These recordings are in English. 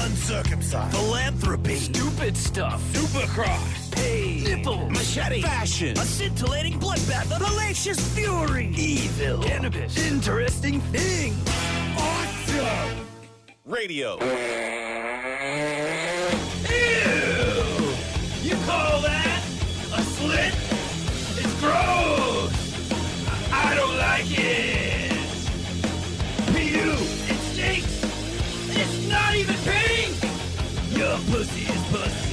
uncircumcised, philanthropy, Stupid stuff. supercross, pain, Nipple. machete, Fashion. a scintillating bloodbath of hellacious fury, evil, Cannabis. interesting thing, awesome, Radio. ew, you call that a slit? It's gross, I don't like it, Pew, it stinks, it's not even pink, your pussy is pussy.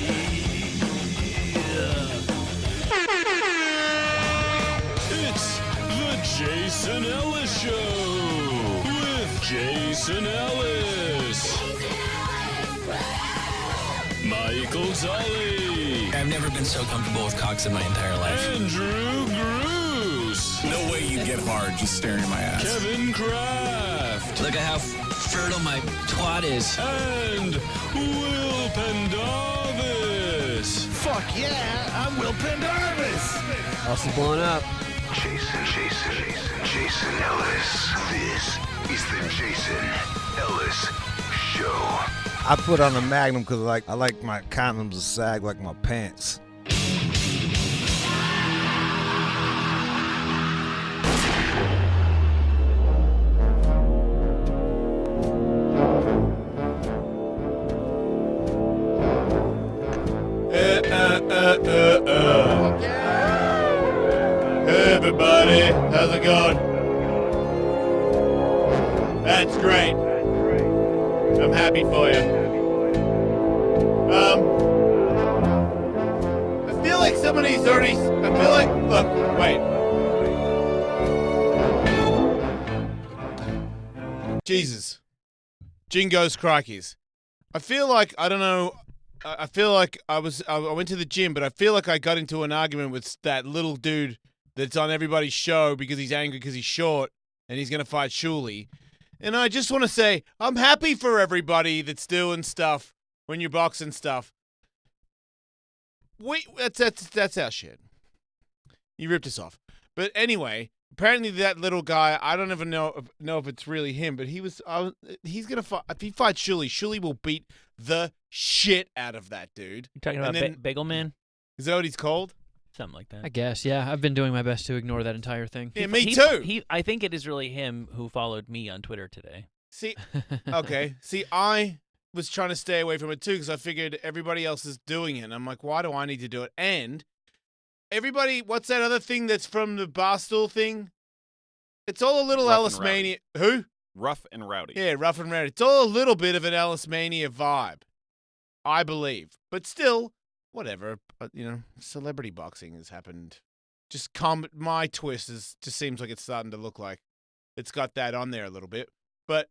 It's the Jason Ellis Show with Jason Ellis, Michael Tully, I've never been so comfortable with cocks in my entire life. Andrew Bruce, No way you get hard just staring at my ass. Kevin Kraft, Look at how fertile my twat is. and Will Pendarvis. Fuck yeah, I'm Will Pendarvis. House is blowing up. Jason Ellis. This is the Jason Ellis Show. I put on a Magnum because I like my condoms to sag like my pants. Hey everybody, how's it going? That's great. I'm happy for you. I feel like somebody's already. I feel like. Look, wait. Jesus. Jingo's crikeys. I feel like I don't know. I feel like I went to the gym, but I feel like I got into an argument with that little dude that's on everybody's show because he's angry because he's short and he's gonna fight Shuley. And I just want to say I'm happy for everybody that's doing stuff when you're boxing stuff. That's our shit. You ripped us off. But anyway, apparently that little guy, I don't even know if it's really him, but he's gonna fight. If he fights Shuley, Shuley will beat the shit out of that dude. You talking about Bagel Man? Is that what he's called? Something like that. I guess, yeah. I've been doing my best to ignore that entire thing. Yeah, me too. I think it is really him who followed me on Twitter today. See, okay. See, I was trying to stay away from it too because I figured everybody else is doing it. And I'm like, why do I need to do it? And everybody, what's that other thing that's from the Barstool thing? It's all a little Rough Ellis and Rowdy. Mania. Who? Rough and Rowdy. Yeah, Rough and Rowdy. It's all a little bit of an Ellis Mania vibe, I believe. But still, whatever. Celebrity boxing has happened. Just my twist just seems like it's starting to look like it's got that on there a little bit. But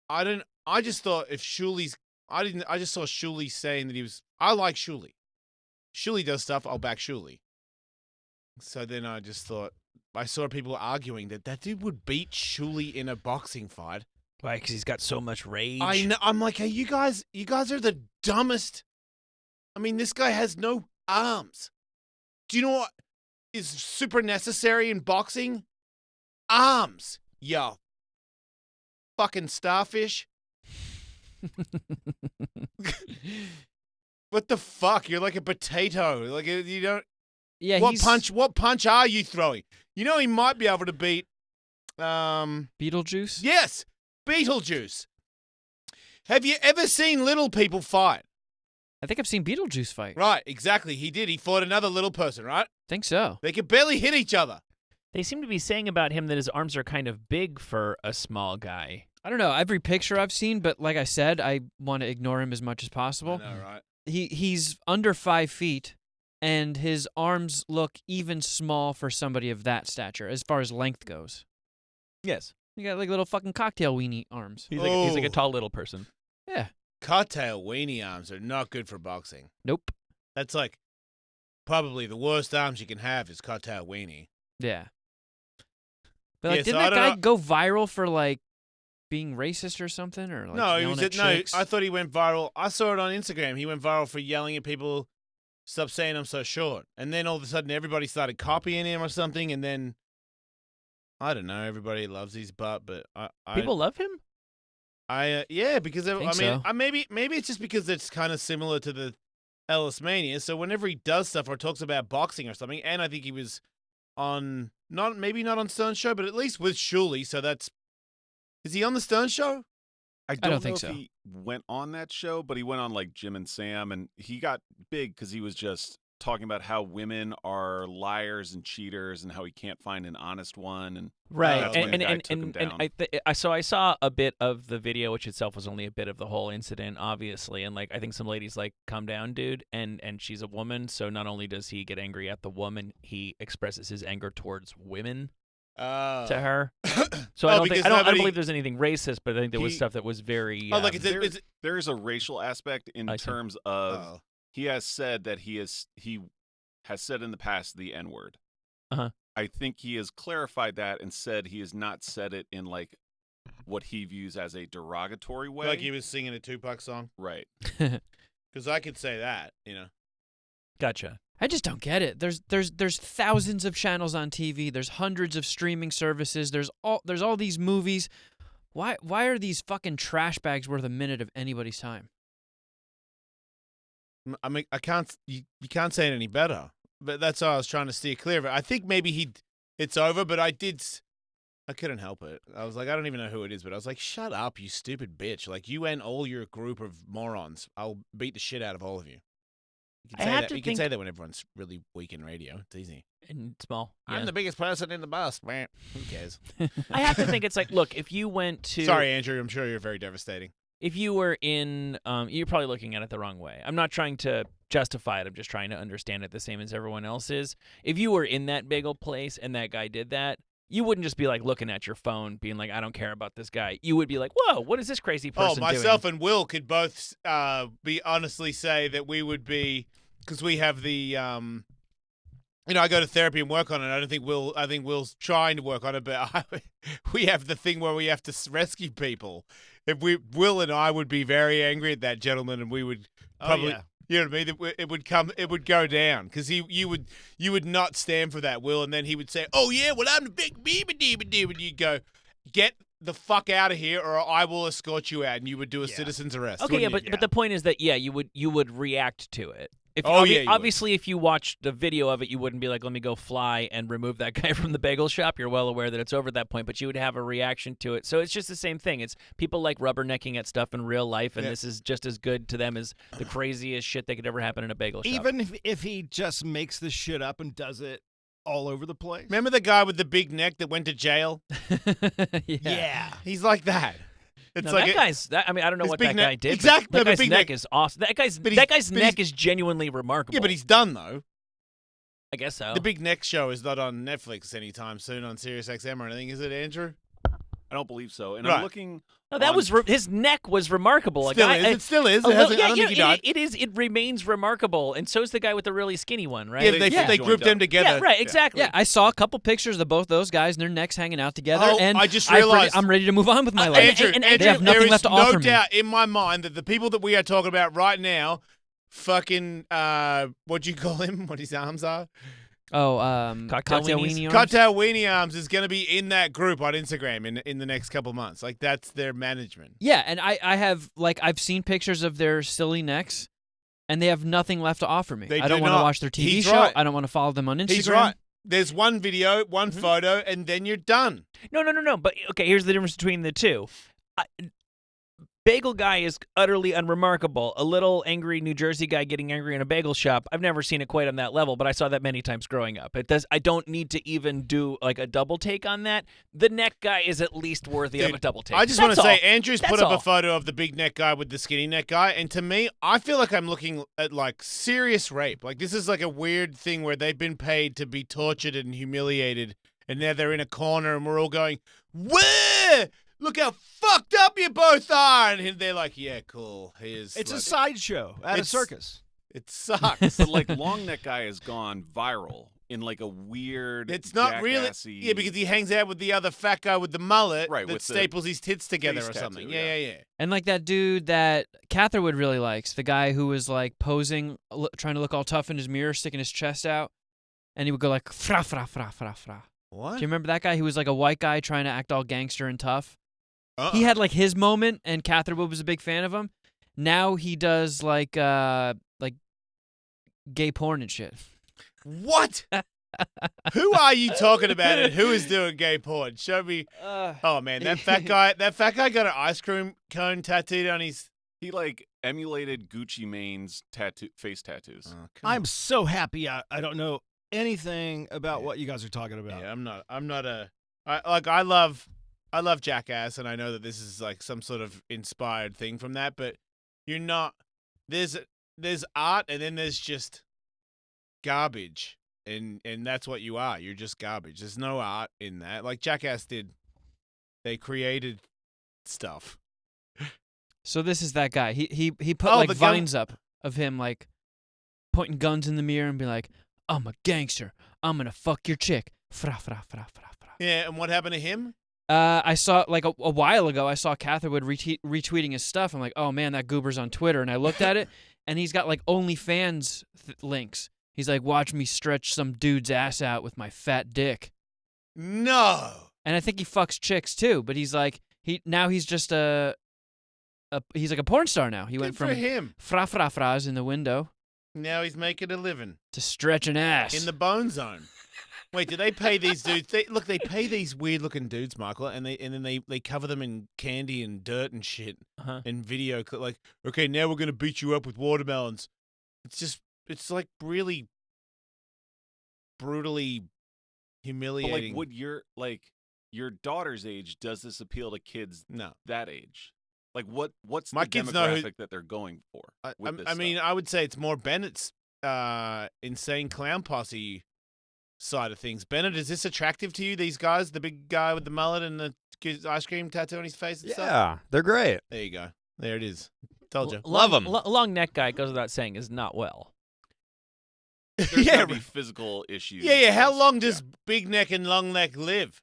I just thought if Shuley's, I just saw Shuley saying that I like Shuley. Shuley does stuff, I'll back Shuley. So then I just thought, I saw people arguing that dude would beat Shuley in a boxing fight. Why? Because he's got so much rage. I know. I'm like, hey, you guys are the dumbest. I mean, this guy has no arms. Do you know what is super necessary in boxing? Arms. Yo. Fucking starfish. What the fuck? You're like a potato. Like you don't. Yeah. What punch are you throwing? You know he might be able to beat. Beetlejuice. Yes, Beetlejuice. Have you ever seen little people fight? I think I've seen Beetlejuice fight. Right, exactly. He did. He fought another little person, right? Think so. They could barely hit each other. They seem to be saying about him that his arms are kind of big for a small guy. I don't know. Every picture I've seen, but like I said, I want to ignore him as much as possible. I know, right? He's under 5 feet, and his arms look even small for somebody of that stature as far as length goes. Yes. You got like little fucking cocktail weenie arms. He's like a tall little person. Yeah. Cocktail weenie arms are not good for boxing. Nope. That's like probably the worst arms you can have is cocktail weenie. Yeah. But like, Yeah, so didn't I that don't guy know- go viral for like being racist or something, or like No, he yelling was at chicks? I thought he went viral. I saw it on Instagram. He went viral for yelling at people, "Stop saying I'm so short." And then all of a sudden, everybody started copying him or something. And then I don't know. Everybody loves his butt, but People love him? Because I Think mean, so. maybe it's just because it's kind of similar to the Ellis Mania. So whenever he does stuff or talks about boxing or something, and I think he was on not on Stern Show, but at least with Shuley. So is he on the Stern Show? I don't don't know think if so. he went on that show, but he went on like Jim and Sam, and he got big because he was just talking about how women are liars and cheaters, and how he can't find an honest one. And Right, that's when the guy took him and down. so I saw a bit of the video, which itself was only a bit of the whole incident, obviously, and like I think some ladies like, calm down, dude, and she's a woman, so not only does he get angry at the woman, he expresses his anger towards women to her. So I don't believe there's anything racist, but I think there was stuff that was very. There is a racial aspect in terms of he has said that he has said in the past the N-word. Uh-huh. I think he has clarified that and said he has not said it in like what he views as a derogatory way. Like he was singing a Tupac song? Right. Because I could say that, Gotcha. I just don't get it. There's thousands of channels on TV. There's hundreds of streaming services. There's all these movies. Why are these fucking trash bags worth a minute of anybody's time? I mean, you can't say it any better. But that's why I was trying to steer clear of it. I think maybe it's over, but I couldn't help it. I was like, I don't even know who it is, but I was like, shut up, you stupid bitch. Like, you and all your group of morons. I'll beat the shit out of all of you. You can say that when everyone's really weak in radio. It's easy. And small. Yeah. I'm the biggest person in the bus. Man, who cares? I have to think it's like, look, if you went to... Sorry, Andrew. I'm sure you're very devastating. If you were in, you're probably looking at it the wrong way. I'm not trying to justify it. I'm just trying to understand it the same as everyone else is. If you were in that bagel place and that guy did that, you wouldn't just be like looking at your phone being like, I don't care about this guy. You would be like, whoa, what is this crazy person doing? Myself and Will could both be honestly say that we would be, because we have the, I go to therapy and work on it. I think Will's trying to work on it, but we have the thing where we have to rescue people. Will and I would be very angry at that gentleman, and we would probably, you know what I mean? It would go down because you would not stand for that, Will, and then he would say, "Oh yeah, well I'm the big beaver," and you'd go, "Get the fuck out of here, or I will escort you out," and you would do a citizen's arrest. Okay, but the point is that you would react to it. If you obviously, if you watched the video of it, you wouldn't be like, let me go fly and remove that guy from the bagel shop. You're well aware that it's over at that point, but you would have a reaction to it. So it's just the same thing. It's people like rubbernecking at stuff in real life, and this is just as good to them as the craziest shit that could ever happen in a bagel shop. Even if he just makes the shit up and does it all over the place. Remember the guy with the big neck that went to jail? Yeah. He's like that. It's no, like that guy's. I mean, I don't know what that guy did. Exactly. That guy's big neck is awesome. That guy's neck is genuinely remarkable. Yeah, but he's done though. I guess so. The Big Neck Show is not on Netflix anytime soon on SiriusXM or anything, is it, Andrew? I don't believe so. And Right. I'm looking. No, that was his neck was remarkable. It still is. I don't think he died. It is. It remains remarkable, and so is the guy with the really skinny one, right? Yeah, they grouped them together. Yeah, right. Exactly. Yeah, I saw a couple pictures of both those guys and their necks hanging out together, and I just realized I'm ready to move on with my life. Andrew, they have nothing left to offer no me. doubt in my mind that the people that we are talking about right now, fucking, what do you call him? What his arms are? Oh, Cocktail weenies? arms? Cocktail Weenie Arms is going to be in that group on Instagram in the next couple months. Like, that's their management. Yeah, and I've seen pictures of their silly necks, and they have nothing left to offer me. They I don't do want to not. watch their TV He's show. right. I don't want to follow them on Instagram. He's right. There's one video, one photo, and then you're done. No. But okay, here's the difference between the two. Bagel guy is utterly unremarkable. A little angry New Jersey guy getting angry in a bagel shop. I've never seen it quite on that level, but I saw that many times growing up. I don't need to even do like a double take on that. The neck guy is at least worthy of a double take. I just want to say, Andrew's That's put up all. a photo of the big neck guy with the skinny neck guy, and to me, I feel like I'm looking at like serious rape. Like this is like a weird thing where they've been paid to be tortured and humiliated, and now they're in a corner, and we're all going, "Where? Look how fucked up you both are!" And they're like, "Yeah, cool. Here's." It's like, a sideshow at a circus. It sucks. But like long neck guy has gone viral in like a weird. It's not really. jackassy- Yeah, because he hangs out with the other fat guy with the mullet Right, that with the staples his tits together face or something. tattoo, Yeah. And like that dude that Catherwood really likes, the guy who was like posing, trying to look all tough in his mirror, sticking his chest out, and he would go like fra fra fra fra fra. What? Do you remember that guy who was like a white guy trying to act all gangster and tough? He had like his moment, and Catherwood was a big fan of him. Now he does like gay porn and shit. What? Who are you talking about and who is doing gay porn? Show me. Oh man, that fat guy got an ice cream cone tattooed on his. He like emulated Gucci Mane's face tattoos. I'm so happy I don't know anything about what you guys are talking about. Yeah, I'm not a. I love Jackass, and I know that this is like some sort of inspired thing from that, but you're not. There's art, and then there's just garbage. And that's what you are. You're just garbage. There's no art in that. Like Jackass did. They created stuff. So this is that guy. He put vines up of him like pointing guns in the mirror and be like, "I'm a gangster. I'm gonna fuck your chick." Fra fra fra fra fra. Yeah, and what happened to him? I saw like a while ago. I saw Catherwood retweeting his stuff. I'm like, "Oh man, that goober's on Twitter." And I looked at it, and he's got like OnlyFans links. He's like, watch me stretch some dude's ass out with my fat dick. No. And I think he fucks chicks too, but he's like, he's just he's like a porn star now. He went from him. Fra fra fras in the window. Now he's making a living. To stretch an ass. In the bone zone. Wait, do they pay these dudes? They pay these weird looking dudes, Michael, and then they cover them in candy and dirt and shit and video. Like, okay, now we're gonna beat you up with watermelons. It's like really brutally humiliating. But would your daughter's age, does this appeal to kids that age? Like what's my the kids demographic that they're going for? I mean, I would say it's more Bennett's insane clown posse side of things. Bennett, is this attractive to you? These guys, the big guy with the mullet and the ice cream tattoo on his face and stuff? Yeah, they're great. There you go. There it is. Told you. Love him. Long neck guy, goes without saying, is not well. There's gotta be physical issues. Yeah. How long does big neck and long neck live?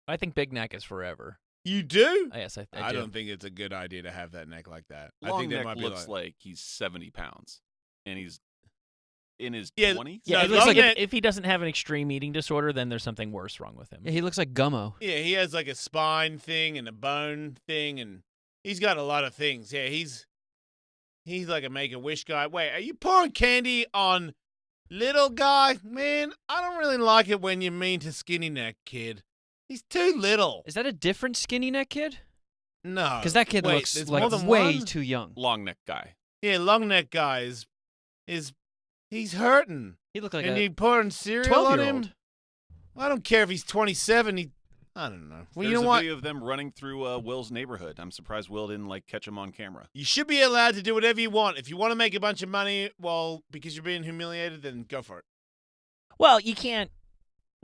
I think big neck is forever. You do? Yes, I do. I don't think it's a good idea to have that neck like that. Long I think neck that might looks be like he's 70 pounds, and he's in his 20s. Yeah, it looks like if he doesn't have an extreme eating disorder, then there's something worse wrong with him. Yeah, he looks like Gummo. Yeah, he has like a spine thing and a bone thing, and he's got a lot of things. Yeah, he's like a Make-A-Wish guy. Wait, are you pouring candy on little guy? Man, I don't really like it when you're mean to skinny neck kid. He's too little. Is that a different skinny neck kid? No. Because that kid looks there's like more than way one? too young. Long neck guy. Yeah, long neck guy is he's hurting. He looked like and a you pouring cereal on 12-year-old. him? I don't care if he's 27. I don't know. Well, There's you know a what? video of them running through Will's neighborhood. I'm surprised Will didn't catch him on camera. You should be allowed to do whatever you want. If you want to make a bunch of money, because you're being humiliated, then go for it. Well, you can't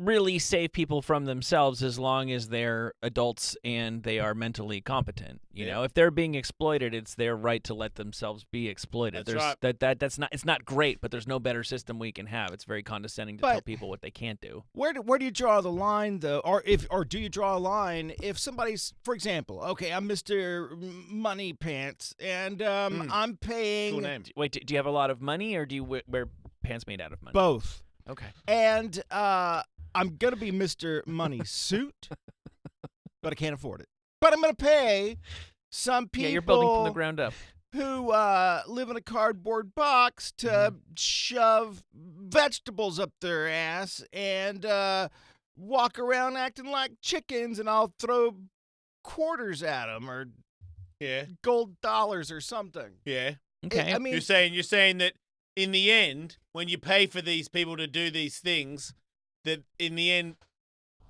really save people from themselves as long as they're adults and they are mentally competent. You know, if they're being exploited, it's their right to let themselves be exploited. That's right. That's not. It's not great, but there's no better system we can have. It's very condescending to tell people what they can't do. Where do you draw the line though, or do you draw a line if somebody's, for example, okay, I'm Mr. Money Pants and I'm paying. Cool name. Wait, do you have a lot of money or do you wear pants made out of money? Both. Okay. And I'm gonna be Mr. Money Suit, but I can't afford it. But I'm gonna pay some people. Yeah, you're building from the ground up. Who live in a cardboard box to shove vegetables up their ass and walk around acting like chickens, and I'll throw quarters at them or gold dollars or something. Yeah. Okay. I mean, you're saying that in the end, when you pay for these people to do these things, that in the end,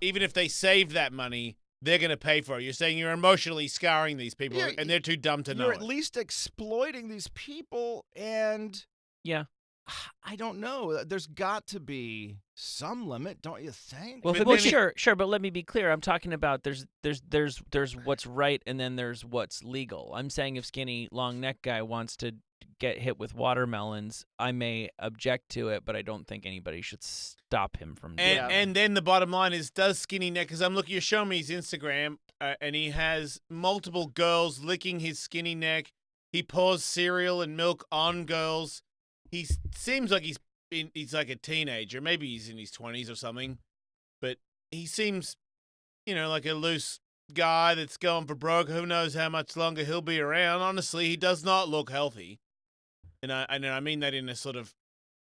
even if they save that money, they're going to pay for it. You're saying you're emotionally scarring these people, and they're too dumb to know you're it. at least exploiting these people, and I don't know. There's got to be some limit, don't you think? Well, sure, but let me be clear. I'm talking about there's what's right and then there's what's legal. I'm saying if skinny long neck guy wants to get hit with watermelons, I may object to it, but I don't think anybody should stop him from doing it. And then the bottom line is, does skinny neck, because you're showing me his Instagram, and he has multiple girls licking his skinny neck. He pours cereal and milk on girls. He seems like he's like a teenager. Maybe he's in his 20s or something. But he seems, like a loose guy that's going for broke. Who knows how much longer he'll be around? Honestly, he does not look healthy. And I mean that in a sort of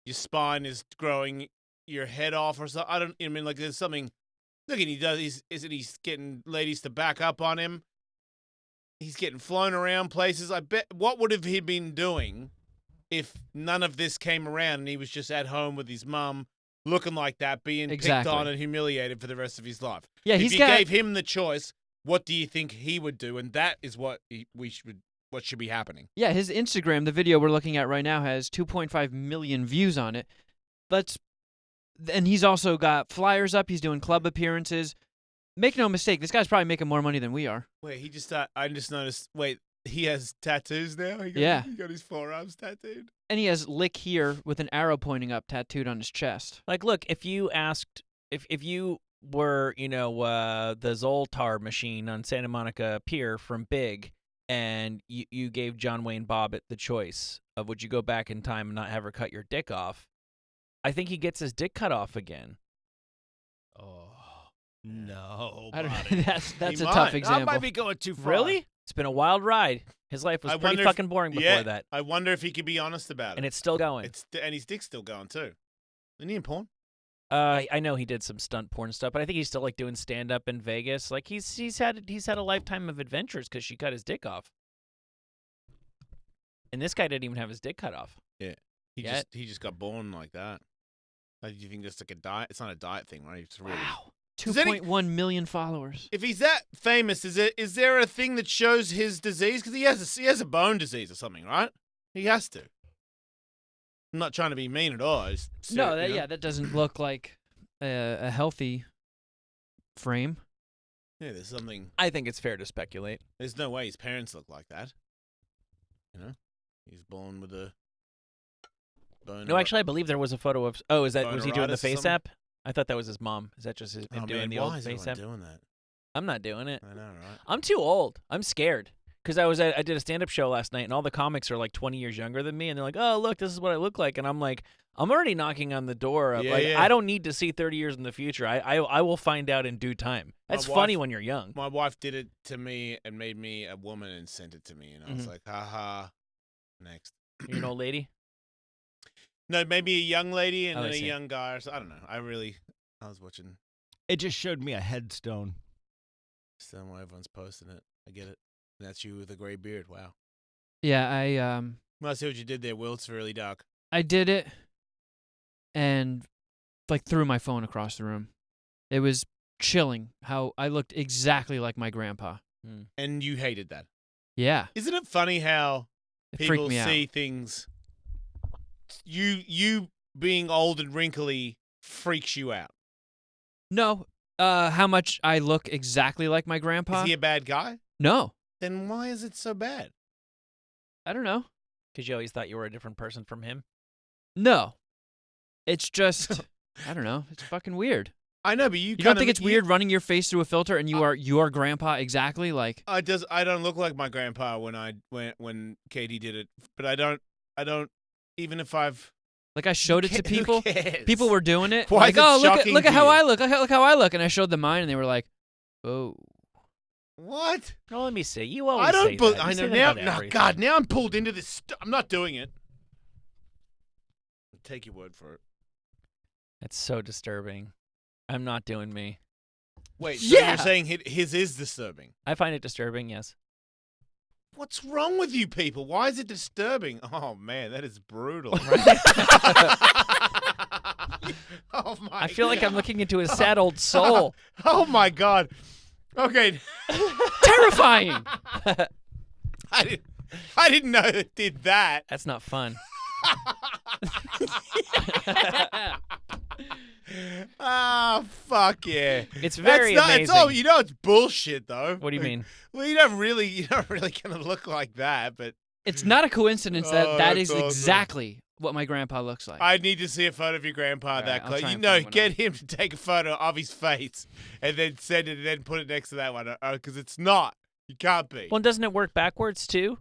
your spine is growing your head off or something. I mean, like there's something. Look at he's getting ladies to back up on him. He's getting flown around places. I bet. What would have he been doing if none of this came around and he was just at home with his mum, looking like that, being picked on and humiliated for the rest of his life? Yeah, if you gave him the choice, what do you think he would do? And that is what should be happening. Yeah, his Instagram, the video we're looking at right now, has 2.5 million views on it. And he's also got flyers up. He's doing club appearances. Make no mistake, this guy's probably making more money than we are. Wait, I just noticed. Wait, he has tattoos now. He got his forearms tattooed. And he has "lick here" with an arrow pointing up tattooed on his chest. Like, look, if you were, the Zoltar machine on Santa Monica Pier from Big, and you gave John Wayne Bobbitt the choice of would you go back in time and not have her cut your dick off, I think he gets his dick cut off again. Oh. No, I don't, buddy. that's He a might. tough example. I might be going too far. Really? It's been a wild ride. His life was pretty fucking boring before that. I wonder if he could be honest about it. And it's still going. And his dick's still going too. Isn't he in porn? I know he did some stunt porn stuff, but I think he's still like doing stand up in Vegas. Like he's had a lifetime of adventures because she cut his dick off. And this guy didn't even have his dick cut off. Yeah. He just got born like that. Do you think that's like a diet? It's not a diet thing, right? It's really... Wow. 2.1 million followers. If he's that famous, is there a thing that shows his disease? Because he has a bone disease or something, right? He has to. I'm not trying to be mean at all. That doesn't look like a healthy frame. Yeah, there's something. I think it's fair to speculate. There's no way his parents look like that. He's born with a bone. No, actually, I believe there was a photo of. Oh, was he doing the boneritis or face something? app? I thought that was his mom. Is that just him doing the old face app? Doing that? I'm not doing it. I know, right? I'm too old. I'm scared. Because I did a stand-up show last night, and all the comics are like 20 years younger than me, and they're like, "Oh, look, this is what I look like," and I'm like, I'm already knocking on the door of I don't need to see 30 years in the future. I will find out in due time. That's funny when you're young. My wife did it to me and made me a woman and sent it to me, and I was like, haha. Next. You're an old lady? No, maybe a young lady and then a see. young guy. Or so, I don't know. I was watching. It just showed me a headstone. So everyone's posting it. I get it. And that's you with a gray beard. Wow. Yeah, Well, I see what you did there, Will. It's really dark. I did it and like threw my phone across the room. It was chilling how I looked exactly like my grandpa. And you hated that. Yeah. Isn't it funny how It people freaked me out. see things? You being old and wrinkly freaks you out. No, how much I look exactly like my grandpa? Is he a bad guy? No. Then why is it so bad? I don't know. Because you always thought you were a different person from him? No. It's just, I don't know. It's fucking weird. I know, but You don't think it's weird running your face through a filter and you are your grandpa exactly? Like I don't look like my grandpa when Katie did it, but I don't even if I've like I showed it to Who people. cares? People were doing it. Why like, is it oh, shocking look at to how you? I look. Look how I look. And I showed them mine and they were like, oh. What? No, let me see. You always I don't. say that. I You know say that now. about No, everything. God, now I'm pulled into this. I'm not doing it. Take your word for it. That's so disturbing. I'm not doing me. Wait, so Yeah. you're saying his is disturbing? I find it disturbing, yes. What's wrong with you people? Why is it disturbing? Oh man, that is brutal. Oh my! I feel like I'm looking into a sad old soul. Oh my God. Okay. Terrifying. I didn't know it did that. That's not fun. Ah, fuck yeah. It's very That's not, amazing. It's all, you know it's bullshit though. What do you mean? Well, you're not really gonna look like that, but It's not a coincidence that Oh, that that's is awesome. exactly what my grandpa looks like. I need to see a photo of your grandpa All that right, I'll close. try You and know, find one get out. him to take a photo of his face and then send it and then put it next to that one because it's not. You can't be. Well, doesn't it work backwards too?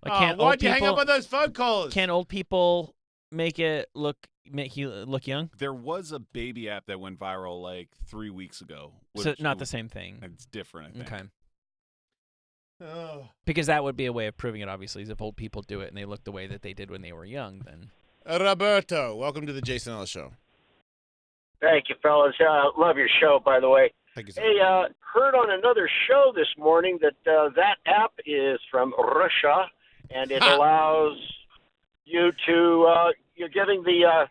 Like, Why'd you hang up on those phone calls? Can old people make you look young? There was a baby app that went viral like 3 weeks ago. So which not the same thing. It's different, I think. Okay. Oh. Because that would be a way of proving it, obviously, is if old people do it and they look the way that they did when they were young, then. Roberto, welcome to the Jason Ellis Show. Thank you, fellas. Love your show, by the way. Thank you, sir. Hey, heard on another show this morning that that app is from Russia, and it allows you to you're giving the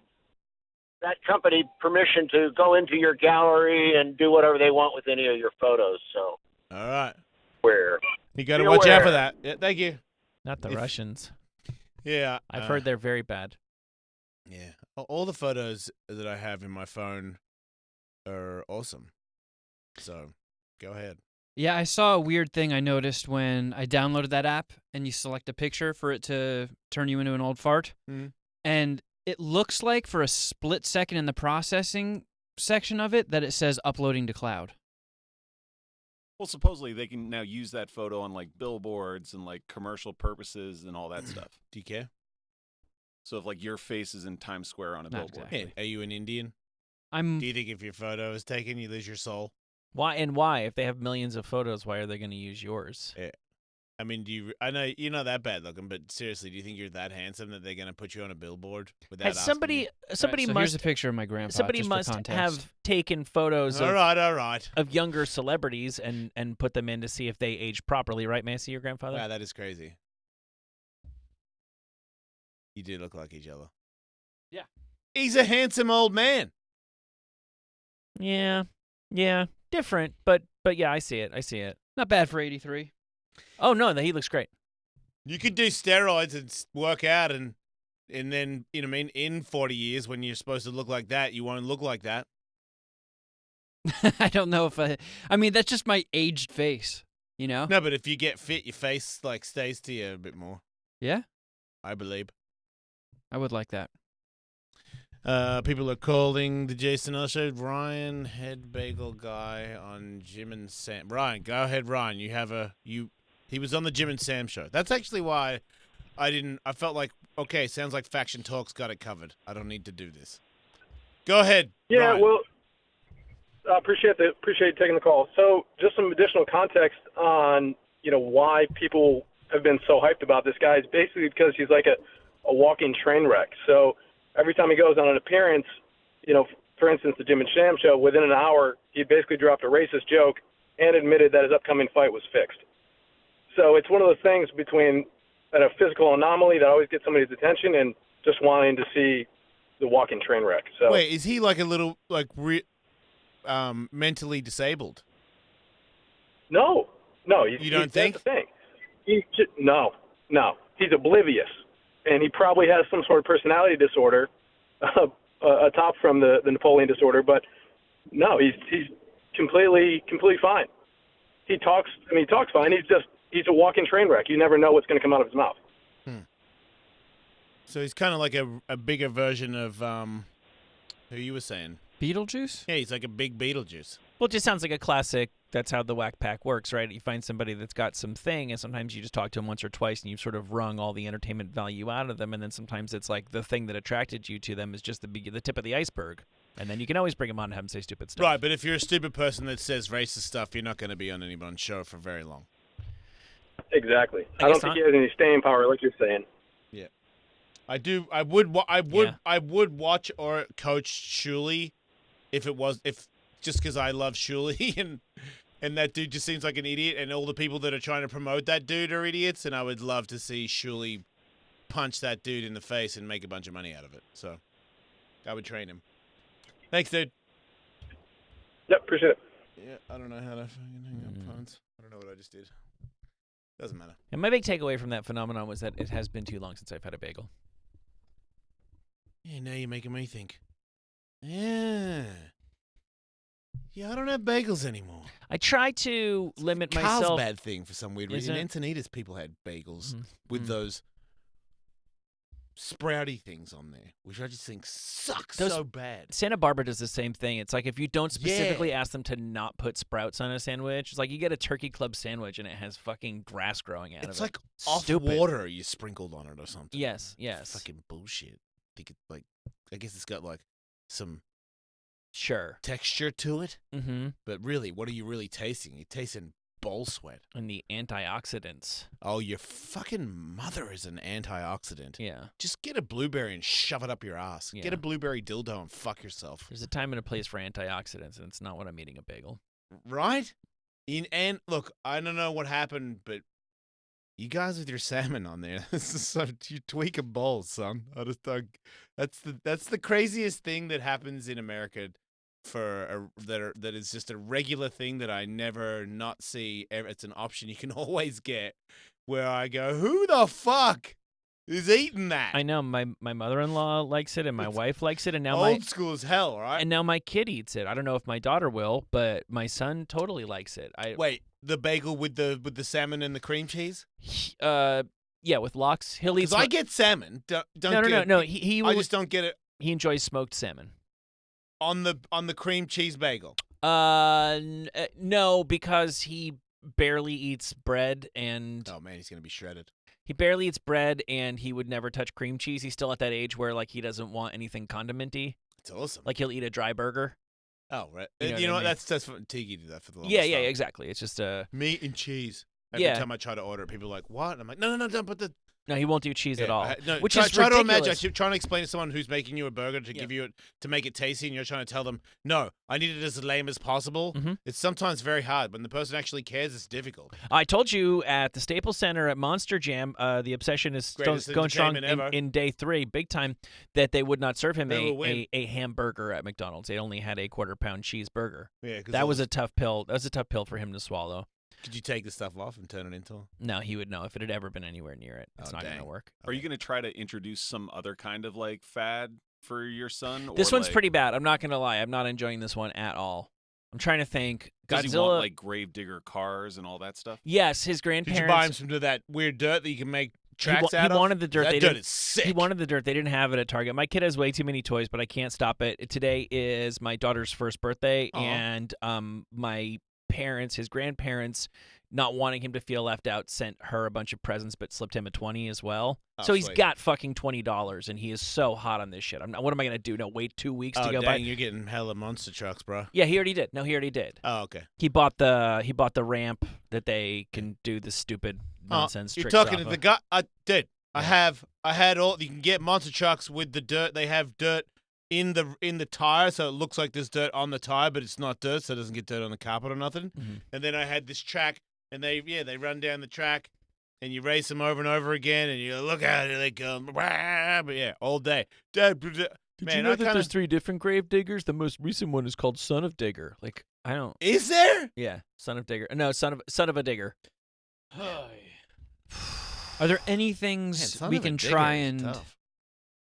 that company permission to go into your gallery and do whatever they want with any of your photos. So, all right, you got to watch out for that. Yeah, thank you. Not the Russians. Yeah, I've heard they're very bad. Yeah, all the photos that I have in my phone are awesome. So, go ahead. Yeah, I saw a weird thing I noticed when I downloaded that app and you select a picture for it to turn you into an old fart. Mhm. And it looks like for a split second in the processing section of it that it says uploading to cloud. Well, supposedly they can now use that photo on like billboards and like commercial purposes and all that stuff. Do you care? So if like your face is in Times Square on a Not billboard. exactly. Hey, are you an Indian? I'm Do you think if your photo is taken, you lose your soul? Why? If they have millions of photos, why are they going to use yours? I mean, I know you're not that bad looking, but seriously, do you think you're that handsome that they're gonna put you on a billboard without Has asking you? somebody so here's a must picture of my grandpa. somebody just must for context. have taken photos All right. of younger celebrities and put them in to see if they age properly, right? May I see your grandfather? Wow, that is crazy. You do look like each other. Yeah. He's a handsome old man. Yeah, different, but yeah, I see it. Not bad for 83. Oh no, he looks great. You could do steroids and work out, and then, you know what I mean, in 40 years when you're supposed to look like that, you won't look like that. I don't know if I mean, that's just my aged face, you know? No, but if you get fit, your face like stays to you a bit more, Yeah, I believe. I would like that. People are calling the Jason Ellis Show. Ryan, head bagel guy on Jim and Sam. Ryan, go ahead, Ryan. He was on the Jim and Sam show. That's actually why I felt like, okay, sounds like Faction Talk's got it covered. I don't need to do this. Go ahead. Yeah, Ryan. well, I appreciate you taking the call. So just some additional context on, why people have been so hyped about this guy is basically because he's like a walking train wreck. So every time he goes on an appearance, for instance, the Jim and Sam show, within an hour, he basically dropped a racist joke and admitted that his upcoming fight was fixed. So it's one of those things between a physical anomaly that always gets somebody's attention and just wanting to see the walking train wreck. So Wait, is he like a little mentally disabled? No. You don't think? That's the thing. No. He's oblivious, and he probably has some sort of personality disorder, atop from the Napoleon disorder. But no, he's completely fine. He talks fine. He's a walking train wreck. You never know what's going to come out of his mouth. So he's kind of like a bigger version of who you were saying. Beetlejuice? Yeah, he's like a big Beetlejuice. Well, it just sounds like a classic. That's how the whack pack works, right? You find somebody that's got some thing, and sometimes you just talk to them once or twice, and you've sort of wrung all the entertainment value out of them, and then sometimes it's like the thing that attracted you to them is just the tip of the iceberg, and then you can always bring them on and have them say stupid stuff. Right, but if you're a stupid person that says racist stuff, you're not going to be on anyone's show for very long. Exactly. I don't think he has any staying power, like you're saying. Yeah, I do. I would watch or coach Shuley if just because I love Shuley and that dude just seems like an idiot, and all the people that are trying to promote that dude are idiots, and I would love to see Shuley punch that dude in the face and make a bunch of money out of it. So I would train him. Thanks, dude. Yep, appreciate it. Yeah, I don't know how to fucking hang up phones. I don't know what I just did. Doesn't matter. And my big takeaway from that phenomenon was that it has been too long since I've had a bagel. Yeah, now you're making me think. Yeah, I don't have bagels anymore. I try to limit Carl's myself. bad thing for some weird Is reason. it? Encinitas people had bagels with those sprouty things on there, which I just think sucks so bad. Santa Barbara does the same thing. It's like if you don't specifically ask them to not put sprouts on a sandwich, it's like you get a turkey club sandwich and it has fucking grass growing out of it. It's like off Stupid. water you sprinkled on it or something. Yes. Fucking bullshit. I guess it's got like some Sure. texture to it. Mm-hmm. But really, what are you really tasting? You're tasting ball sweat. And the antioxidants. Oh, your fucking mother is an antioxidant. Yeah. Just get a blueberry and shove it up your ass. Yeah. Get a blueberry dildo and fuck yourself. There's a time and a place for antioxidants, and it's not when I'm eating a bagel. Right? And look, I don't know what happened, but you guys with your salmon on there, this is so, you tweak a balls, son. I just don't. That's the craziest thing that happens in America that is just a regular thing that I never not see. It's an option you can always get. Where I go, who the fuck is eating that? I know my mother-in-law likes it, and my wife likes it, and now Old school as hell, right? and now my kid eats it. I don't know if my daughter will, but my son totally likes it. Wait, the bagel with the salmon and the cream cheese? Yeah, with lox. He'll eat. Because I get salmon. No. He I just don't get it He enjoys smoked salmon. on the cream cheese bagel. No, because he barely eats bread, and Oh man, he's gonna be shredded. he barely eats bread, and he would never touch cream cheese. He's still at that age where like he doesn't want anything condimenty. It's awesome. Like he'll eat a dry burger. Oh right. You know what I mean? That's what Tiki did that for the longest Yeah, time. exactly. It's just Meat and cheese. Every Yeah. time I try to order it, people are like, "What?" And I'm like, "No, don't put the." no, he won't do cheese at all. Which try, is try to ridiculous. imagine you're trying to explain to someone who's making you a burger to give you it to make it tasty, and you're trying to tell them, "No, I need it as lame as possible." Mm-hmm. It's sometimes very hard when the person actually cares. It's difficult. I told you at the Staples Center at Monster Jam, the obsession is Greatest going strong entertainment ever. in day 3, big time, that they would not serve him They will win. a hamburger at McDonald's. They only had a quarter-pound cheeseburger. Yeah, 'cause That was those- a tough pill. That was a tough pill for him to swallow. Could you take the stuff off and turn it into? No, he would know if it had ever been anywhere near it. It's not going to work. Are you going to try to introduce some other kind of like fad for your son? This or, one's like, pretty bad. I'm not going to lie. I'm not enjoying this one at all. I'm trying to think. Does Godzilla. he want like Gravedigger cars and all that stuff? Yes, his Did you buy him grandparents. some of that weird dirt that you can make He tracks out of? wanted the dirt. That They dirt didn't- is sick. He wanted the dirt. They didn't have it at Target. My kid has way too many toys, but I can't stop it. Today is my daughter's first birthday, Aw. and my parents, his grandparents, not wanting him to feel left out, sent her a bunch of presents, but slipped him a 20 as well. Oh, So he's sweet. got fucking $20, and he is so hot on this shit. What am I gonna do? No, wait 2 weeks Oh to go dang, buy. you're getting hella monster trucks, bro. Yeah, he already did. No, he already did. Oh okay. He bought the ramp that they can do the stupid nonsense. You're tricks talking off to the of. guy. I did. I had all. You can get monster trucks with the dirt. They have dirt in the tire, so it looks like there's dirt on the tire, but it's not dirt, so it doesn't get dirt on the carpet or nothing. Mm-hmm. And then I had this track, and they run down the track, and you race them over and over again, and you look at it, they come, wah, but yeah, all day. Did Man, you know I that kinda, there's 3 different grave diggers? The most recent one is called Son of Digger. Like I don't. is there? Yeah, Son of Digger. No, son of a digger. Are there any things Son we of a can digger try is and tough.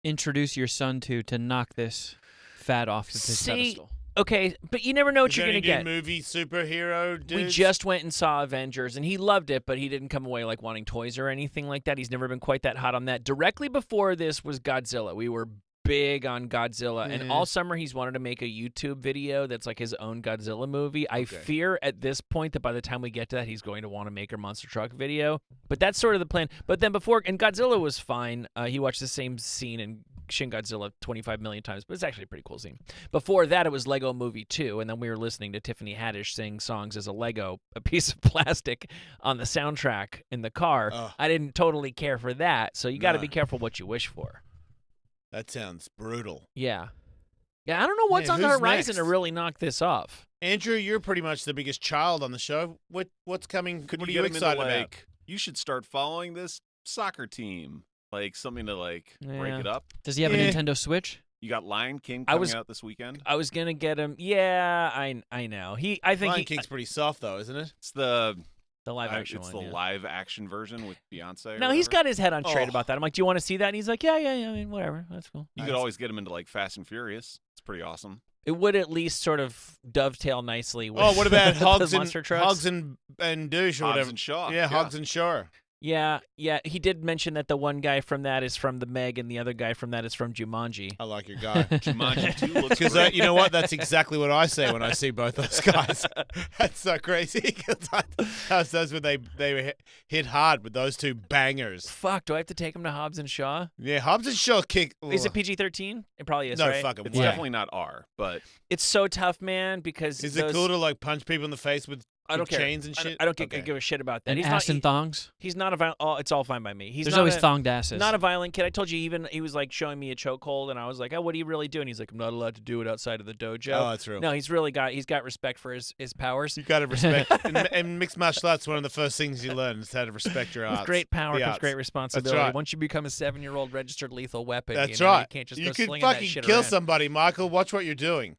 introduce your son to knock this fad off of his See, pedestal? okay, but you never know what Is you're there gonna any get. good movie superhero dudes? We just went and saw Avengers, and he loved it, but he didn't come away like wanting toys or anything like that. He's never been quite that hot on that. Directly before this was Godzilla. We were big on Godzilla, and all summer he's wanted to make a YouTube video that's like his own Godzilla movie. I fear at this point that by the time we get to that, he's going to want to make a monster truck video. But that's sort of the plan. But then and Godzilla was fine. He watched the same scene in Shin Godzilla 25 million times, but it's actually a pretty cool scene. Before that, it was Lego Movie 2, and then we were listening to Tiffany Haddish sing songs as a Lego, a piece of plastic on the soundtrack in the car. I didn't totally care for that, so you got to be careful what you wish for. That sounds brutal. Yeah. Yeah, I don't know what's on the who's horizon next? to really knock this off. Andrew, you're pretty much the biggest child on the show. What's coming? Could what are you you get him into, excited about? like, you should start following this soccer team, like something to like break Yeah. it up. Does he have a Nintendo Switch? You got Lion King I coming was- out this weekend. I was gonna get him. Yeah, I know. I think Lion King's pretty soft though, isn't it? It's the live action It's one. the yeah. live action version with Beyonce. or No, he's whatever. got his head on straight Oh. about that. I'm like, do you want to see that? And he's like, yeah. I mean, whatever. That's cool. You could always get him into like Fast and Furious. It's pretty awesome. It would at least sort of dovetail nicely with Oh, what about the Hogs monster and trucks. Hogs and Douche or Hobbs whatever? and Shaw. Yeah, Hogs and Shaw. Yeah. He did mention that the one guy from that is from the Meg, and the other guy from that is from Jumanji. I like your guy. Jumanji 2 looks Because great. you know what? That's exactly what I say when I see both those guys. That's so crazy. That's when they hit hard with those two bangers. Fuck, do I have to take him to Hobbs and Shaw? Yeah, Hobbs and Shaw kick. Is it PG-13? It probably is, No right? fucking It's way. definitely not R, but It's so tough, man, because Is it cool to like punch people in the face with I don't care. Chains and shit. I don't give a shit about that. And He's ass not, and thongs. He's not a violent. Oh, it's all fine by me. He's There's not always a, thonged asses. Not a violent kid. I told you. Even he was like showing me a chokehold, and I was like, "Oh, what are you really doing?" He's like, "I'm not allowed to do it outside of the dojo." Oh, that's real. No, he's got respect for his powers. You got to respect. and mixed martial arts, one of the first things you learn is how to respect your arts. With great power the comes arts. great responsibility. That's right. Once you become a 7-year-old registered lethal weapon, That's you know, right. You can't just you go could slinging that fucking shit kill around. somebody, Michael. Watch what you're doing.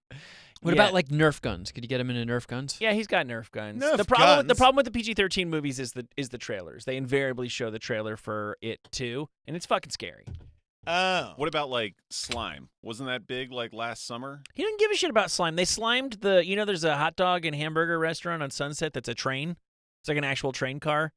What about like Nerf guns? Could you get him into Nerf guns? Yeah, he's got Nerf guns. Nerf the problem guns? with the PG-13 movies is the trailers. They invariably show the trailer for it too, and it's fucking scary. Oh. What about like slime? Wasn't that big like last summer? He didn't give a shit about slime. They slimed there's a hot dog and hamburger restaurant on Sunset that's a train. It's like an actual train car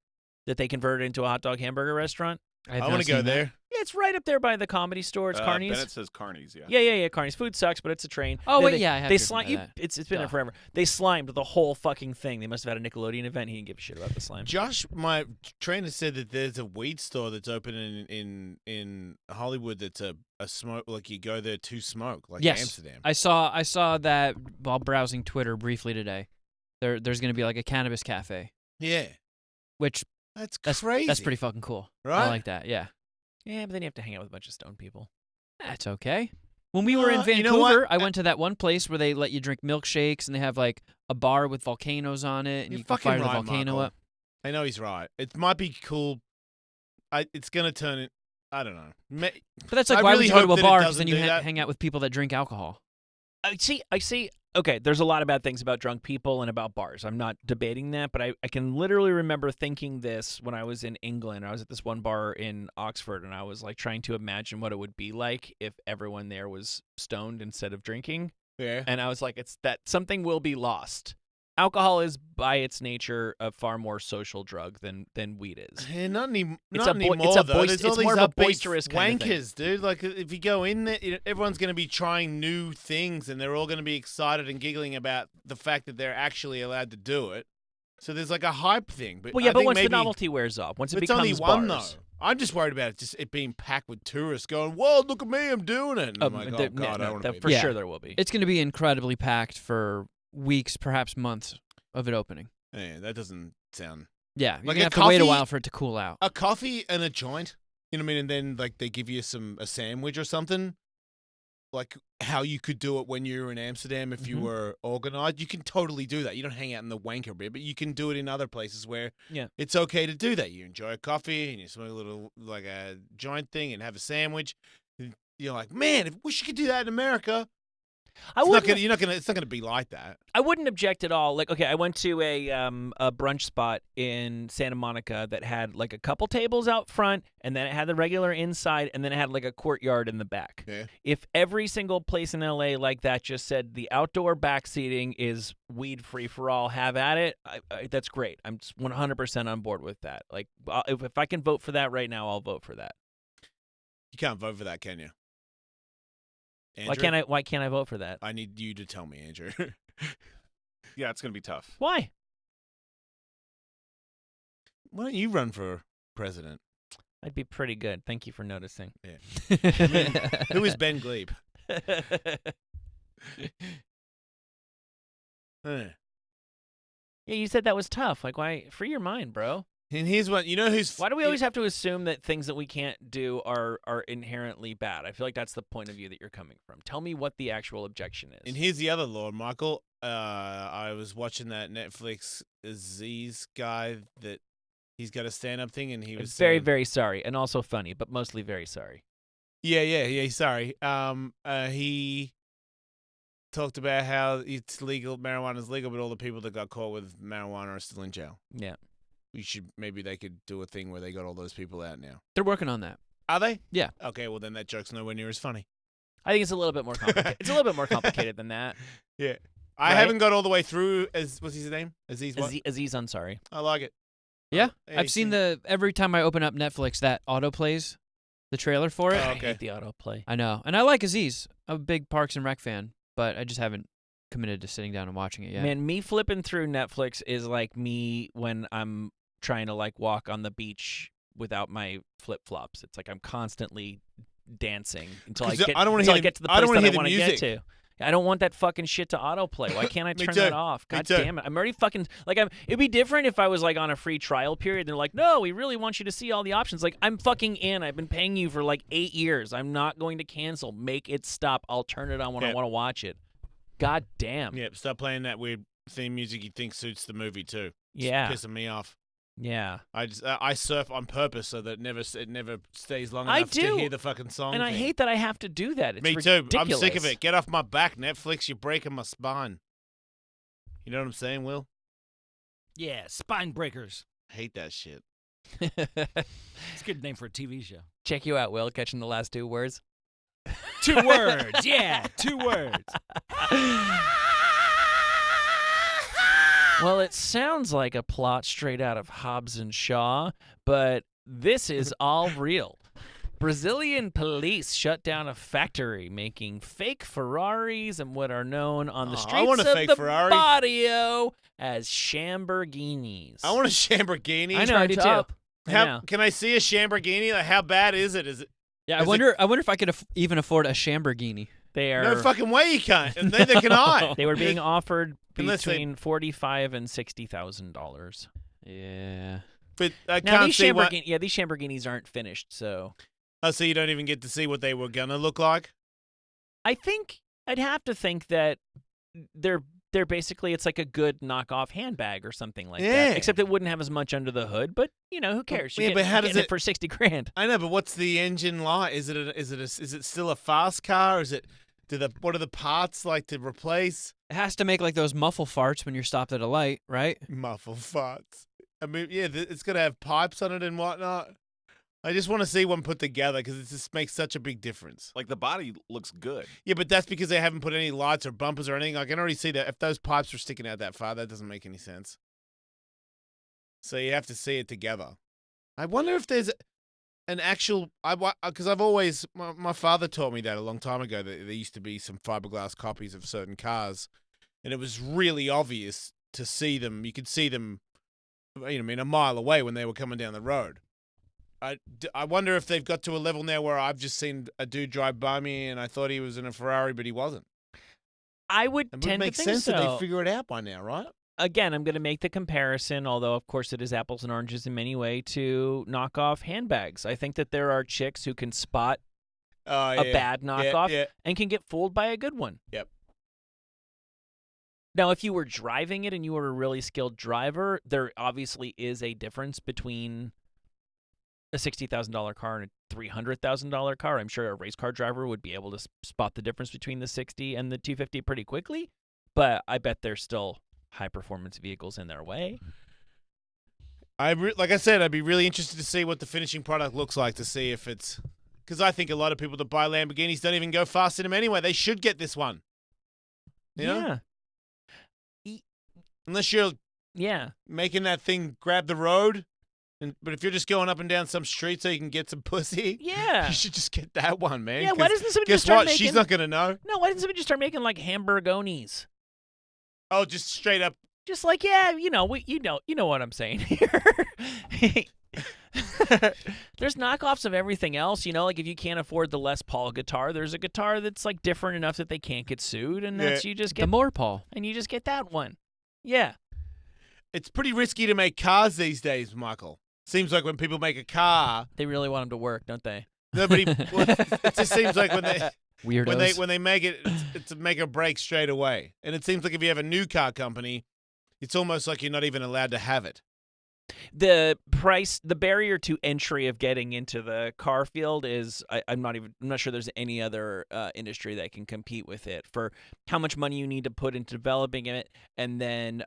that they converted into a hot dog hamburger restaurant. I want to go there. Yeah, it's right up there by the Comedy Store. It's Carney's. Bennett says Carney's, yeah. Yeah. Carney's. Food sucks, but it's a train. Oh, They- wait, they- yeah, I have They heard slime. about that. It's been there forever. They slimed the whole fucking thing. They must have had a Nickelodeon event. He didn't give a shit about the slime. Josh, my trainer, said that there's a weed store that's open in Hollywood that's a smoke, like you go there to smoke, like Yes. Amsterdam. I saw that while browsing Twitter briefly today. There's going to be like a cannabis cafe, Yeah. which That's that's crazy. That's pretty fucking cool. Right? I like that. Yeah. Yeah, but then you have to hang out with a bunch of stone people. That's okay. When we were in you know Vancouver, what? I went to that one place where they let you drink milkshakes and they have like a bar with volcanoes on it and You're you can fucking fire the right, volcano Michael. up. I know he's right. It might be cool. It's going to turn it. I don't know. But that's like, I why really would you go hope to a that it bar because doesn't then you do that. hang out with people that drink alcohol? I see. Okay, there's a lot of bad things about drunk people and about bars. I'm not debating that, but I can literally remember thinking this when I was in England. I was at this one bar in Oxford, and I was like trying to imagine what it would be like if everyone there was stoned instead of drinking. Yeah. And I was like, it's that something will be lost. Alcohol is, by its nature, a far more social drug than weed is. Yeah, not It's anymore, a though. There's all it's these more of a upbeat boisterous kind of thing. wankers, dude. Like, if you go in there, everyone's going to be trying new things, and they're all going to be excited and giggling about the fact that they're actually allowed to do it. So there's like a hype thing. But Well, yeah, I but think once maybe, the novelty wears off, once it it's becomes only one, bars. though. I'm just worried about it being packed with tourists going, whoa, look at me, I'm doing it. And I'm like, oh, God, I don't want to be for there. sure there will be. It's going to be incredibly packed for weeks, perhaps months of it opening. Yeah, that doesn't sound... Yeah, you're Like going to a have to wait a coffee- while for it to cool out. A coffee and a joint, you know what I mean? And then like they give you a sandwich or something. Like how you could do it when you were in Amsterdam if you were organized. You can totally do that. You don't hang out in the wanker bit, but you can do it in other places where it's okay to do that. You enjoy a coffee and you smoke a little like a joint thing and have a sandwich. You're like, man, I wish you could do that in America. It's not gonna be like that. I wouldn't object at all. Like, okay, I went to a brunch spot in Santa Monica that had like a couple tables out front, and then it had the regular inside, and then it had like a courtyard in the back. Yeah. If every single place in LA like that just said the outdoor back seating is weed free for all, have at it, that's great. I'm 100% on board with that. Like, if I can vote for that right now, I'll vote for that. You can't vote for that, can you? Why Andrew? can't I vote for that? I need you to tell me, Andrew. Yeah, it's gonna be tough. Why? Why don't you run for president? I'd be pretty good. Thank you for noticing. Yeah. I mean, who is Ben Glebe? Huh. Yeah, you said that was tough. Like, why? Free your mind, bro. And here's what you know who's. Why do we always have to assume that things that we can't do are inherently bad? I feel like that's the point of view that you're coming from. Tell me what the actual objection is. And here's the other Lord, Michael. I was watching that Netflix Aziz guy that he's got a stand-up thing, and he was very, saying, very sorry, and also funny, but mostly very sorry. Yeah. Sorry. He talked about how it's legal, marijuana is legal, but all the people that got caught with marijuana are still in jail. Yeah. Maybe they could do a thing where they got all those people out now. They're working on that. Are they? Yeah. Okay, well then that joke's nowhere near as funny. I think it's a little bit more complicated. It's a little bit more complicated than that. Yeah. I Right? haven't got all the way through. What's his name? Aziz what? Aziz Ansari. I like it. Yeah, Hey, I've seen every time I open up Netflix, that auto plays the trailer for it. Oh, I okay. hate the autoplay. I know, and I like Aziz. I'm a big Parks and Rec fan, but I just haven't committed to sitting down and watching it yet. Man, me flipping through Netflix is like me when I'm trying to like walk on the beach without my flip-flops. It's like I'm constantly dancing until I 'Cause get I don't wanna until hear I get to the I don't place wanna that I hear the want to get music. to. I don't want that fucking shit to autoplay. Why can't I Me turn too. that off? Me God too. damn it. I'm already fucking like it'd be different if I was like on a free trial period. They're like, "No, we really want you to see all the options." Like, I'm fucking in. I've been paying you for like 8 years. I'm not going to cancel. Make it stop. I'll turn it on when I want to watch it. God damn. Yep, stop playing that weird theme music you think suits the movie too. Yeah. It's pissing me off. Yeah. I surf on purpose so that it never stays long I enough do. to hear the fucking song. And I thing. hate that I have to do that. It's Me too. ridiculous. I'm sick of it. Get off my back, Netflix. You're breaking my spine. You know what I'm saying, Will? Yeah, spine breakers. I hate that shit. It's a good name for a TV show. Check you out, Will, catching the last 2 words. 2 words. Yeah, 2 words. Well, it sounds like a plot straight out of Hobbs and Shaw, but this is all real. Brazilian police shut down a factory making fake Ferraris and what are known on the I streets want a of fake the Ferrari. barrio as Shamborghinis. I want a Lamborghini. I know, I do too. I know. Can I see a Lamborghini? Like, how bad is it? Is it? Yeah, I is wonder if I could even afford a Shamborghini. They are No fucking way you can't. And neither can I. They were being offered Unless they- between $45,000 and $60,000. Yeah. But I Now can't these see what. these Lamborghinis aren't finished, so Oh, so you don't even get to see what they were gonna look like. I think I'd have to think that they're basically it's like a good knockoff handbag or something like Yeah. that. Except it wouldn't have as much under the hood, but who cares? Yeah, but how does it for $60,000? I know, but what's the engine like? Is it still a fast car? Is it? What are the parts like to replace? It has to make like those muffle farts when you're stopped at a light, right? Muffle farts. I mean, yeah, it's gonna have pipes on it and whatnot. I just want to see one put together because it just makes such a big difference. Like the body looks good. Yeah, but that's because they haven't put any lights or bumpers or anything. I can already see that if those pipes were sticking out that far, that doesn't make any sense. So you have to see it together. I wonder if there's an actual. Because I've always my father taught me that a long time ago that there used to be some fiberglass copies of certain cars, and it was really obvious to see them. You could see them, a mile away when they were coming down the road. I wonder if they've got to a level now where I've just seen a dude drive by me and I thought he was in a Ferrari, but he wasn't. I would It would tend make to think sense so. that they figure it out by now, right? Again, I'm going to make the comparison, although of course it is apples and oranges in many ways, to knockoff handbags. I think that there are chicks who can spot a bad knockoff and can get fooled by a good one. Yep. Now, if you were driving it and you were a really skilled driver, there obviously is a difference between a $60,000 car and a $300,000 car. I'm sure a race car driver would be able to spot the difference between the 60 and the 250 pretty quickly, but I bet there's still high-performance vehicles in their way. Like I said, I'd be really interested to see what the finishing product looks like to see if it's... Because I think a lot of people that buy Lamborghinis don't even go fast in them anyway. They should get this one. You know? Unless you're making that thing grab the road. But if you're just going up and down some street so you can get some pussy, you should just get that one, man. Yeah, why doesn't somebody guess just start what? making... She's not going to know. No, why doesn't somebody just start making, like, Hamburgonis? Oh, just straight up. Just like, you know what I'm saying here. There's knockoffs of everything else, like if you can't afford the Les Paul guitar, there's a guitar that's like different enough that they can't get sued, and that's you just get the more Paul, and you just get that one. Yeah, it's pretty risky to make cars these days, Michael. Seems like when people make a car, they really want them to work, don't they? Nobody. It just seems like when they weirdos when they make it, it's a make or break straight away. And it seems like if you have a new car company, it's almost like you're not even allowed to have it. The barrier to entry of getting into the car field is I'm not sure there's any other industry that can compete with it for how much money you need to put into developing it, and then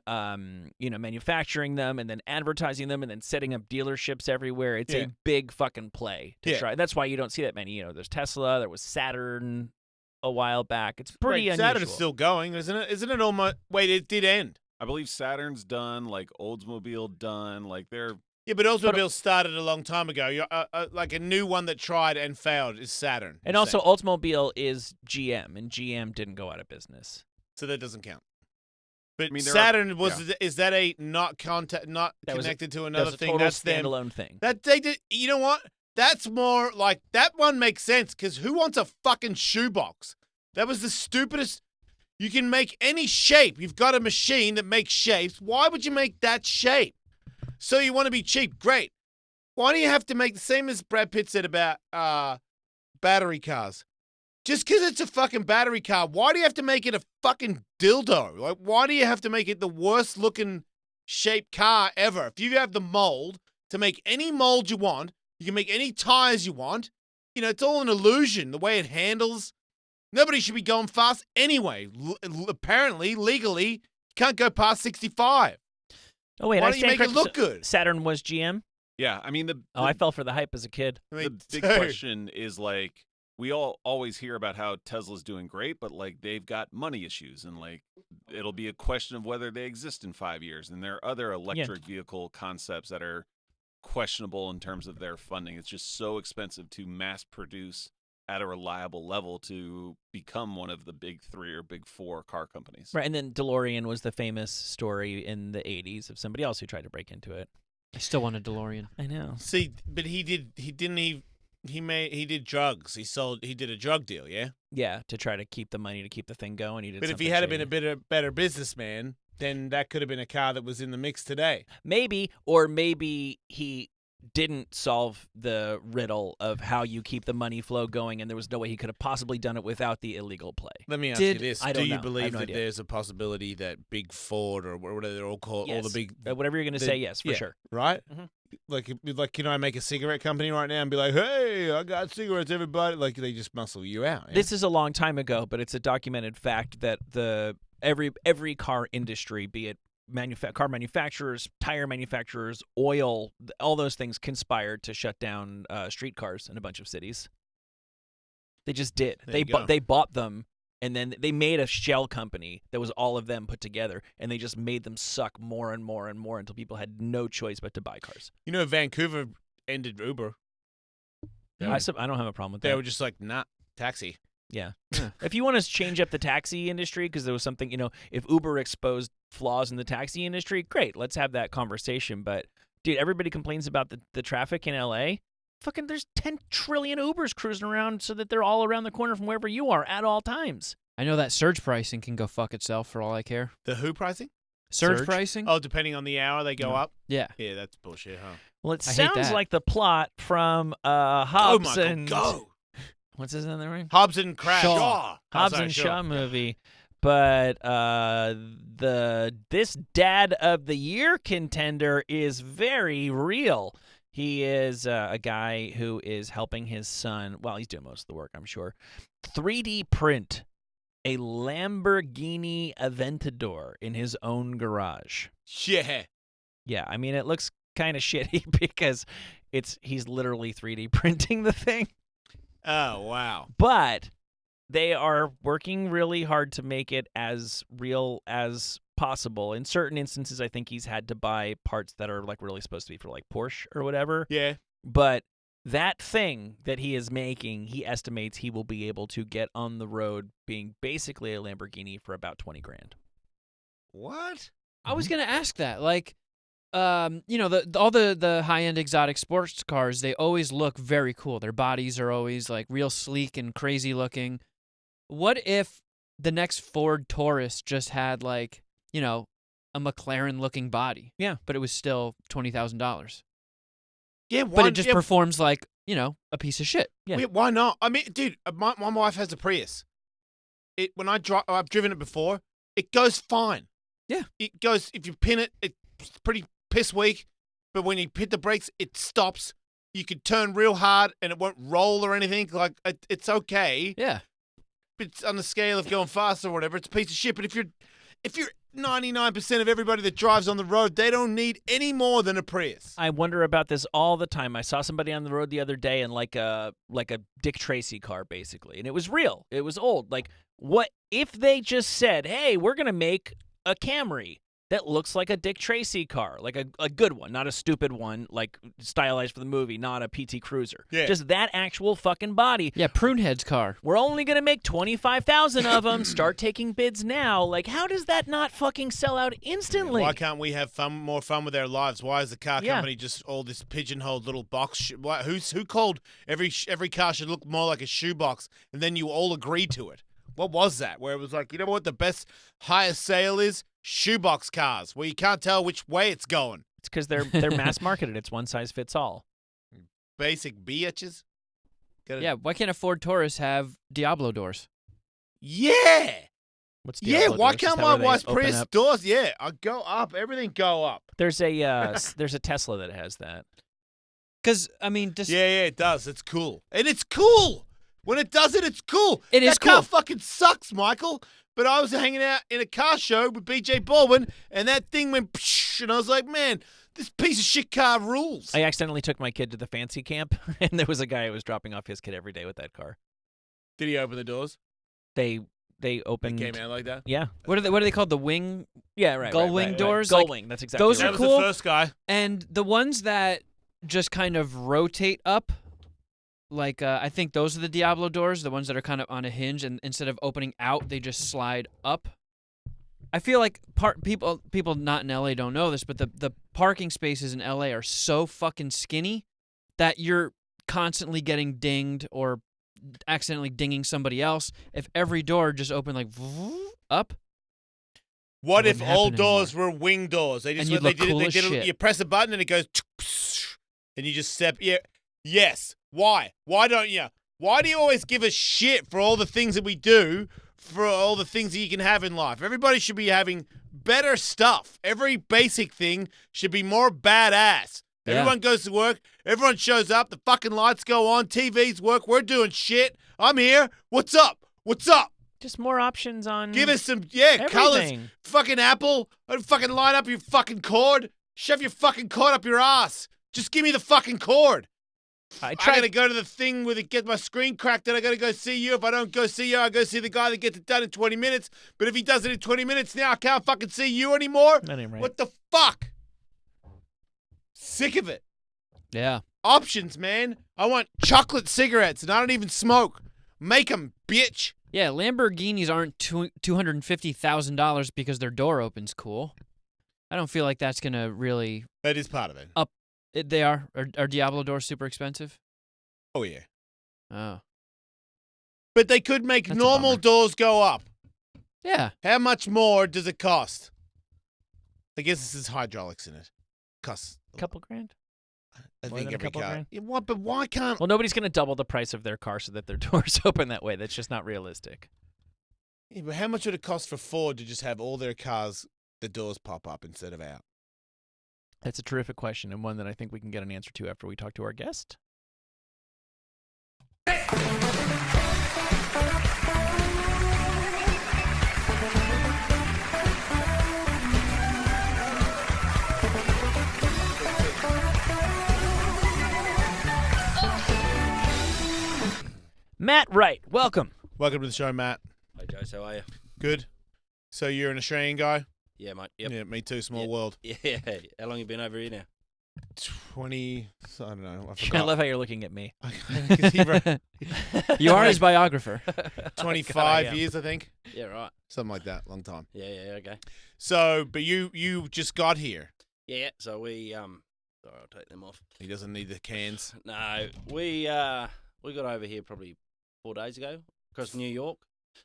manufacturing them, and then advertising them, and then setting up dealerships everywhere. It's a big fucking play to try. That's why you don't see that many. There's Tesla, there was Saturn a while back. It's pretty unusual. Saturn's still going, isn't it? Isn't it almost? Wait, it did end. I believe Saturn's done, like Oldsmobile done, like they're... Yeah, but Oldsmobile started a long time ago. Like a new one that tried and failed is Saturn. And also Oldsmobile is GM, and GM didn't go out of business. So that doesn't count. But Saturn is that a not connected to another thing? That's a total standalone thing. That they did. You know what? That's more like that one makes sense because who wants a fucking shoebox? That was the stupidest. You can make any shape. You've got a machine that makes shapes. Why would you make that shape? So you want to be cheap. Great. Why do you have to make the same as Brad Pitt said about battery cars? Just because it's a fucking battery car, why do you have to make it a fucking dildo? Like, why do you have to make it the worst looking shaped car ever? If you have the mold to make any mold you want, you can make any tires you want. You know, it's all an illusion, the way it handles. Nobody should be going fast anyway. Apparently, legally, you can't go past 65. Oh, wait, why I don't you make it look good? Saturn was GM? Yeah, I mean, I fell for the hype as a kid. The big question is, like, we all always hear about how Tesla's doing great, but, like, they've got money issues, and, like, it'll be a question of whether they exist in 5 years. And there are other electric vehicle concepts that are questionable in terms of their funding. It's just so expensive to mass produce at a reliable level to become one of the big 3 or big 4 car companies. Right, and then DeLorean was the famous story in the 80s of somebody else who tried to break into it. I still want a DeLorean. I know. See, but he did drugs. He did a drug deal, yeah? Yeah, to try to keep the money to keep the thing going. He did But if he had been a better businessman, then that could have been a car that was in the mix today. Maybe, or maybe he didn't solve the riddle of how you keep the money flow going, and there was no way he could have possibly done it without the illegal play. Let me ask you this. I don't Do you know. believe no that idea. there's a possibility that Big Ford or whatever they're all called, all the Yes. big... Whatever you're going to say, yes, for sure. Right? Mhm. Like, you know, I make a cigarette company right now and be like, hey, I got cigarettes, everybody. Like, they just muscle you out. Yeah? This is a long time ago, but it's a documented fact that every car industry, be it car manufacturers, tire manufacturers, oil, all those things conspired to shut down streetcars in a bunch of cities. They just did. There you go. They bought them, and then they made a shell company that was all of them put together, and they just made them suck more and more and more until people had no choice but to buy cars. You know, Vancouver ended Uber. I don't have a problem with that. They were just like, nah, taxi. Yeah. If you want to change up the taxi industry, because there was something, you know, if Uber exposed flaws in the taxi industry, great, let's have that conversation. But, dude, everybody complains about the traffic in L.A. Fucking there's 10 trillion Ubers cruising around so that they're all around the corner from wherever you are at all times. I know that surge pricing can go fuck itself for all I care. The who pricing? Surge pricing? Oh, depending on the hour, they go up? Yeah. Yeah, that's bullshit, huh? Well, it I hate sounds that. like the plot from Hobbs Michael, and... go! What's his name? Right? Hobbs and Crash. Shaw. Hobbs sorry, and Shaw. Shaw movie. But this Dad of the Year contender is very real. He is a guy who is helping his son, well, he's doing most of the work, I'm sure, 3D print a Lamborghini Aventador in his own garage. Yeah. Yeah, I mean, it looks kind of shitty because he's literally 3D printing the thing. Oh, wow. But they are working really hard to make it as real as possible. In certain instances, I think he's had to buy parts that are like really supposed to be for like Porsche or whatever. Yeah. But that thing that he is making, he estimates he will be able to get on the road being basically a Lamborghini for about 20 grand. What? I was going to ask that. Like, you know, all the high-end exotic sports cars, they always look very cool. Their bodies are always, like, real sleek and crazy looking. What if the next Ford Taurus just had, like, you know, a McLaren-looking body? Yeah. But it was still $20,000. Yeah, But it just performs like, you know, a piece of shit. Yeah. Why not? I mean, dude, my wife has a Prius. When I've driven it before, it goes fine. Yeah. It goes, if you pin it, it's pretty piss weak. But when you hit the brakes, it stops. You could turn real hard and it won't roll or anything. Like, it's okay. Yeah. It's on the scale of going fast or whatever. It's a piece of shit. But if you're 99% of everybody that drives on the road, they don't need any more than a Prius. I wonder about this all the time. I saw somebody on the road the other day in like a Dick Tracy car, basically, and it was real. It was old. Like, what if they just said, "Hey, we're gonna make a Camry that looks like a Dick Tracy car, like a good one, not a stupid one, like stylized for the movie, not a PT Cruiser. Yeah. Just that actual fucking body. Yeah, Prunehead's car. We're only going to make 25,000 of them. Start taking bids now. Like, how does that not fucking sell out instantly? Why can't we have more fun with our lives? Why is the car Yeah. company just all this pigeonholed little box? Who called every car should look more like a shoebox, and then you all agree to it? What was that? Where it was like, you know what the best highest sale is? Shoebox cars, where you can't tell which way it's going. It's because they're mass marketed. It's one size fits all. Basic bitches. Yeah, why can't a Ford Taurus have Diablo doors? Yeah. What's Yeah, Diablo why doors? Is can't that my where they wife's open Prius up? doors? Yeah, I go up. Everything go up. There's a Tesla that has that. Because, I mean, Yeah, it does. It's cool. And it's cool. When it does it, it's cool. It is that car cool. fucking sucks, Michael. But I was hanging out in a car show with BJ Baldwin, and that thing went psh, and I was like, man, this piece of shit car rules. I accidentally took my kid to the fancy camp, and there was a guy who was dropping off his kid every day with that car. Did he open the doors? They opened. It came out like that? Yeah. What are they called? The wing? Yeah, right. Gull right, wing right, doors? Gull Like, wing. That's exactly those right. are That cool. was the first guy. And the ones that just kind of rotate up, like I think those are the Diablo doors, the ones that are kind of on a hinge, and instead of opening out, they just slide up. I feel like people not in LA don't know this, but the parking spaces in LA are so fucking skinny that you're constantly getting dinged or accidentally dinging somebody else if every door just opened like up. What It if wouldn't all happen doors were wing doors? They just And you'd they look did cool it. as They did it. shit. You press a button and it goes, and you just step. Yeah, yes. Why? Why don't you? Why do you always give us shit for all the things that we do, for all the things that you can have in life? Everybody should be having better stuff. Every basic thing should be more badass. Yeah. Everyone goes to work. Everyone shows up. The fucking lights go on. TVs work. We're doing shit. I'm here. What's up? What's up? Just more options on. Give us some, colors. Everything. Fucking Apple. I'd fucking line up your fucking cord. Shove your fucking cord up your ass. Just give me the fucking cord. I I tried. gotta go to the thing where it gets my screen cracked, then I gotta go see you. If I don't go see you, I go see the guy that gets it done in 20 minutes. But if he does it in 20 minutes now, I can't fucking see you anymore. That ain't right. What the fuck? Sick of it. Yeah. Options, man. I want chocolate cigarettes, and I don't even smoke. Make them, bitch. Yeah, Lamborghinis aren't $250,000 because their door opens cool. I don't feel like that's gonna really. That is part of it. They are. Are Diablo doors super expensive? Oh, yeah. Oh. But they could make That's a normal bummer. doors go up. Yeah. How much more does it cost? I guess this is hydraulics in it. Costs. Couple grand. I More think than a every couple car. grand? Yeah, what? But why can't? Well, nobody's gonna double the price of their car so that their doors open that way. That's just not realistic. Yeah, but how much would it cost for Ford to just have all their cars, the doors pop up instead of out? That's a terrific question, and one that I think we can get an answer to after we talk to our guest. Matt Wright, welcome. Welcome to the show, Matt. Hey, Joe, how are you? Good. So you're an Australian guy? Yeah, mate. Yep. Yeah, me too. Small Yeah. world. Yeah. How long you been over here now? 20. I don't know. I I forgot. love how you're looking at me. 'Cause he wrote You are his biographer. 25 God, I am. years, I think. Yeah, right. Something like that. Long time. Yeah, okay. So, but you just got here. Yeah, so we sorry, I'll take them off. He doesn't need the cans. No, we got over here probably 4 days ago across New York.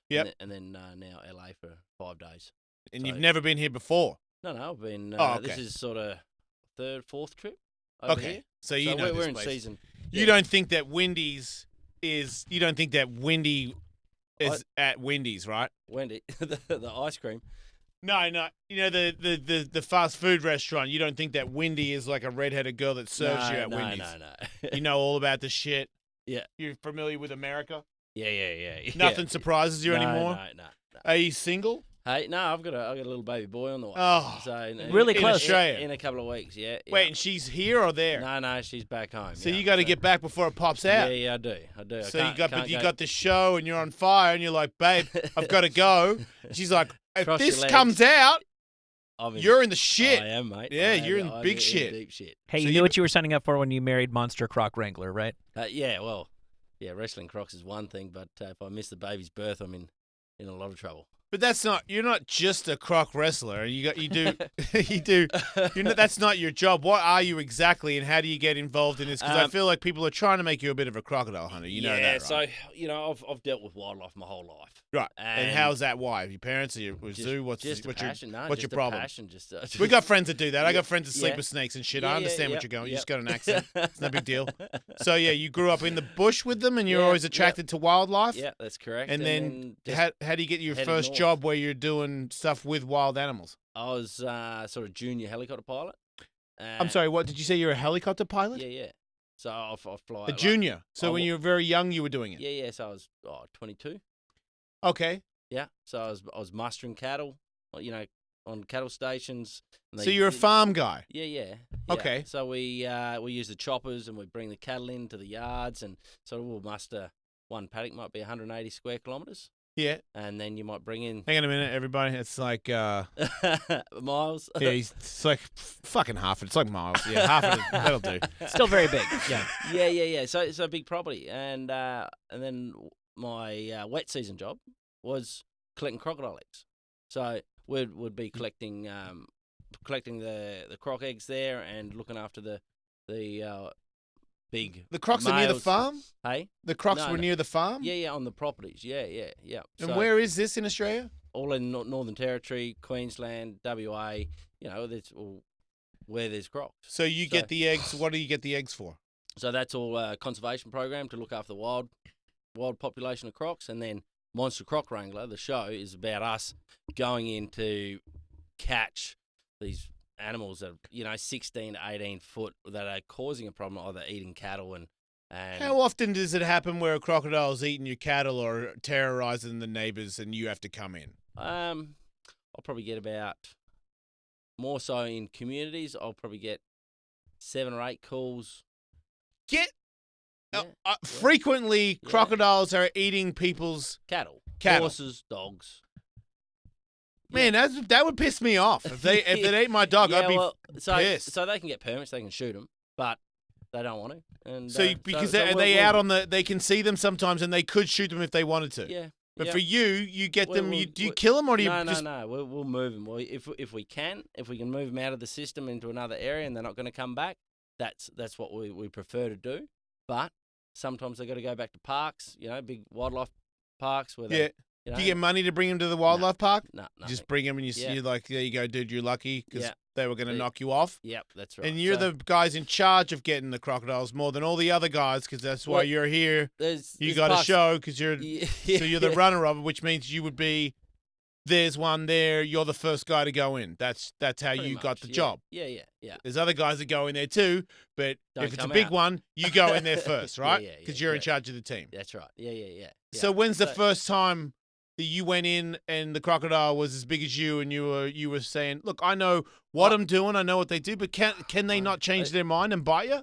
Yep. And then now LA for 5 days. And So- you've never been here before. No, I've been. Oh, okay. This is sort of third, fourth trip over Okay. here. So you know we're this in place. season. You Yeah. don't think that Wendy's is? You don't think that Wendy is at Wendy's, right? Wendy, the ice cream. No. You know the fast food restaurant. You don't think that Wendy is like a redheaded girl that serves you at Wendy's? No. You know all about the shit. Yeah. You're familiar with America. Yeah. Nothing surprises you anymore. No. Are you single? Hey, no, I've got a little baby boy on the way. Oh, so really in close. Australia. In a couple of weeks, yeah. Wait, and she's here or there? No, she's back home. So yeah, you got to get back before it pops out. Yeah, I do. So I can't you go- got the show and you're on fire and you're like, babe, I've got to go. She's like, if Cross this your legs. comes out, I'm you're in the shit. I am, mate. Yeah, I you're am- in I'm big shit. deep shit. Hey, So you you- knew what you were signing up for when you married Monster Croc Wrangler, right? Yeah, wrestling Crocs is one thing, but if I miss the baby's birth, I'm in a lot of trouble. But that's not. You're not just a croc wrestler. You do. That's not your job. What are you exactly, and how do you get involved in this? Because I feel like people are trying to make you a bit of a crocodile hunter. You know that, right? So I've dealt with wildlife my whole life. Right. And how's that? Why? Your parents or your zoo? What's your problem? Passion, we got friends that do that. I got friends that sleep Yeah. with snakes and shit. Yeah, I understand yeah, what you're going. You yeah. just got an accent. It's no big deal. So yeah, you grew up in the bush with them, and you're always attracted to wildlife. Yeah, that's correct. And then just how do you get your headed first north. job where you're doing stuff with wild animals? I was sort of junior helicopter pilot. I'm sorry. What did you say? You're a helicopter pilot? Yeah. So I fly. A junior. So when you were very young, you were doing it. Yeah. So I was 22. Okay. Yeah. So I was mustering cattle, on cattle stations. So you're a farm guy. Yeah. Okay. So we use the choppers and we bring the cattle into the yards, and so we'll muster one paddock might be 180 square kilometres. Yeah. And then you might bring in. Hang on a minute, everybody. It's like miles. Yeah, it's like fucking half. It's like miles. Yeah, half of it. That'll do. Still very big. Yeah. Yeah. So it's a big property, and then my wet season job was collecting crocodile eggs. So we'd be collecting the croc eggs there and looking after the big. The crocs are near the farm? Hey? The crocs were near the farm? Yeah, on the properties. Yeah. And So, where is this in Australia? all in Northern Territory, Queensland, WA, that's all where there's crocs. So you get the eggs. What do you get the eggs for? So that's all a conservation program to look after the wild population of crocs. And then Monster Croc Wrangler, the show, is about us going in to catch these animals that 16 to 18 foot that are causing a problem, either eating cattle and How often does it happen where a crocodile's eating your cattle or terrorizing the neighbors and you have to come in? I'll probably get about, more so in communities, I'll probably get 7 or 8 calls. Frequently, crocodiles are eating people's cattle, cattle. horses, dogs. Man, that would piss me off. If they ate my dog, I'd be pissed. So they can get permits, they can shoot them, but they don't want to. And Because they out on they can see them sometimes, and they could shoot them if they wanted to. Yeah. But for you get them. Do you kill them or do you just? No. We'll move them. If we can move them out of the system into another area, and they're not going to come back, that's what we prefer to do. But sometimes they got to go back to parks, big wildlife parks where they. Do you get money to bring them to the wildlife park? No. You just bring them and you're like, there you go, dude, you're lucky because they were going to knock you off. Yep, that's right. And you're the guys in charge of getting the crocodiles more than all the other guys because that's why you're here. You got a show because you're the runner of it, which means you would be. There's one there. You're the first guy to go in. That's how you got the job. Yeah. There's other guys that go in there too, but Don't if it's a come big out. one, you go in there first, right? Yeah, Because you're in charge of the team. That's right. Yeah. So when's the first time that you went in and the crocodile was as big as you and you were saying, look, I know what I'm doing, I know what they do, but can they not change their mind and bite you?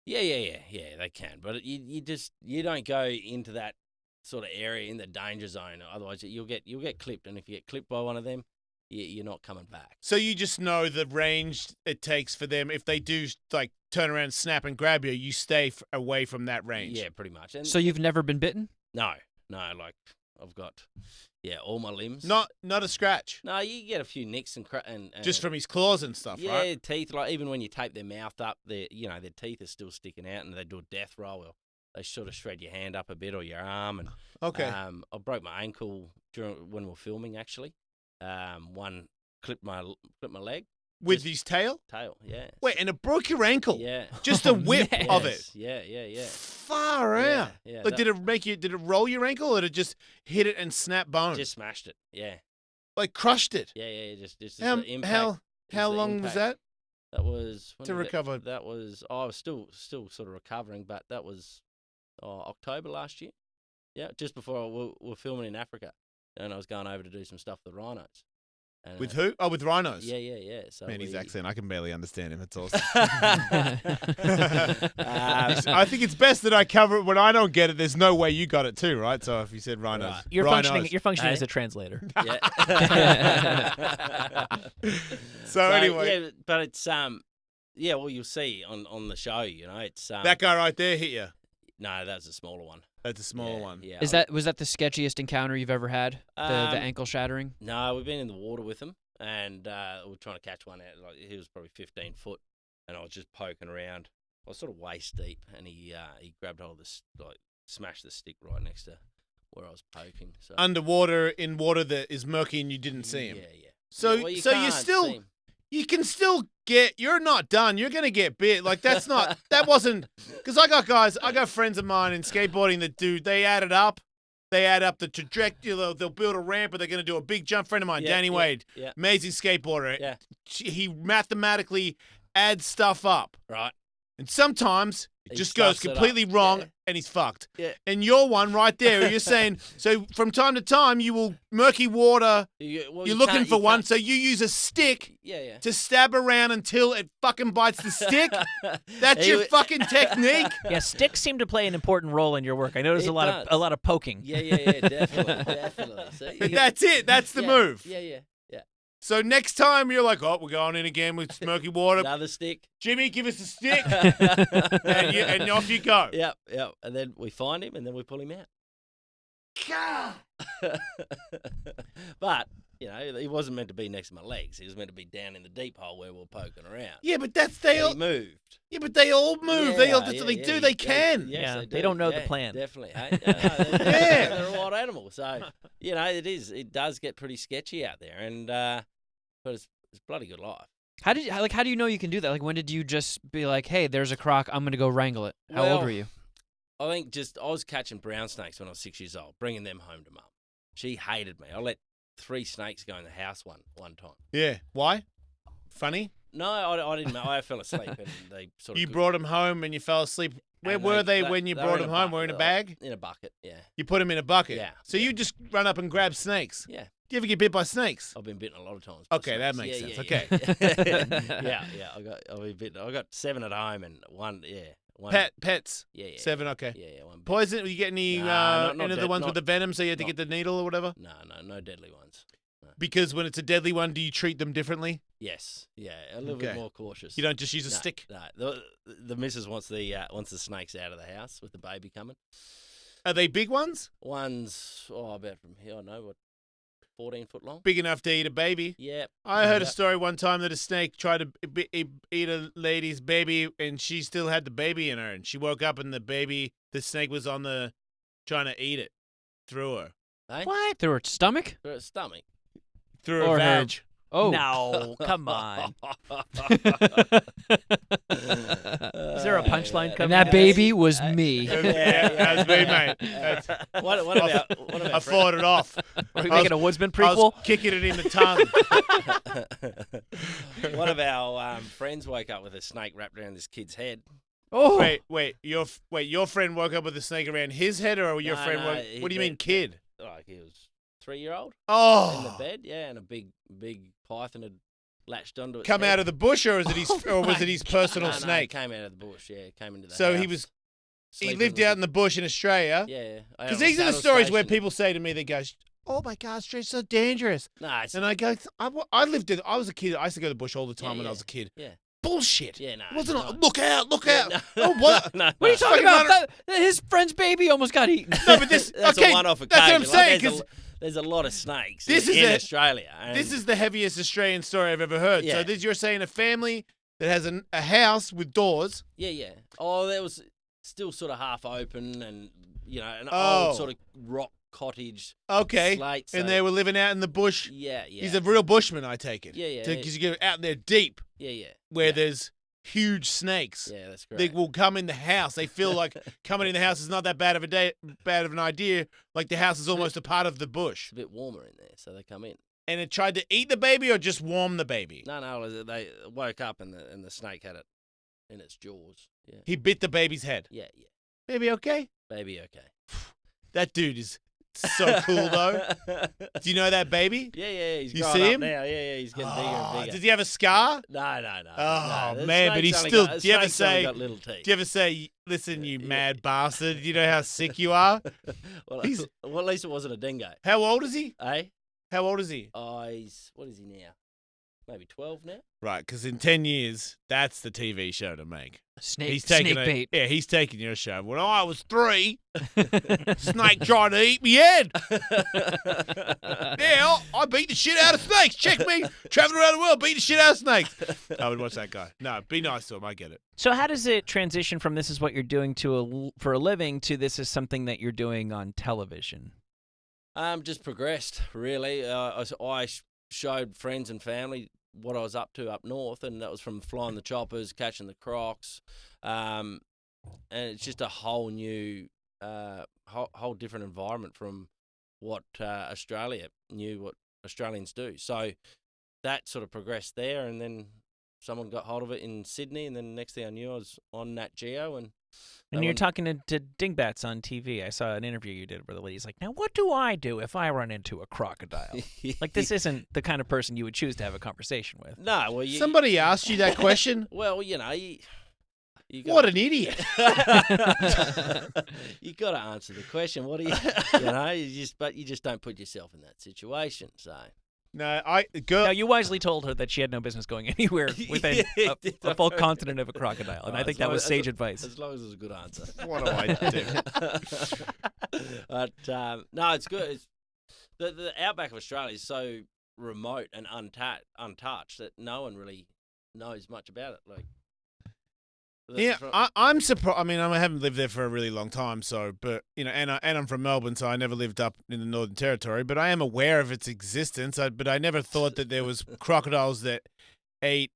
Yeah, they can. But you don't go into that sort of area in the danger zone. Otherwise, you'll get clipped, and if you get clipped by one of them, you're not coming back. So you just know the range it takes for them. If they do like turn around, snap, and grab you, you stay away from that range. Yeah, pretty much. And So you've never been bitten? No. Like I've got, all my limbs. Not a scratch. No, you get a few nicks and just from his claws and stuff, yeah, right? Yeah, teeth. Like even when you tape their mouth up, their teeth are still sticking out, and they do a death roll. Or they sort of shred your hand up a bit or your arm. And I broke my ankle when we were filming. Actually, one clipped my leg. With his tail? Tail, yeah. Wait, and it broke your ankle? Yeah. Just a whip of it? Yeah. Far out. Yeah. Like, did it roll your ankle or did it just hit it and snap bone? Just smashed it, yeah. Like crushed it? Yeah, just the impact. How long was that? That was... To recover? That was... I was still sort of recovering, but that was October last year. Yeah, just before we were filming in Africa. And I was going over to do some stuff with the rhinos. And, with who? Oh, with rhinos. Yeah. So man, his accent, I can barely understand him. It's awesome. I think it's best that I cover it when I don't get it. There's no way you got it too, right? So if you said rhinos, right. You're functioning as a translator. Yeah. So anyway, yeah, but it's well, you'll see on the show. It's that guy right there hit you. No, that was a smaller one. That's a smaller one. Yeah. Was that the sketchiest encounter you've ever had? The ankle shattering? No, we've been in the water with him, and we were trying to catch one out. Like he was probably 15 foot, and I was just poking around. I was sort of waist deep, and he grabbed hold of this, like smashed the stick right next to where I was poking. So Underwater in water that is murky, and you didn't see him. Yeah. So Well, you can't still. see him. You can still get. You're not done. You're gonna get bit. Like that's not. That wasn't. Because I got friends of mine in skateboarding that do. They add it up. They add up the trajectory. They'll build a ramp, but they're gonna do a big jump. Friend of mine, Danny Wade, amazing skateboarder. Yeah. He mathematically adds stuff up. Right. And sometimes it He just goes stuffs it up. completely wrong, and he's fucked. Yeah. And you're one right there. You're saying so. From time to time, you will murky water. Well, You're you looking can't- for you one, can't- so you use a stick Yeah. to stab around until it fucking bites the stick. That's your fucking technique. Yeah, sticks seem to play an important role in your work. I noticed It a lot of poking. Yeah, definitely. See? That's it. That's the move. Yeah. So next time you're like, oh, we're going in again with murky water. Another stick. Jimmy, give us a stick, and off you go. Yep. And then we find him, and then we pull him out. But he wasn't meant to be next to my legs. He was meant to be down in the deep hole where we're poking around. Yeah, but He moved. Yeah, but they all move. That's what they do. They can. Yes, they don't know the plan. Definitely. They're a wild animal. So it does get pretty sketchy out there, and but it's bloody good life. How do you know you can do that? Like, when did you just be like, hey, there's a croc, I'm gonna go wrangle it? How old were you? I think I was catching brown snakes when I was 6 years old, bringing them home to mum. She hated me. I let 3 snakes go in the house one time. Yeah. Why? Funny? No, I didn't. I fell asleep, and they sort of. You brought them home and you fell asleep. Where And were they when you they brought were them home? Were in a bag? In a bucket, yeah. You put them in a bucket? Yeah. So you just run up and grab snakes? Yeah. Do you ever get bit by snakes? I've been bitten a lot of times. by Okay, that snakes. makes sense. Okay. Yeah. I've been bitten. I got 7 at home and one. Pets? Yeah. 7, okay. Yeah, one. Poison? You get any Nah, not of the dead- ones with the not- venom so you had to not- get the needle or whatever? No deadly ones. No. Because when it's a deadly one, do you treat them differently? Yes. Yeah, a little bit more cautious. You don't just use a stick? No. The missus wants the snakes out of the house with the baby coming. Are they big ones? One's about from here. I know what. 14 foot long. Big enough to eat a baby? Yeah. I heard a story one time that a snake tried to eat a lady's baby, and she still had the baby in her, and she woke up and the snake was trying to eat it through her. Hey? What? Through her stomach? Through her stomach. Through her Or her- vag. Oh. No, come on. Is there a punchline coming? And that baby was me. Yeah, that was me, mate. What about I fought it off. Are we making a Woodsman I was prequel? kicking it in the tongue. One of our friends woke up with a snake wrapped around this kid's head. Oh. Wait, your friend woke up with a snake around his head, or your No, friend no, what do you mean, kid? Like he was 3-year-old. Oh. In the bed, yeah, and a big python had latched onto it. Come out of the bush, or was it his personal No, snake? it came out of the bush, yeah. It came into the So house. he lived out in the bush in Australia. Yeah. Because these are the stories where people say to me, they go, "Oh my God, Australia's so dangerous." Nah, and I go, I was a kid. I used to go to the bush all the time when I was a kid. Yeah. Bullshit. Yeah, no. Wasn't it's not. look out, look Yeah, out. no. Oh, what? No, What are you talking Fucking about? His friend's baby almost got eaten. No, but this, That's okay, a one-off that's what I'm occasion. saying, Like, because there's a lot of snakes this in is Australia. And this is the heaviest Australian story I've ever heard. Yeah. So you're saying a family that has a house with doors. Yeah. Oh, that was still sort of half open and, an Oh. old sort of rock cottage. Okay. Slate, And so- they were living out in the bush. Yeah. He's a real bushman, I take it. Yeah. Because you get out there deep Yeah. where there's huge snakes. Yeah, that's They correct. will come in the house. They feel like coming in the house is not that bad of an idea. Like the house is almost a part of the bush. It's a bit warmer in there, so they come in. And it tried to eat the baby or just warm the baby. No, they woke up and the snake had it in its jaws. Yeah. He bit the baby's head. Yeah. Baby okay? Baby, okay. That dude is so cool though. Do you know that baby? Yeah. He's You growing see up him? now. Yeah. He's getting bigger and bigger. Does he have a scar? No. Oh The man, but snake's he's only still. got- Do you ever snake's only say? got little teeth. Do you ever say, "Listen, you mad bastard"? Do you know how sick you are? Well, He's- well, at least it wasn't a dingo. How old is he? Eh? How old is he? Oh, what is he now? maybe 12 now. Right, because in 10 years, that's the TV show to make. Snake taking bait. Yeah, he's taking your show. When I was 3, snake tried to eat me head. Now I beat the shit out of snakes. Check me, traveling around the world, beating the shit out of snakes. I would watch that guy. No, be nice to him. I get it. So how does it transition from this is what you're doing for a living to this is something that you're doing on television? Just progressed, really. I showed friends and family what I was up to up north, and that was from flying the choppers, catching the crocs, and it's just a whole new, whole different environment from what Australia knew, what Australians do. So that sort of progressed there, and then someone got hold of it in Sydney, and then next thing I knew, I was on Nat Geo, and you're talking to Dingbats on TV. I saw an interview you did where the lady's like, now what do I do if I run into a crocodile? Like, this isn't the kind of person you would choose to have a conversation with. No, well, Somebody asked you that question? Well, you know, what an idiot. You got to answer the question. What do you know, you just don't put yourself in that situation, so. No, you wisely told her that she had no business going anywhere within a full continent of a crocodile, and I think that was sage advice. As long as it was a good answer. What do I do? But no, it's good. The outback of Australia is so remote and untouched that no one really knows much about it. Like, yeah, I'm surprised. I mean, I haven't lived there for a really long time, but you know, and I'm from Melbourne, so I never lived up in the Northern Territory. But I am aware of its existence. But I never thought that there was crocodiles that ate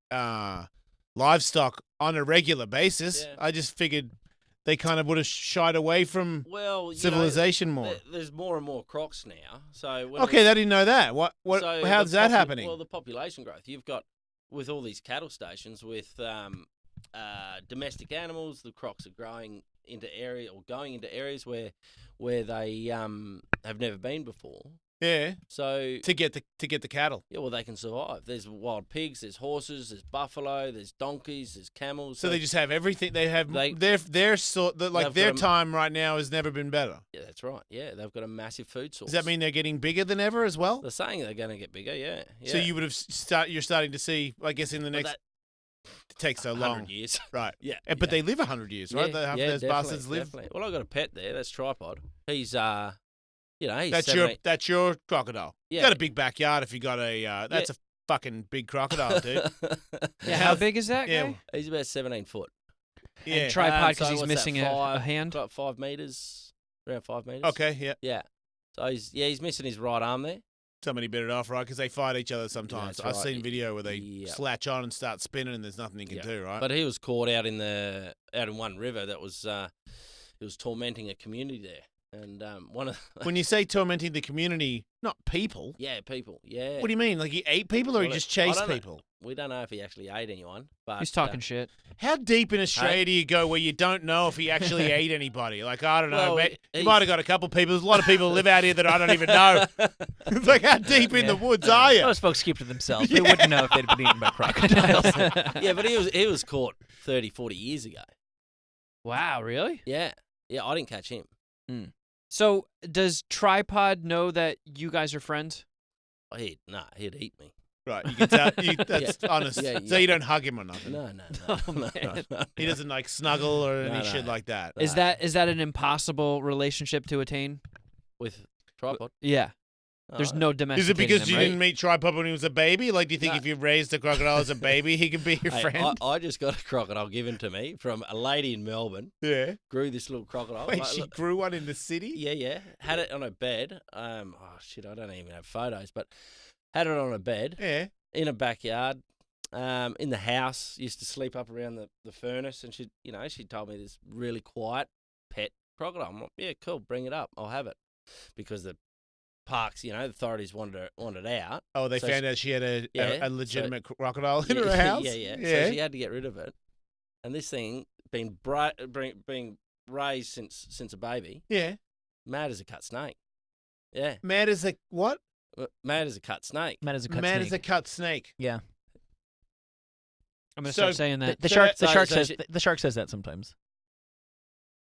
livestock on a regular basis. Yeah. I just figured they kind of would have shied away from civilization more. There's more and more crocs now. So I didn't know that. How's that happening? Well, the population growth. You've got with all these cattle stations with domestic animals, the crocs are going into areas where they have never been before. Yeah. So to get the cattle. Yeah, well, they can survive. There's wild pigs, there's horses, there's buffalo, there's donkeys, there's camels. So they just have everything. They have their time right now has never been better. Yeah, that's right. Yeah, they've got a massive food source. Does that mean they're getting bigger than ever as well? They're saying they're going to get bigger. Yeah. So you would have you're starting to see, I guess, in the next. It takes so long. 100 years. Right. Yeah. But they live 100 years, right? Half those bastards live. Definitely. Well, I've got a pet there. That's Tripod. He's, he's that's your crocodile. Yeah. You got a big backyard if you got a, that's a fucking big crocodile, dude. Yeah, how big is that guy? He's about 17 foot. Yeah. And tripod because he's missing a hand? About 5 meters, around 5 meters. Okay, yeah. Yeah. So he's missing his right arm there. Somebody bit it off, right? Because they fight each other sometimes. Yeah, I've seen video where they slatch on and start spinning, and there's nothing he can do, right? But he was caught out in one river that was he was tormenting a community there, and when you say tormenting the community, not people. Yeah, people. Yeah. What do you mean? Like he ate people, or he just chased people? We don't know if he actually ate anyone, but he's talking shit. How deep in Australia do you go where you don't know if he actually ate anybody? Like, I don't know. He might have got a couple people. There's a lot of people who live out here that I don't even know. It's like, how deep in the woods are you? Those folks keep to themselves. They wouldn't know if they'd been eaten by crocodiles. Yeah, but he was caught 30, 40 years ago. Wow, really? Yeah. Yeah, I didn't catch him. Mm. So does Tripod know that you guys are friends? He'd eat me. Right, you can tell. That's honest. Yeah, so you don't hug him or nothing. No. He doesn't like snuggle or any shit like that. Is that an impossible relationship to attain? With Tripod? Yeah. There's no domesticating Is it because you right? didn't meet Tripod when he was a baby? Like, do you think if you raised a crocodile as a baby, he could be your friend? I just got a crocodile given to me from a lady in Melbourne. Yeah. Grew this little crocodile. Wait, she grew one in the city? Yeah. Had it on her bed. I don't even have photos, but had it on her bed. Yeah. In a backyard. In the house. Used to sleep up around the furnace, and she told me this really quiet pet crocodile. I'm like, yeah, cool, bring it up. I'll have it. Because the parks, the authorities wanted out. Oh, they found out she had a legitimate crocodile in her house? Yeah. So she had to get rid of it. And this thing being raised since a baby. Yeah. Mad as a cut snake. Yeah. Mad as a what? Mad as a cut snake. Mad as a cut Mad snake. as a cut snake. Yeah. I'm going to start saying that. The shark says that sometimes.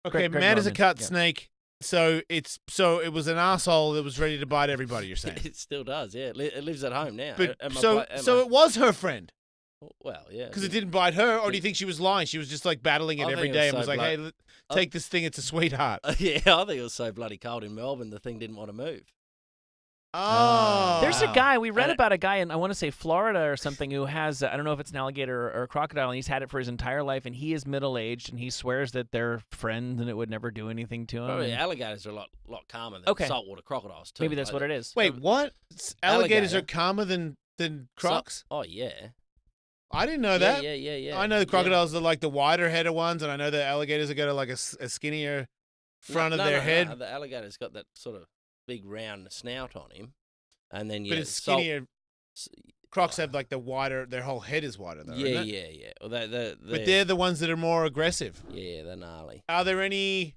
Okay, Greg mad as a Norman. cut Yeah. snake. it was an asshole that was ready to bite everybody. You're saying It still does, yeah. It lives at home now. but At my so pla- at so my- it was her friend Well, yeah. because it didn't bite her, or do you think she was lying? She was just like battling it I every think it day was and was so like, "Hey, take this thing. It's a sweetheart." Yeah, I think it was so bloody cold in Melbourne, the thing didn't want to move. Oh, There's a guy we read And- about a guy in I want to say Florida or something who has I don't know if it's an alligator or a crocodile, and he's had it for his entire life, and he is middle aged, and he swears that they're friends and it would never do anything to him. Probably and- alligators are a lot calmer than Okay. saltwater crocodiles too. Maybe that's what it is. Wait, what? Alligators Alligator. are calmer than crocs? Oh yeah. I didn't know Yeah, that. yeah. I know the Yeah. crocodiles are like the wider headed ones, and I know the alligators are got like a skinnier front of their head. No, the alligator's got that sort of big round snout on him, and then But it's skinnier. Crocs have like the wider. Their whole head is wider though. Yeah, isn't it? yeah. Well, they're But they're the ones that are more aggressive. yeah, they're gnarly. Are there any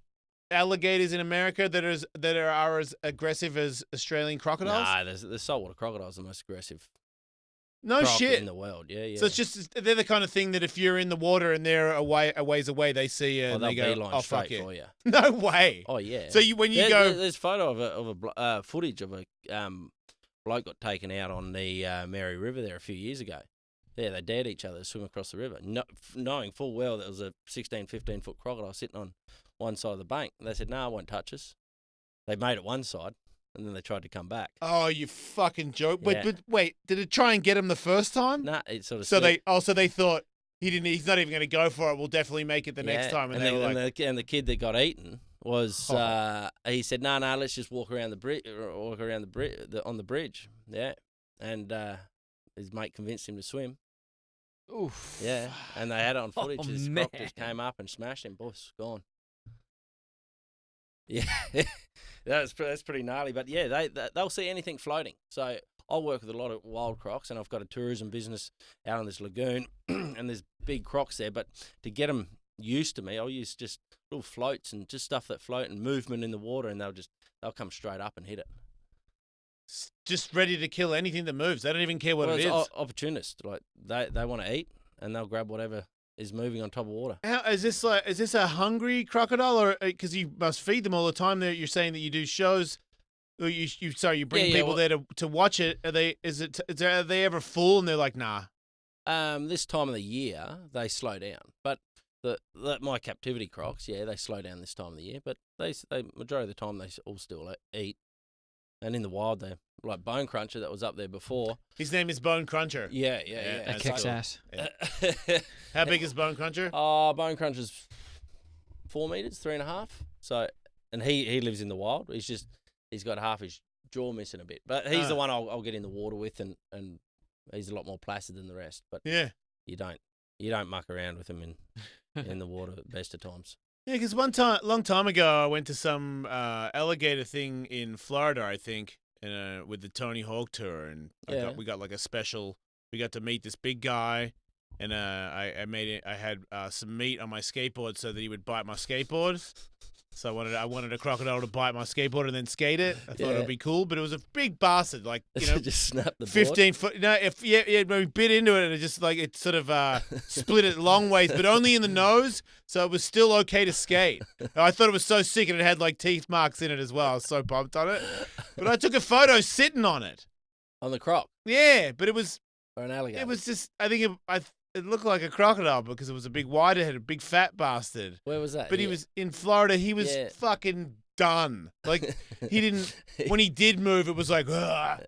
alligators in America that are as aggressive as Australian crocodiles? Nah, the saltwater crocodile's the most aggressive. No croc shit. in the world. Yeah. So it's just they're the kind of thing that if you're in the water and they're a ways away, they see you and they'll they go, beeline "Oh fuck straight you." for you. No way. Oh yeah. So when you go, there's photo of footage of a bloke got taken out on the Mary River there a few years ago. Yeah, they dared each other to swim across the river, knowing full well there was a 16, 15-foot crocodile sitting on one side of the bank. They said, "No, it won't touch us." They made it one side, and then they tried to come back. oh, you fucking joke! Yeah. Wait, did it try and get him the first time? Nah, it sort of. So slipped. they thought he's not even going to go for it. We'll definitely make it the next Yeah, time, and they then- were like, and the kid that got eaten was Oh. he said, "No, let's just walk around the bridge, on the bridge." Yeah, and his mate convinced him to swim. Oof. Yeah, and they had it on footage. Oh, This man. croc just came up and smashed him. Boss, gone. Yeah, that's pretty gnarly. But yeah, they'll see anything floating. So I work with a lot of wild crocs, and I've got a tourism business out on this lagoon, and there's big crocs there. But to get them used to me, I'll use just little floats and just stuff that float and movement in the water, and they'll come straight up and hit it. just ready to kill anything that moves. They don't even care what Well, it it's is. opportunist. Like they want to eat, and they'll grab whatever is moving on top of water. How, is this a hungry crocodile, or because you must feed them all the time? There, you're saying that you do shows. Or you bring Yeah, people well- there to watch it. Are they are they ever full and they're like, nah? This time of the year they slow down, but my captivity crocs, yeah, they slow down this time of the year, but they majority of the time they all still eat. And in the wild, they're like Bone Cruncher that was up there before. His name is Bone Cruncher. Yeah. That that's kicks cool. ass. Yeah. How big is Bone Cruncher? Bone Cruncher's 4 meters, 3.5. So, and he lives in the wild. He's got half his jaw missing a bit, but he's the one I'll get in the water with, and he's a lot more placid than the rest. But Yeah. you don't muck around with him in the water at best of times. Yeah, because long time ago, I went to some alligator thing in Florida, I think, with the Tony Hawk tour, and we got like a special. We got to meet this big guy, and I had some meat on my skateboard so that he would bite my skateboard. So I wanted a crocodile to bite my skateboard and then skate it. I thought it would be cool, but it was a big bastard, like just snap the board. 15 foot. No, we bit into it and it just like it sort of split it long ways, but only in the nose, so it was still okay to skate. I thought it was so sick, and it had like teeth marks in it as well. I was so pumped on it, but I took a photo sitting on it. On the croc. Yeah, but it was Or an alligator. it was just I think it looked like a crocodile because it was a big wide-headed, a big fat bastard. Where was that? But he was in Florida. He was Yeah. fucking done. Like he didn't. When he did move, it was like, "Ugh,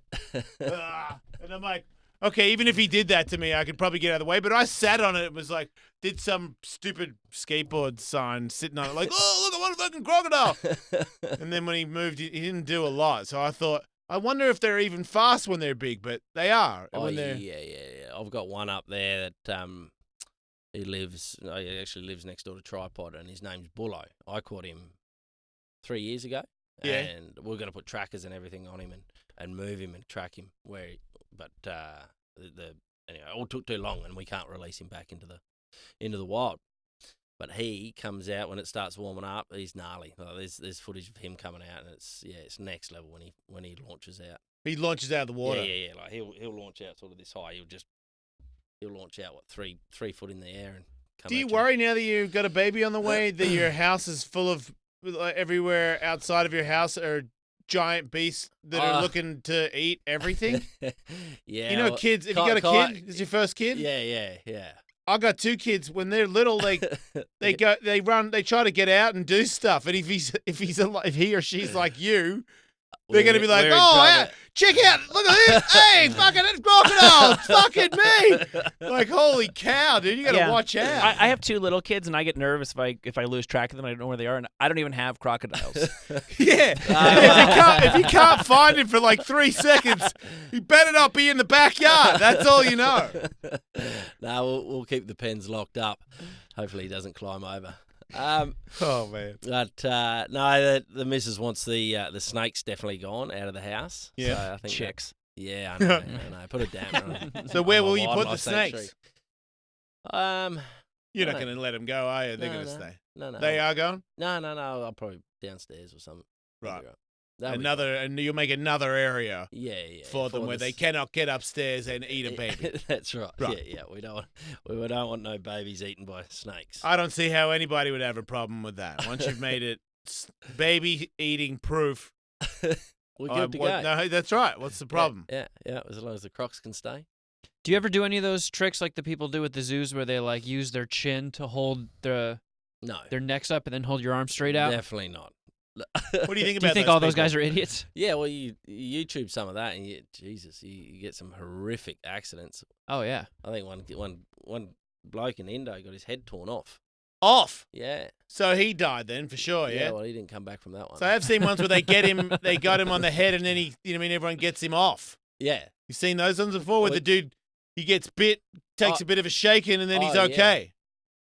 ugh." And I'm like, okay, even if he did that to me, I could probably get out of the way. But I sat on it. It was like, did some stupid skateboard sign sitting on it, like, oh, look, I want a fucking crocodile. And then when he moved, he didn't do a lot. So I thought, I wonder if they're even fast when they're big, but they are. Oh, when they're... yeah. I've got one up there that he actually lives next door to Tripod, and his name's Bullo. I caught him 3 years ago, Yeah. and we're going to put trackers and everything on him and move him and track him. But anyway, it all took too long, and we can't release him back into the wild. But he comes out when it starts warming up. He's gnarly. There's footage of him coming out, and it's next level when he launches out. He launches out of the water. Yeah. Like he'll launch out sort of this high. He'll launch out 3 foot in the air and come. Do you at worry now that you've got a baby on the way that your house is full of everywhere outside of your house are giant beasts that are looking to eat everything? Yeah. You know, well, kids. If you got a kid, is your first kid? Yeah. I got 2 kids. When they're little, they try to get out and do stuff. And if he or she's like you, they're going to be like, oh, check out, look at this. Hey, fucking it's crocodile. It's fucking me. Like, holy cow, dude, you got to watch out. I have 2 little kids, and I get nervous if I lose track of them. I don't know where they are, and I don't even have crocodiles. Yeah. If you can't find him for like 3 seconds, you better not be in the backyard. That's all you know. No, we'll keep the pens locked up. Hopefully he doesn't climb over. Oh man! But no, the missus wants the snakes definitely gone out of the house. Yeah, so I think chicks. I know. Put a damper on. So where will you put the wildlife snakes? sanctuary. You're not going to let them go, are you? They're going to stay. No. They are going. No. I'll probably downstairs or something. Right. That'll And you'll make another area. Yeah. For them where they cannot get upstairs and eat a baby. That's right. Yeah. We don't want no babies eaten by snakes. I don't see how anybody would have a problem with that. Once you've made it baby eating proof, we're good to go. No, that's right. What's the problem? Yeah. As long as the crocs can stay. Do you ever do any of those tricks like the people do at the zoos where they like use their chin to hold their necks up and then hold your arms straight out? Definitely not. What do you think about? Do you think all those guys are idiots? Yeah, well, you YouTube some of that, and you get some horrific accidents. Oh yeah, I think one bloke in Indo got his head torn off. Off? Yeah. So he died then for sure. Yeah. Well, he didn't come back from that one. So I've seen ones where they got him on the head, and then everyone gets him off. Yeah. You've seen those ones before, where the dude he gets bit, takes a bit of a shaking, and then he's okay.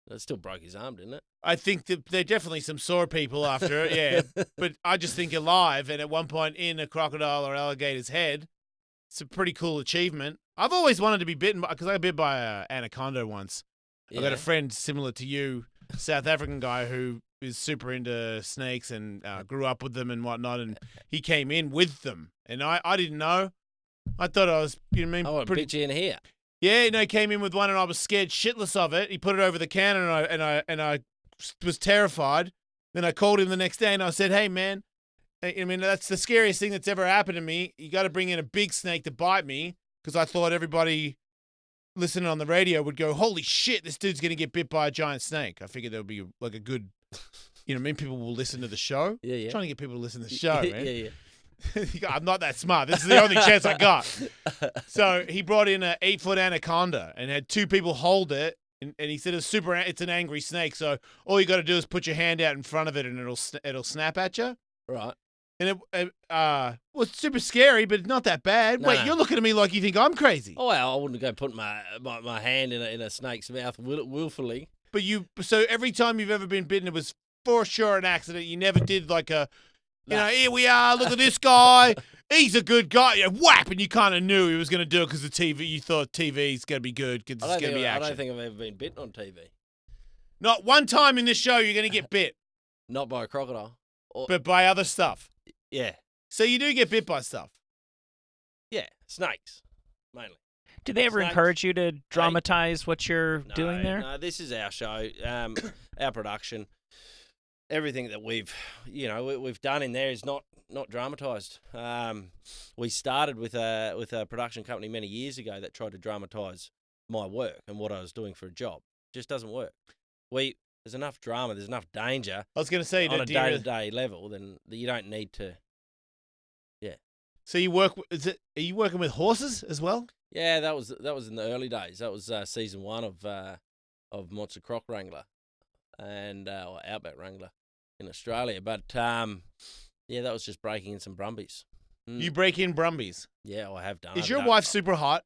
Yeah. It still broke his arm, didn't it? I think that there are definitely some sore people after it, yeah. But I just think alive and at one point in a crocodile or alligator's head, it's a pretty cool achievement. I've always wanted to be bitten because I got bit by an anaconda once. Yeah. I got a friend similar to you, South African guy who is super into snakes and grew up with them and whatnot, and he came in with them, and I didn't know. I thought I was, bit you in here. Yeah, he came in with one, and I was scared shitless of it. He put it over the counter, and I was terrified. Then I called him the next day and I said, hey, man, that's the scariest thing that's ever happened to me. You got to bring in a big snake to bite me, because I thought everybody listening on the radio would go, holy shit, this dude's going to get bit by a giant snake. I figured there would be like a good, people will listen to the show. Yeah. I'm trying to get people to listen to the show, man. Yeah. I'm not that smart. This is the only chance I got. So he brought in an 8-foot anaconda and had 2 people hold it. And he said it's an angry snake, so all you got to do is put your hand out in front of it, and it'll snap at you. Right. And it was super scary, but not that bad. Wait, you're looking at me like you think I'm crazy. Oh well, I wouldn't go put my hand in a snake's mouth willfully. But so every time you've ever been bitten, it was for sure an accident. You never did like a, here we are. Look at this guy. He's a good guy. Yeah, whap, and you kind of knew he was going to do it because the TV. You thought TV's going to be good because it's going to be action. I don't think I've ever been bitten on TV. Not one time in this show you're going to get bit. Not by a crocodile. But by other stuff. Yeah. So you do get bit by stuff. Yeah, snakes, mainly. Do they ever encourage you to dramatize what you're doing there? No, this is our show, our production. Everything that we've done in there is not dramatized. We started with a production company many years ago that tried to dramatize my work and what I was doing for a job. It just doesn't work. There's enough drama, there's enough danger. I was going to say on a day-to-day level, then you don't need to. Yeah. So you work? Are you working with horses as well? Yeah, that was in the early days. That was season 1 of Monster Croc Wrangler and or Outback Wrangler in Australia. But yeah, that was just breaking in some brumbies. You break in brumbies? Yeah, I have done. Is your wife super hot?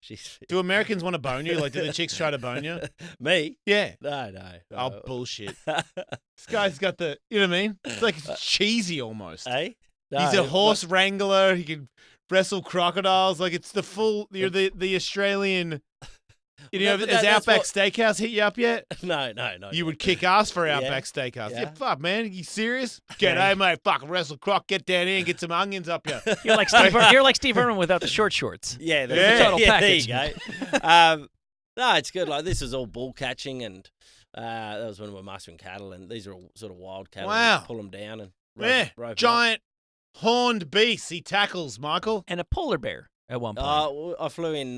She's... Do Americans want to bone you? Like, do the chicks try to bone you? Me? Yeah. No. Oh, bullshit. This guy's got the, you know what I mean? It's like cheesy almost. Hey? No, he's a horse wrangler. He can wrestle crocodiles. Like, it's the full, you're the Australian. Has Outback Steakhouse hit you up yet? No. You would kick ass for Outback Steakhouse. Yeah, fuck, man. You serious? G'day, mate. Fucking wrestle croc. Get down here and get some onions up here. You're like Steve Irwin without the short shorts. Yeah, the total package. There you go. No, it's good. Like, this is all bull catching, and that was when we were mustering cattle, and these are all sort of wild cattle. Wow. Pull them down and rope 'em up. giant horned beasts he tackles, Michael. And a polar bear at one point. I flew in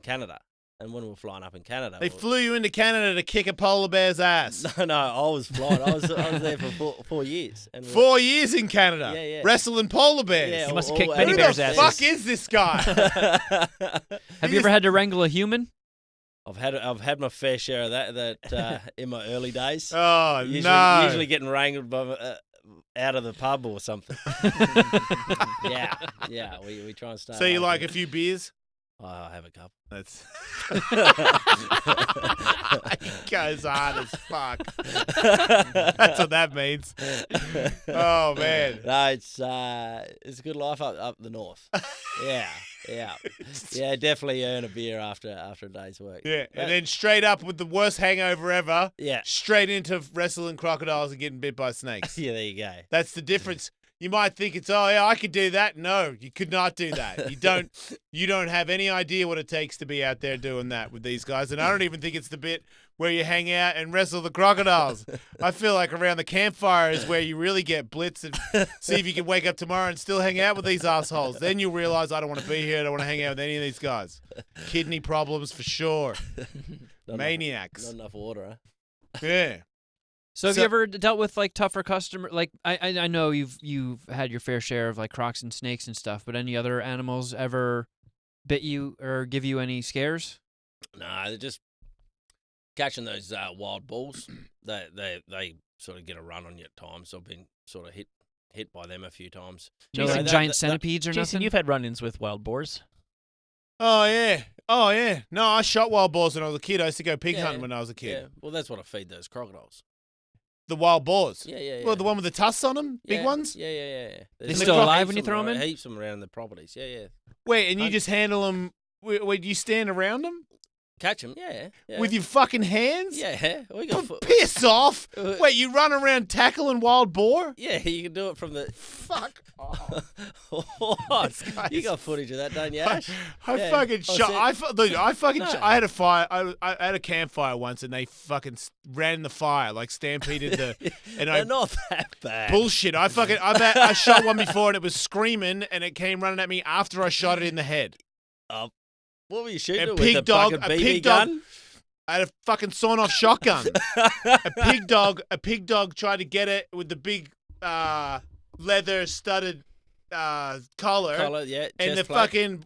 Canada, and when we were flying up in Canada, They flew you into Canada to kick a polar bear's ass. No, I was flying. I was there for 4 years. And 4 years in Canada. Yeah. Wrestling polar bears. Yeah, You must have all- kicked all- many Who bears' the asses. fuck is this guy? Have you ever had to wrangle a human? I've had my fair share of that in my early days. Oh, usually, no. Usually getting wrangled by, out of the pub or something. yeah. We try and stay. So you away like from a few beers? it. I have a couple. That's he goes hard as fuck. That's what that means. Oh man. No, it's a good life up the north. Yeah. Definitely earn a beer after a day's work. Yeah, and then straight up with the worst hangover ever. Yeah. Straight into wrestling crocodiles and getting bit by snakes. Yeah, there you go. That's the difference. You might think it's, oh yeah, I could do that. No, you could not do that. You don't have any idea what it takes to be out there doing that with these guys. And I don't even think it's the bit where you hang out and wrestle the crocodiles. I feel like around the campfire is where you really get blitzed and see if you can wake up tomorrow and still hang out with these assholes. Then you'll realize I don't want to be here. I don't want to hang out with any of these guys. Kidney problems for sure. Maniacs. Not enough water, huh? Yeah. So have you ever dealt with like tougher customer? Like I know you've had your fair share of like crocs and snakes and stuff, but any other animals ever bit you or give you any scares? No, they're just catching those wild bulls. They sort of get a run on you at times. I've been sort of hit by them a few times. No, like giant centipedes or Jason, nothing? you've had run-ins with wild boars. Oh yeah. No, I shot wild boars when I was a kid. I used to go pig hunting when I was a kid. Yeah, well, that's what I feed those crocodiles. The wild boars. Yeah. Well, the one with the tusks on them, big ones. Yeah. They still alive when you throw them in? Heaps of them around the properties. Yeah. Wait, and you just handle them? Wait, you stand around them Catch them, yeah. with your fucking hands? Yeah, we got. Piss off! Wait, you run around tackling wild boar? Yeah, you can do it from the. Fuck off! What? You got footage of that, don't you, Ash? I fucking shot. I had a fire. I had a campfire once, and they fucking ran the fire, like stampeded the. And They're not that bad. Bullshit! I shot one before, and it was screaming, and it came running at me after I shot it in the head. What were you shooting A with? pig a dog. fucking A BB pig gun? dog. I had a fucking sawn-off shotgun. A pig dog tried to get it with the big leather studded collar. Yeah, and the chest plate. fucking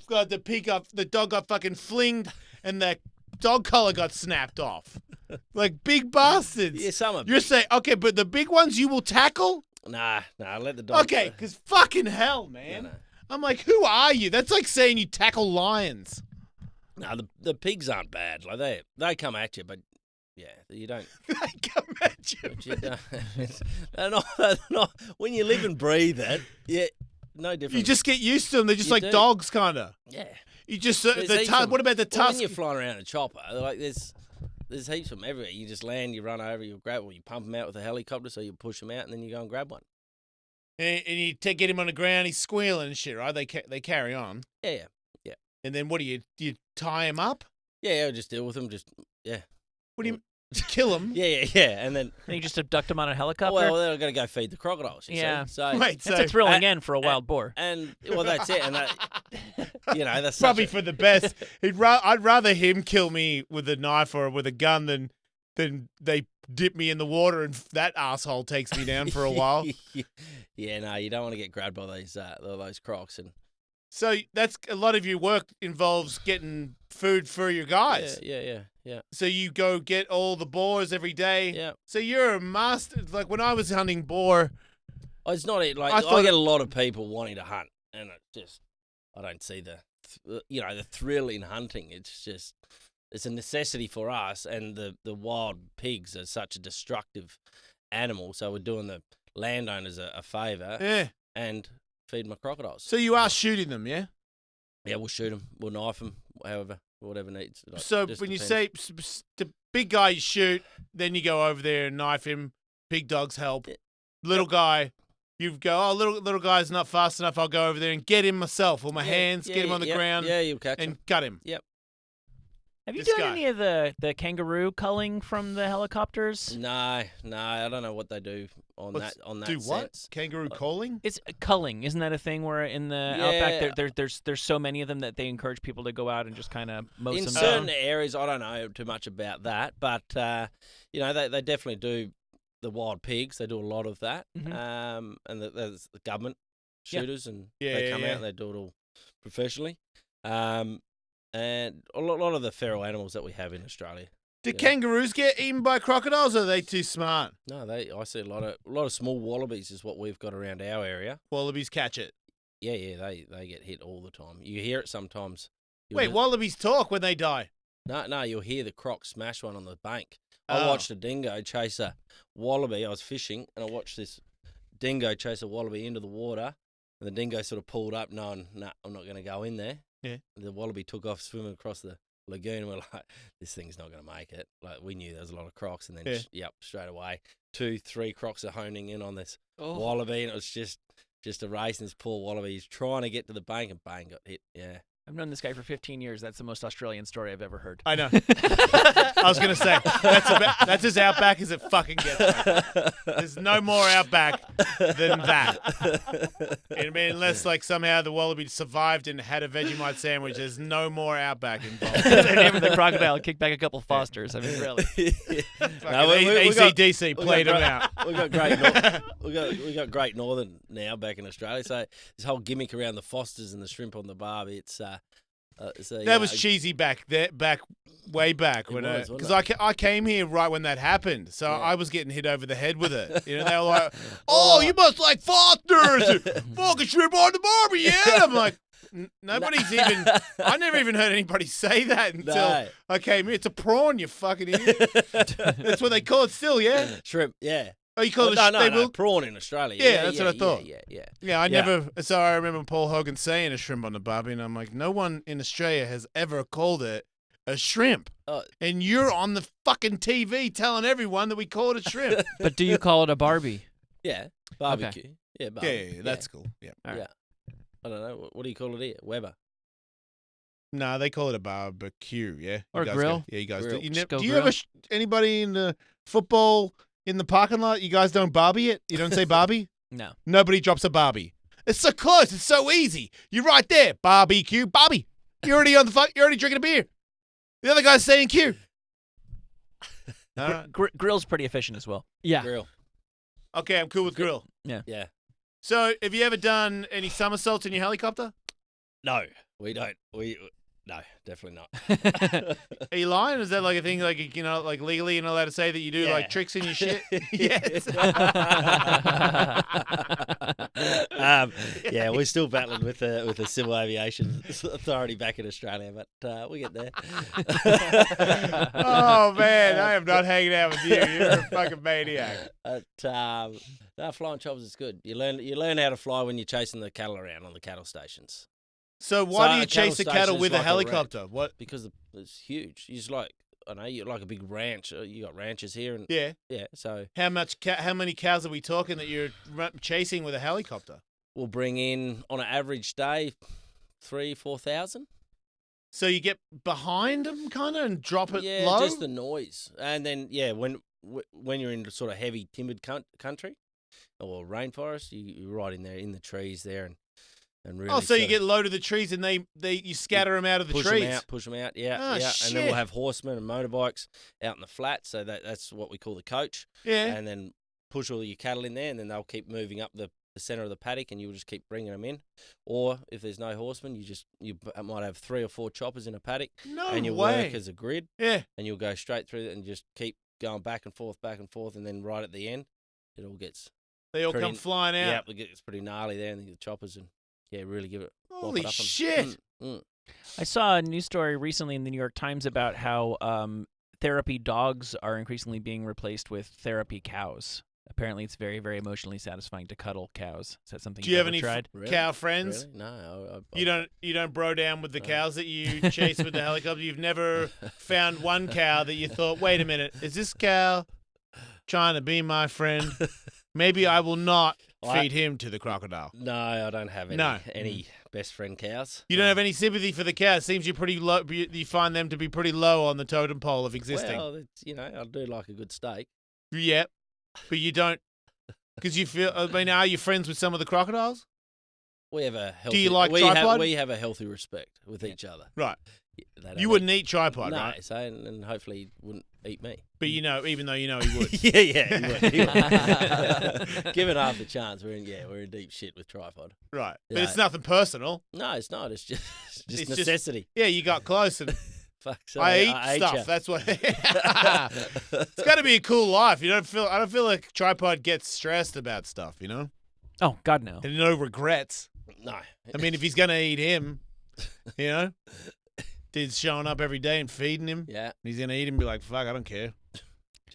the dog got fucking flinged, and the dog collar got snapped off. Like big bastards. Yeah, some of You're saying okay, but the big ones you will tackle? Nah, let the dog. Okay, because fucking hell, man. No. I'm like, who are you? That's like saying you tackle lions. No, the pigs aren't bad. Like they come at you, but yeah, you don't. They come at you. But you don't. they're not. When you live and breathe it, yeah, no different. You just get used to them. They're just You like do. dogs, kind of. Yeah. You just There's heaps of them. what about the Well, tusk? when you're flying around a chopper, like there's heaps of them everywhere. You just land, you run over, you grab, or you pump them out with a helicopter, so you push them out, and then you go and grab one. And you get him on the ground. He's squealing and shit, right? They carry on. Yeah. And then what do you tie him up? Yeah, just deal with them. Just yeah. What do you kill him? Yeah, and then And you just abduct them on a helicopter? well, they're gonna go feed the crocodiles. You Yeah. see? So Wait, That's a thrilling end for a wild boar. and well, that's it. And that, that's Probably such for the best. I'd rather him kill me with a knife or with a gun than they dip me in the water and that asshole takes me down for a while. Yeah, no, you don't want to get grabbed by those crocs and. So that's a lot of your work involves getting food for your guys. Yeah. So you go get all the boars every day. Yeah. So you're a master. Like when I was hunting boar, Oh, it's not it. Like I I, thought get a lot of people wanting to hunt, and I don't see the thrill in hunting. It's a necessity for us, and the wild pigs are such a destructive animal. So we're doing the landowners a favour. yeah. And feed my crocodiles. So you are shooting them, yeah. Yeah, we'll shoot them. We'll knife them. Whatever needs. Like, So just when you depends. say the big guy you shoot, then you go over there and knife him. Big dogs help. Little guy, you go. Oh, little guy's not fast enough. I'll go over there and get him myself with my hands. Get him on the ground. Yeah, you'll catch and him. cut him. Yep. Have you This done guy. any of the kangaroo culling from the helicopters? No, I don't know what they do on that Do what? sense. Kangaroo calling? It's culling, isn't that a thing where in the outback there's so many of them that they encourage people to go out and just kind of mow In them certain down? areas, I don't know too much about that, but you know they definitely do the wild pigs. They do a lot of that, and there's the government shooters, and they come out and they do it all professionally. And a lot of the feral animals that we have in Australia. Do kangaroos get eaten by crocodiles, or are they too smart? No, I see a lot of small wallabies is what we've got around our area. Wallabies catch it. Yeah, they get hit all the time. You hear it sometimes. Wait, wallabies talk when they die? No, you'll hear the croc smash one on the bank. Oh. I watched a dingo chase a wallaby. I was fishing, and I watched this dingo chase a wallaby into the water, and the dingo sort of pulled up, knowing, nah, I'm not going to go in there. Yeah. The wallaby took off swimming across the lagoon, and we're like, this thing's not going to make it. Like, we knew there was a lot of crocs, and then, straight away, 2-3 crocs are honing in on this wallaby, and it was just a race, and this poor wallaby, he's trying to get to the bank, and bang, got hit. Yeah. I've known this guy for 15 years. That's the most Australian story I've ever heard. I know. I was going to say, that's as outback as it fucking gets. Mate. There's no more outback than that. I mean, unless, like, somehow the wallaby survived and had a Vegemite sandwich, there's no more outback involved. They're naming the crocodile, kick back a couple Fosters. I mean, really. No, ACDC played them out. We got Great Northern now back in Australia. So this whole gimmick around the Fosters and the shrimp on the barbie, it's that was cheesy way back when because I came here right when that happened, so I was getting hit over the head with it. You know, they were like, "Oh, you must like Fosters, fucking shrimp on the barbie." Yeah, and I'm like, nobody's even. I never even heard anybody say that until I came here. It's a prawn, you fucking idiot. That's what they call it still. Yeah, shrimp. Yeah. Oh, you call it no, prawn in Australia. Yeah, that's what I thought. Yeah, I never. So I remember Paul Hogan saying a shrimp on the barbie, and I'm like, no one in Australia has ever called it a shrimp. And you're on the fucking TV telling everyone that we call it a shrimp. But do you call it a Barbie? Yeah, barbecue. Okay. Yeah, barbecue. Yeah, that's cool. Yeah. Right. Yeah. I don't know. What do you call it here? Weber. No, they call it a barbecue. Yeah. Or grill. You guys Grill. do. Just go Do you grill. ever anybody in the football in the parking lot? You guys don't barbie it? You don't say barbie? No. Nobody drops a barbie. It's so close. It's so easy. You're right there. Barbecue, barbie. You're already on the fuck. You're already drinking a beer. The other guy's saying Q. Grill's pretty efficient as well. Yeah. Grill. Okay, I'm cool with grill. Yeah. Yeah. So, have you ever done any somersaults in your helicopter? No, we don't. No, definitely not. Are you lying? Is that like a thing, like, you know, like legally you're not allowed to say that you do like tricks in your shit? Yes. Yeah, we're still battling with the Civil Aviation Authority back in Australia, but we get there. Oh man, I am not hanging out with you. You're a fucking maniac. No, flying choppers is good. You learn how to fly when you're chasing the cattle around on the cattle stations. So why do you a chase the cattle cattle station with is a like helicopter? What? Because it's huge. You just like, I know, you're like a big ranch. You got ranches here, and Yeah. So How many cows are we talking that you're chasing with a helicopter? we'll bring in on an average day 3,000-4,000. So you get behind them, kind of, and drop it Yeah, low. just the noise, and then when you're in sort of heavy timbered country or rainforest, you're right in there in the trees there, and really. Oh, so you get low to the trees and you scatter them out of the trees. Push them out, yeah, Oh, yeah. shit. And then we'll have horsemen and motorbikes out in the flat, so that's what we call the coach. Yeah. And then push all your cattle in there, and then they'll keep moving up the center of the paddock, and you'll just keep bringing them in. Or if there's no horsemen, you might have 3 or 4 choppers in a paddock, No and you way. work as a grid. Yeah. And you'll go straight through it and just keep going back and forth, and then right at the end, it all gets. They all pretty- come flying out. Yeah, it gets pretty gnarly there, and the choppers, and really give it. Holy whop it up 'em. shit. I saw a news story recently in the New York Times about how therapy dogs are increasingly being replaced with therapy cows. Apparently, it's very, very emotionally satisfying to cuddle cows. Is that something Do you you've have ever any tried? cow friends? Really? No. You don't bro down with the cows that you chase with the helicopter? You've never found one cow that you thought, wait a minute, is this cow trying to be my friend? Maybe I will not feed him to the crocodile. No, I don't have any. No. Any best friend cows. You don't have any sympathy for the cows. Seems you're pretty low. You find them to be pretty low on the totem pole of existing. Well, it's, I do like a good steak. Yeah, but you don't, because you feel. I mean, are you friends with some of the crocodiles? We have a healthy. Do you like tripod? We have a healthy respect with each other. Right. You wouldn't eat tripod, no, right? So, and hopefully he wouldn't eat me. But even though he would. yeah, he would. Given half the chance, we're in deep shit with tripod. Right. But it's nothing personal. No, it's not. It's just It's necessity. Yeah, you got close and Fuck, so I eat stuff. ya. That's what. It's got to be a cool life. I don't feel like tripod gets stressed about stuff. Oh God, no. And no regrets. No. I mean, if he's gonna eat him, dude's showing up every day and feeding him. Yeah. He's gonna eat him and be like, "Fuck, I don't care."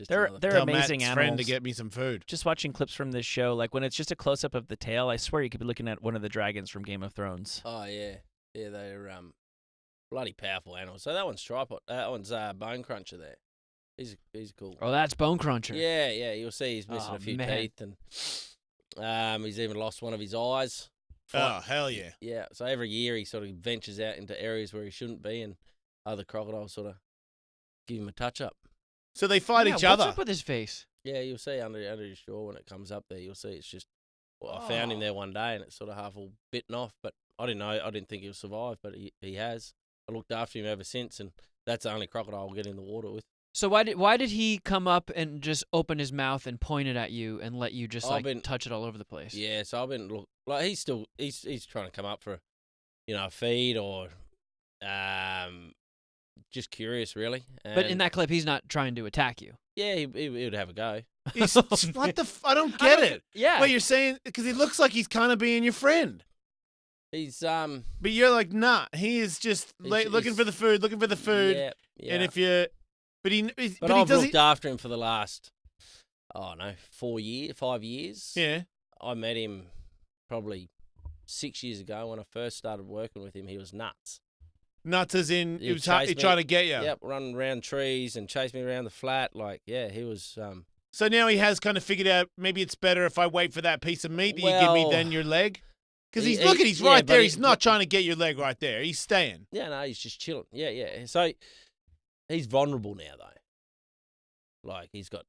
They're Tell amazing Matt's animals. friend to get me some food. Just watching clips from this show, like when it's just a close up of the tail, I swear you could be looking at one of the dragons from Game of Thrones. Oh yeah, they're bloody powerful animals. So that one's tripod. That one's bone cruncher there. He's cool. Oh, that's Bone Cruncher. Yeah. You'll see he's missing a few man. teeth and he's even lost one of his eyes. Oh hell yeah! Yeah. So every year he sort of ventures out into areas where he shouldn't be, and other crocodiles sort of give him a touch up. So they fight each other. What's up with his face? Yeah, you'll see under the shore when it comes up there. You'll see it's just. Well, I found him there one day, and it's sort of half all bitten off. But I didn't know. I didn't think he'll survive, but he has. I looked after him ever since, and that's the only crocodile I'll get in the water with. So why did he come up and just open his mouth and point it at you and let you just touch it all over the place? Yeah, so I've been he's trying to come up for, a feed or, just curious really. But in that clip, he's not trying to attack you. Yeah, he would have a go. What the? I don't get it. Yeah. What you're saying? Because he looks like he's kind of being your friend. He's But you're like, nah. He is just looking for the food, looking for the food. Yeah. And if you, but I've looked after him for the last, 5 years. Yeah. I met him probably 6 years ago when I first started working with him. He was nuts. Nuts as in he was chase me. trying to get you. Yep, running around trees and chase me around the flat. He was. So now he has kind of figured out maybe it's better if I wait for that piece of meat that you give me than your leg. Because he's right there. He's not trying to get your leg right there. He's staying. Yeah, no, he's just chilling. Yeah. So he's vulnerable now though. Like he's got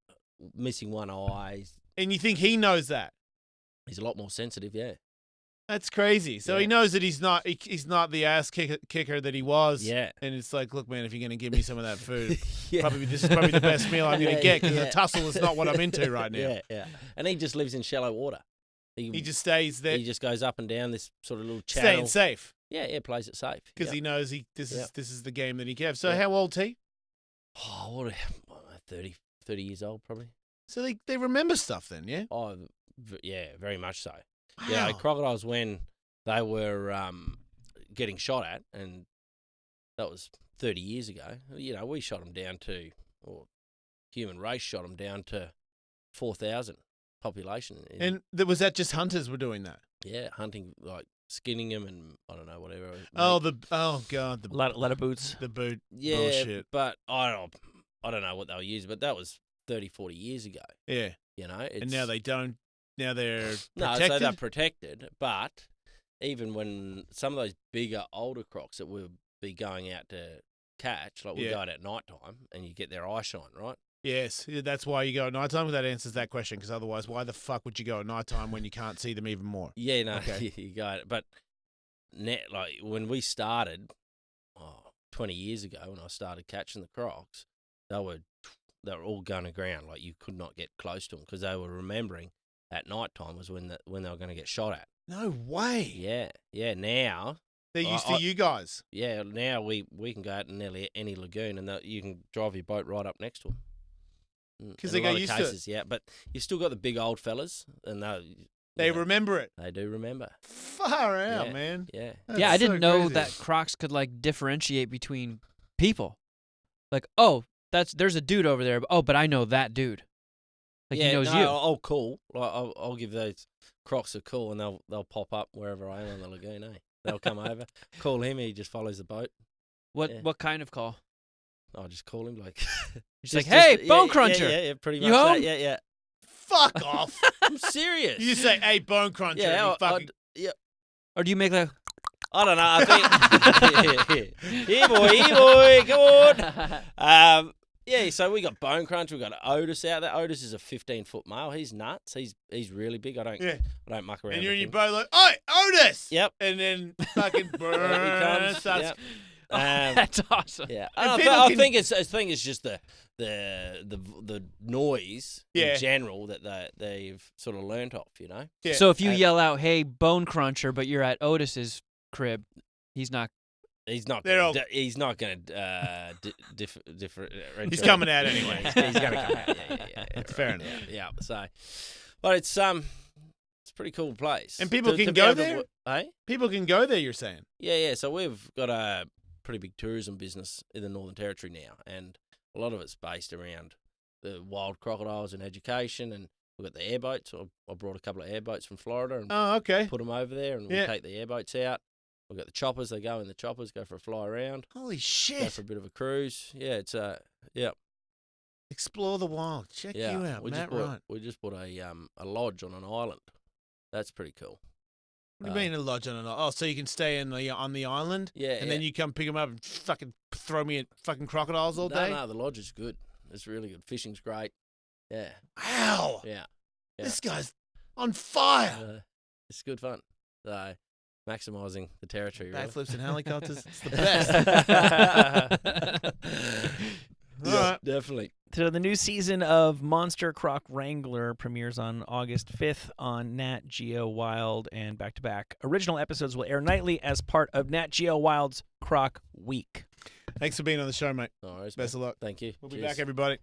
missing one eye. And you think he knows that? He's a lot more sensitive. Yeah. That's crazy. So he knows that he's not the ass kicker that he was. Yeah. And it's like, look, man, if you're going to give me some of that food, this is probably the best meal I'm going to get because the tussle is not what I'm into right now. Yeah. And he just lives in shallow water. He just stays there. He just goes up and down this sort of little channel. Staying safe. Yeah, plays it safe. Because he knows this is the game that he gives. So how old's he? Oh, what 30 years old probably. So they remember stuff then, yeah? Oh, yeah, very much so. Wow. Yeah, crocodiles when they were getting shot at, and that was 30 years ago. We shot them down to, or human race shot them down to 4,000 population. And was that just hunters were doing that? Yeah, hunting, like skinning them and I don't know, whatever. God, the lot of boots. The boot. Yeah, bullshit. but I don't know what they were using, but that was 30, 40 years ago. Yeah. And now they don't. Now they're protected. No, so they're protected, but even when some of those bigger, older crocs that we'll be going out to catch, like we'll go out at night time and you get their eye shine, right? Yes, that's why you go at night time. That answers that question, because otherwise, why the fuck would you go at night time when you can't see them even more? Yeah, no, Okay. you go. But like when we started 20 years ago, when I started catching the crocs, they were all going aground. Like you could not get close to them because they were remembering at night time was when they were going to get shot at. No way. Yeah. Now they're used to you guys. Yeah, now we can go out in nearly any lagoon and you can drive your boat right up next to them. Because they get used to it. Yeah, but you still got the big old fellas, and they remember it. They do remember. Far out, man. Yeah. That's I didn't so know crazy. that crocs could differentiate between people. Like, there's a dude over there. But I know that dude. Like he knows you. I'll call. Like, I'll give those crocs a call, and they'll pop up wherever I am on the lagoon. They'll come over, call him. He just follows the boat. What kind of call? I'll just call him Just like, hey, Bone Cruncher. Yeah, pretty much. You home? Yeah. Fuck off. I'm serious. You say, hey, Bone Cruncher. Yeah, and he fucking... yeah. Or do you make like? I don't know. I think here boy, come on. Yeah, so we got Bone Crunch. We got Otis out there. Otis is a 15-foot male. He's nuts. He's really big. I don't muck around. And you're in with your him. boat like, "Oi, Otis!" Yep. And then fucking He comes. starts. Yep. That's awesome. Yeah, And I, people I can- think it's just the noise Yeah. in general that they've sort of learnt off. You know. Yeah. So if you yell out, "Hey, Bone Cruncher," but you're at Otis's crib, he's not. He's not. They're all- He's not going to differentiate. He's coming out anyway. he's going to come out. Yeah. That's fair enough. Yeah. So, but it's a pretty cool place. And people can be go able to there? Hey. People can go there. You're saying? Yeah. So we've got a pretty big tourism business in the Northern Territory now, and a lot of it's based around the wild crocodiles and education. And we've got the airboats. I brought a couple of airboats from Florida and Oh, okay. put them over there, and we take the airboats out. We've got the choppers. They go in the choppers, go for a fly around, Holy go shit! for a bit of a cruise. Yeah, it's yeah. Explore the wild. Check Yeah, you out, Matt. Right. we just bought a lodge on an island. That's pretty cool. What do you mean a lodge on an island? Oh, so you can stay on the island? Yeah, And then you come pick them up and fucking throw me at fucking crocodiles all day? No, the lodge is good. It's really good. Fishing's great. Yeah. Wow. Yeah. This guy's on fire. It's good fun. So, maximising the territory. Really. Backflips and helicopters. It's the best. Yeah, right. definitely. So the new season of Monster Croc Wrangler premieres on August 5th on Nat Geo Wild, and back-to-back original episodes will air nightly as part of Nat Geo Wild's Croc Week. Thanks for being on the show, mate. No worries, Best mate. of luck. Thank you. We'll be Cheers. back, everybody.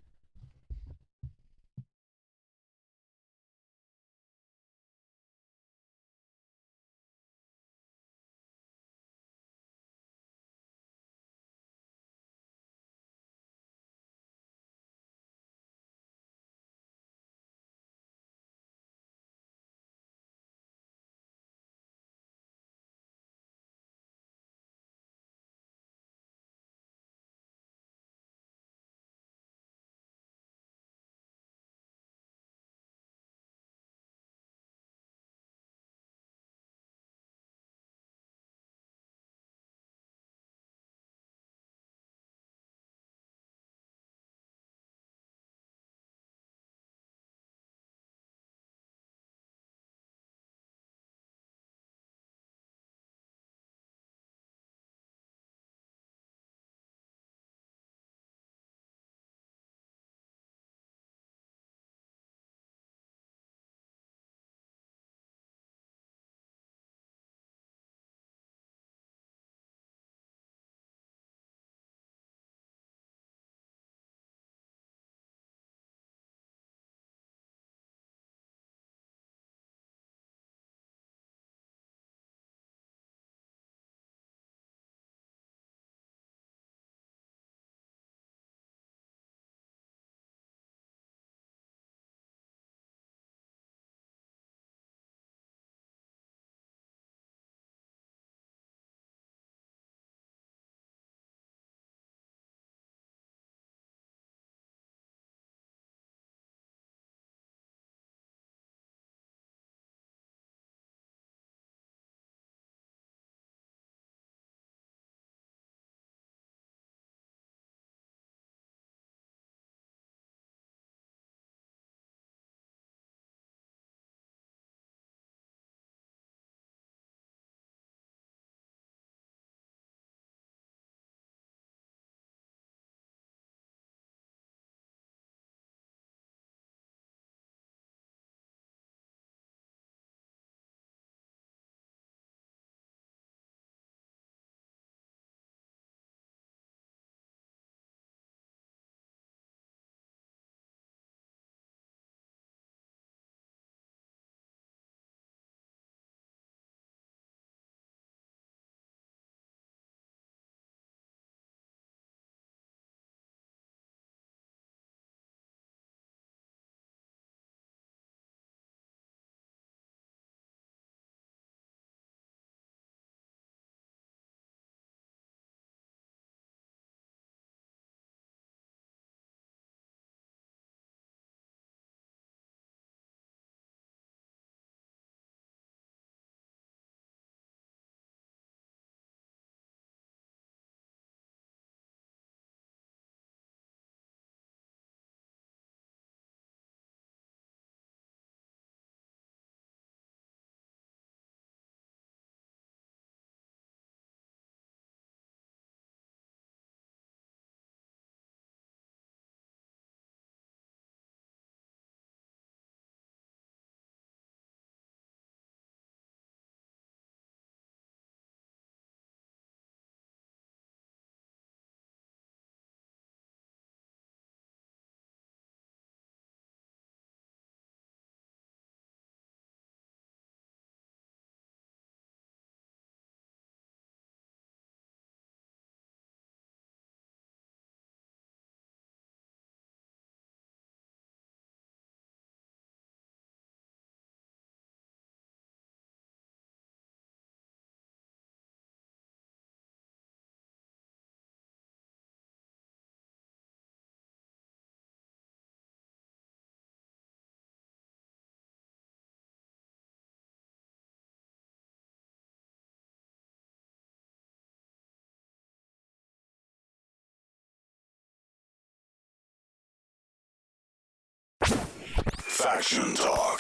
Faction Talk.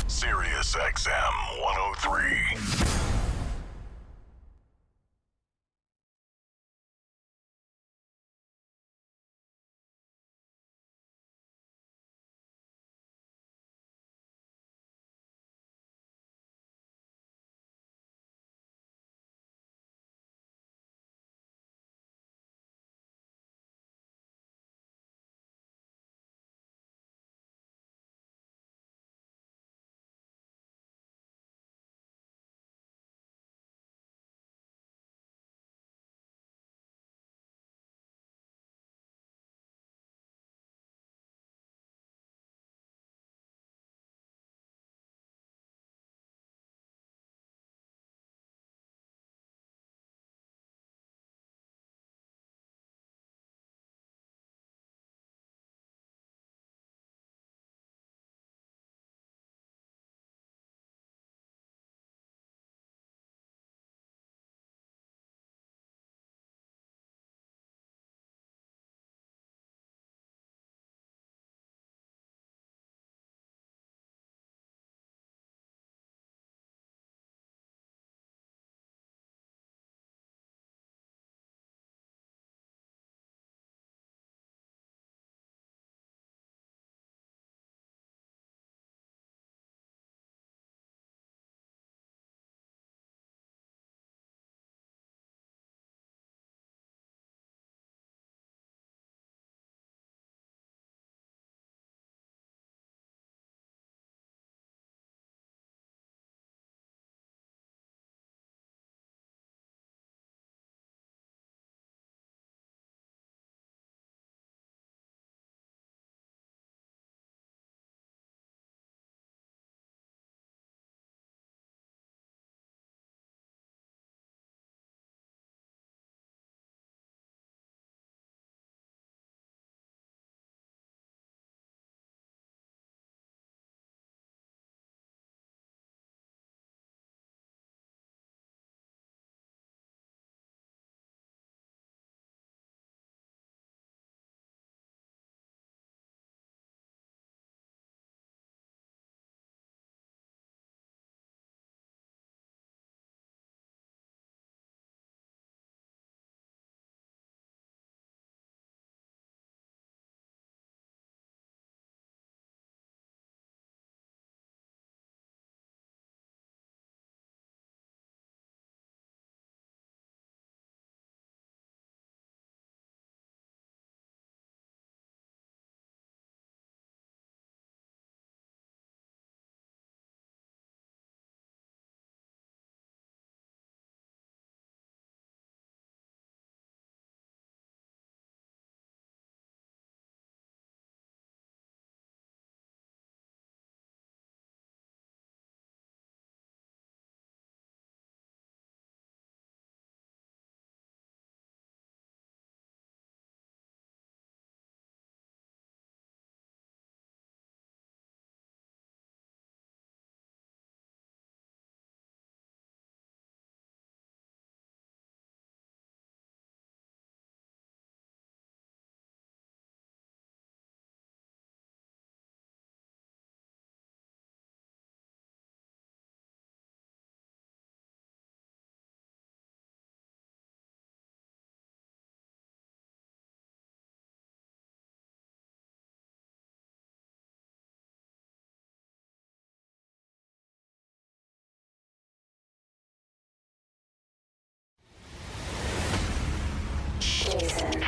Sirius XM 103.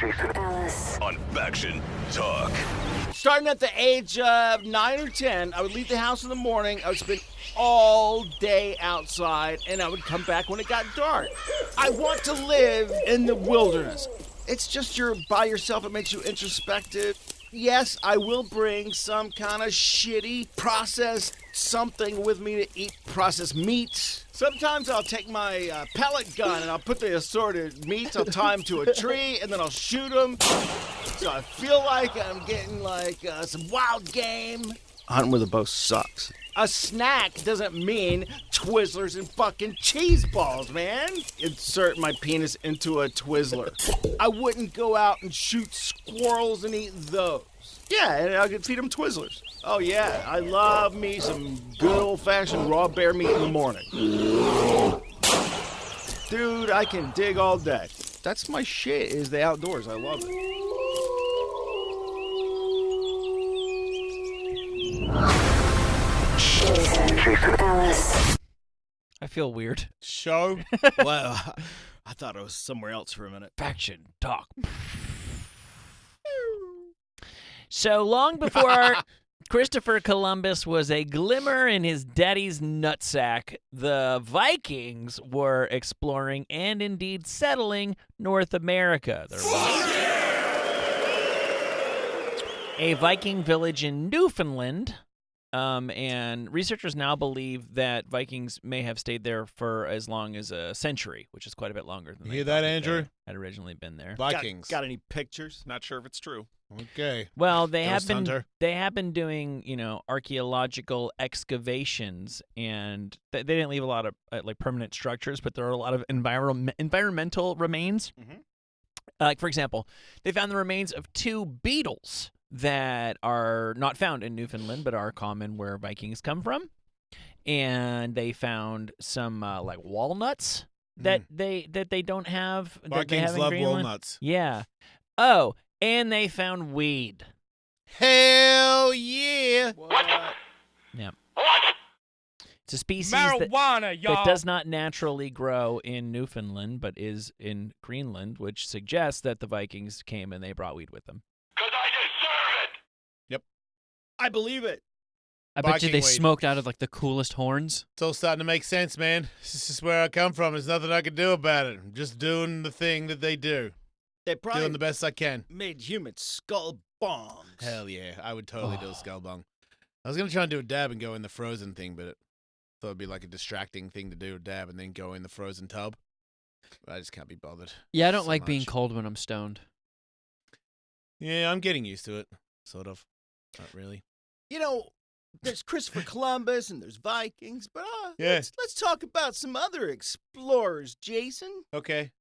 Jason Ellis on Faction Talk. Starting at the age of 9 or 10, I would leave the house in the morning. I would spend all day outside, and I would come back when it got dark. I want to live in the wilderness. It's just you're by yourself. It makes you introspective. Yes, I will bring some kind of shitty processed something with me to eat processed meats. Sometimes I'll take my pellet gun and I'll put the assorted meats, I'll tie them to a tree, and then I'll shoot them. So I feel like I'm getting like some wild game. hunting with a bow sucks. A snack doesn't mean Twizzlers and fucking cheese balls, man. Insert my penis into a Twizzler. I wouldn't go out and shoot squirrels and eat those. Yeah, and I could feed them Twizzlers. Oh yeah, I love me some good old-fashioned raw bear meat in the morning. Dude, I can dig all day. That's my shit, is the outdoors. I love it. Jason Ellis. I feel weird. Show? Well, I thought it was somewhere else for a minute. Faction talk. So long before Christopher Columbus was a glimmer in his daddy's nutsack, the Vikings were exploring and indeed settling North America. There was a Viking village in Newfoundland, and researchers now believe that Vikings may have stayed there for as long as a century, which is quite a bit longer than You hear that, Andrew? had originally been there. Vikings. Got any pictures? Not sure if it's true. Okay. Well, they have Ghost Hunter. been doing, archaeological excavations, and they didn't leave a lot of like permanent structures, but there are a lot of environmental remains. Mm-hmm. Like, for example, they found the remains of 2 beetles that are not found in Newfoundland, but are common where Vikings come from. And they found some like walnuts that they don't have. that they Vikings have in love Greenland. walnuts. Yeah. Oh, and they found weed. Hell yeah! Yeah. It's a species Marijuana, y'all. that does not naturally grow in Newfoundland, but is in Greenland, which suggests that the Vikings came and they brought weed with them. I believe it. I bet you Viking they weed. smoked out of like the coolest horns. It's all starting to make sense, man. This is where I come from. There's nothing I can do about it. I'm just doing the thing that they do. They probably Doing the best I can. made human skull bongs. Hell yeah. I would totally do a skull bung. I was going to try and do a dab and go in the frozen thing, but I thought it'd be like a distracting thing to do, a dab, and then go in the frozen tub. But I just can't be bothered. Yeah, I don't so like being much. cold when I'm stoned. Yeah, I'm getting used to it. Sort of. Not really. You know, there's Christopher Columbus and there's Vikings, but Yeah. let's talk about some other explorers, Jason. Okay.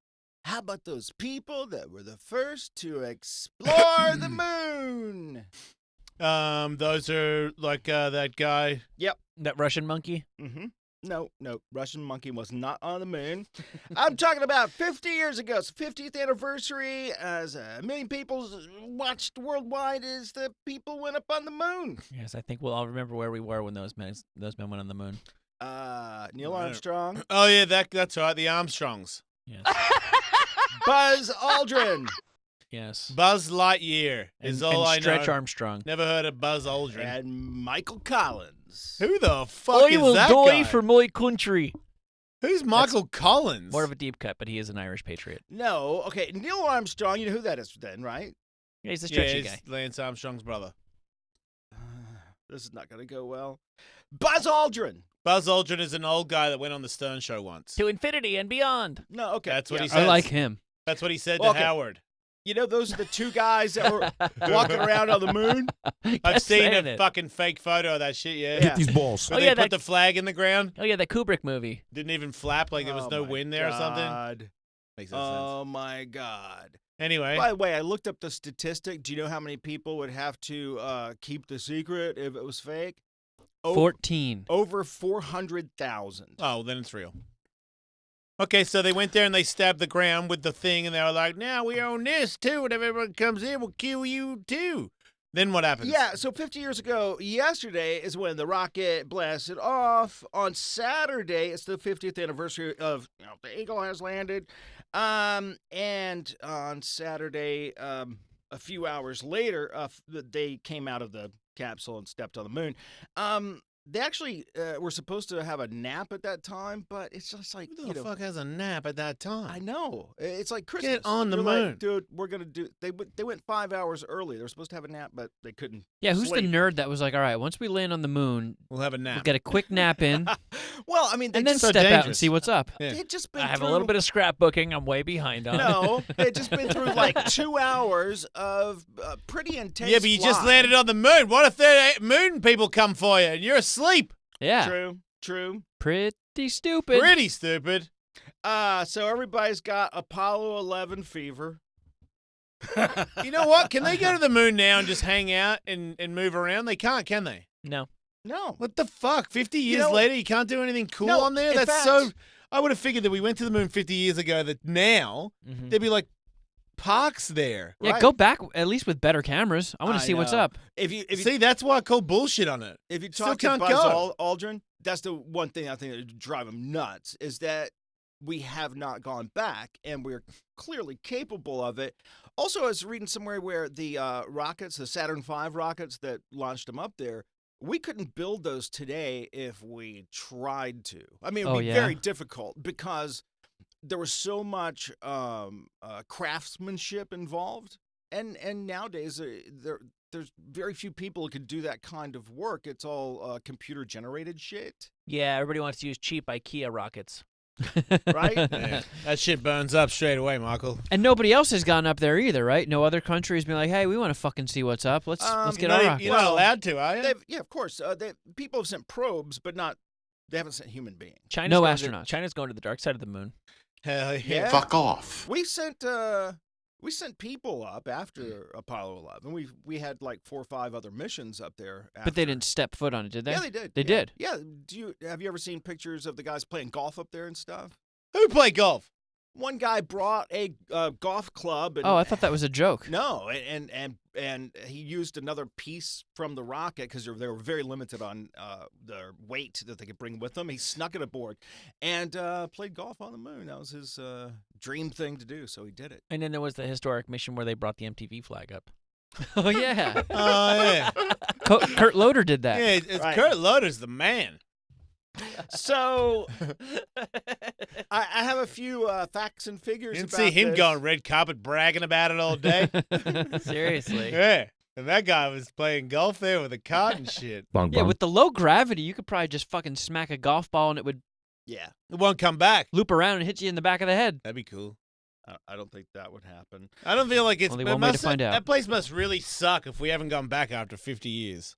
How about those people that were the first to explore the moon? Those are like that guy. Yep. That Russian monkey? Mm-hmm. No, Russian monkey was not on the moon. I'm talking about 50 years ago. It's the 50th anniversary as a million people watched worldwide as the people went up on the moon. Yes, I think we'll all remember where we were when those men went on the moon. Neil Armstrong. Oh, yeah, that's right. The Armstrongs. Yes. Buzz Aldrin. Yes. Buzz Lightyear is all I know. Stretch Armstrong. Never heard of Buzz Aldrin. And Michael Collins. Who the fuck I is will that die guy? for my country. Who's Michael Collins? More of a deep cut, but he is an Irish patriot. No, okay, Neil Armstrong, you know who that is then, right? Yeah, he's the Yeah, stretchy he's guy. Lance Armstrong's brother. This is not going to go well. Buzz Aldrin. Buzz Aldrin is an old guy that went on the Stern Show once. To infinity and beyond. No, okay. That's what yeah. he said. I like him. That's what he said Okay. to Howard. You know, those are the 2 guys that were walking around on the moon? I've seen saying a it. fucking fake photo of that shit, yeah. Yeah. These balls. Where Oh, they yeah, put that- the flag in the ground. Oh, yeah, that Kubrick movie. Didn't even flap, like there was Oh no my wind there or something. God. Makes no Oh, my God. sense. Anyway. By the way, I looked up the statistic. Do you know how many people would have to keep the secret if it was fake? 14. Over 400,000. Oh, well, then it's real. Okay, so they went there and they stabbed the ground with the thing, and they were like, now we own this, too, and if everyone comes in, we'll kill you, too. Then what happens? Yeah, so 50 years ago, yesterday is when the rocket blasted off. On Saturday, it's the 50th anniversary of the Eagle has landed. And on Saturday, a few hours later, they came out of the capsule and stepped on the moon. They actually were supposed to have a nap at that time, but it's just like, Who the fuck has a nap at that time? I know. It's like Christmas. Get on the You're moon. like, dude, we're going to do... They went 5 hours early. They were supposed to have a nap, but they couldn't Yeah, who's sleep. the nerd that was like, all right, once we land on the moon, We'll have a nap. we'll get a quick nap in, Well, I mean, they and then just, step out and dangerous. see what's up. Yeah. they'd just been I have through... a little bit of scrapbooking. I'm way behind on. No, they'd just been through like 2 hours of pretty intense Yeah, but you just flying. landed on the moon. What if the moon people come for you and you're asleep? Yeah, True. pretty stupid. Pretty stupid. So everybody's got Apollo 11 fever. You know what? Can they go to the moon now and just hang out and move around? They can't, can they? No. No. What the fuck? 50 years know- later, you can't do anything cool No, on there? in That's fact- so... I would have figured that we went to the moon 50 years ago, that now Mhm. there'd be like parks there. Yeah, Right. go back at least with better cameras. I want to see what's know. up. If you See, that's why I call bullshit on it. if you Still talk to can't Buzz go. Aldrin, that's the one thing I think that would drive him nuts is that we have not gone back, and we're clearly capable of it. Also, I was reading somewhere where the rockets, the Saturn V rockets that launched them up there, we couldn't build those today if we tried to. I mean, it would Oh, be yeah? very difficult because there was so much craftsmanship involved, and nowadays there's very few people who could do that kind of work. It's all computer generated shit, Yeah, everybody wants to use cheap IKEA rockets. right? Yeah. That shit burns up straight away, Michael. And nobody else has gone up there either, right? No other country has been like, hey, we want to fucking see what's up. Let's get our rockets. You're not allowed to, are you? Yeah, of course. People have sent probes, but they haven't sent human beings. China's No going astronauts. China's going to the dark side of the moon. Hell yeah. Yeah. Fuck off. We sent people up after Apollo 11. We had like 4 or 5 other missions up there. But they after. didn't step foot on it, did they? Yeah, they did. They Yeah. did. Yeah. Have you ever seen pictures of the guys playing golf up there and stuff? Who play golf? One guy brought a golf club. And, Oh, I thought that was a joke. No, and he used another piece from the rocket because they were very limited on the weight that they could bring with them. He snuck it aboard and played golf on the moon. That was his dream thing to do, so he did it. And then there was the historic mission where they brought the MTV flag up. Oh, yeah. Oh, yeah. Kurt Loder did that. Yeah, it's Right. Kurt Loder's the man. So I have a few facts and figures. You didn't about see him this. going red carpet bragging about it all day. Seriously. Yeah. And that guy was playing golf there with a cart and shit. Yeah, with the low gravity, you could probably just fucking smack a golf ball and it would Yeah, It won't come back. loop around and hit you in the back of the head. That'd be cool. I don't think that would happen. I don't feel like it's... Only it one way to must- find out. That place must really suck if we haven't gone back after 50 years.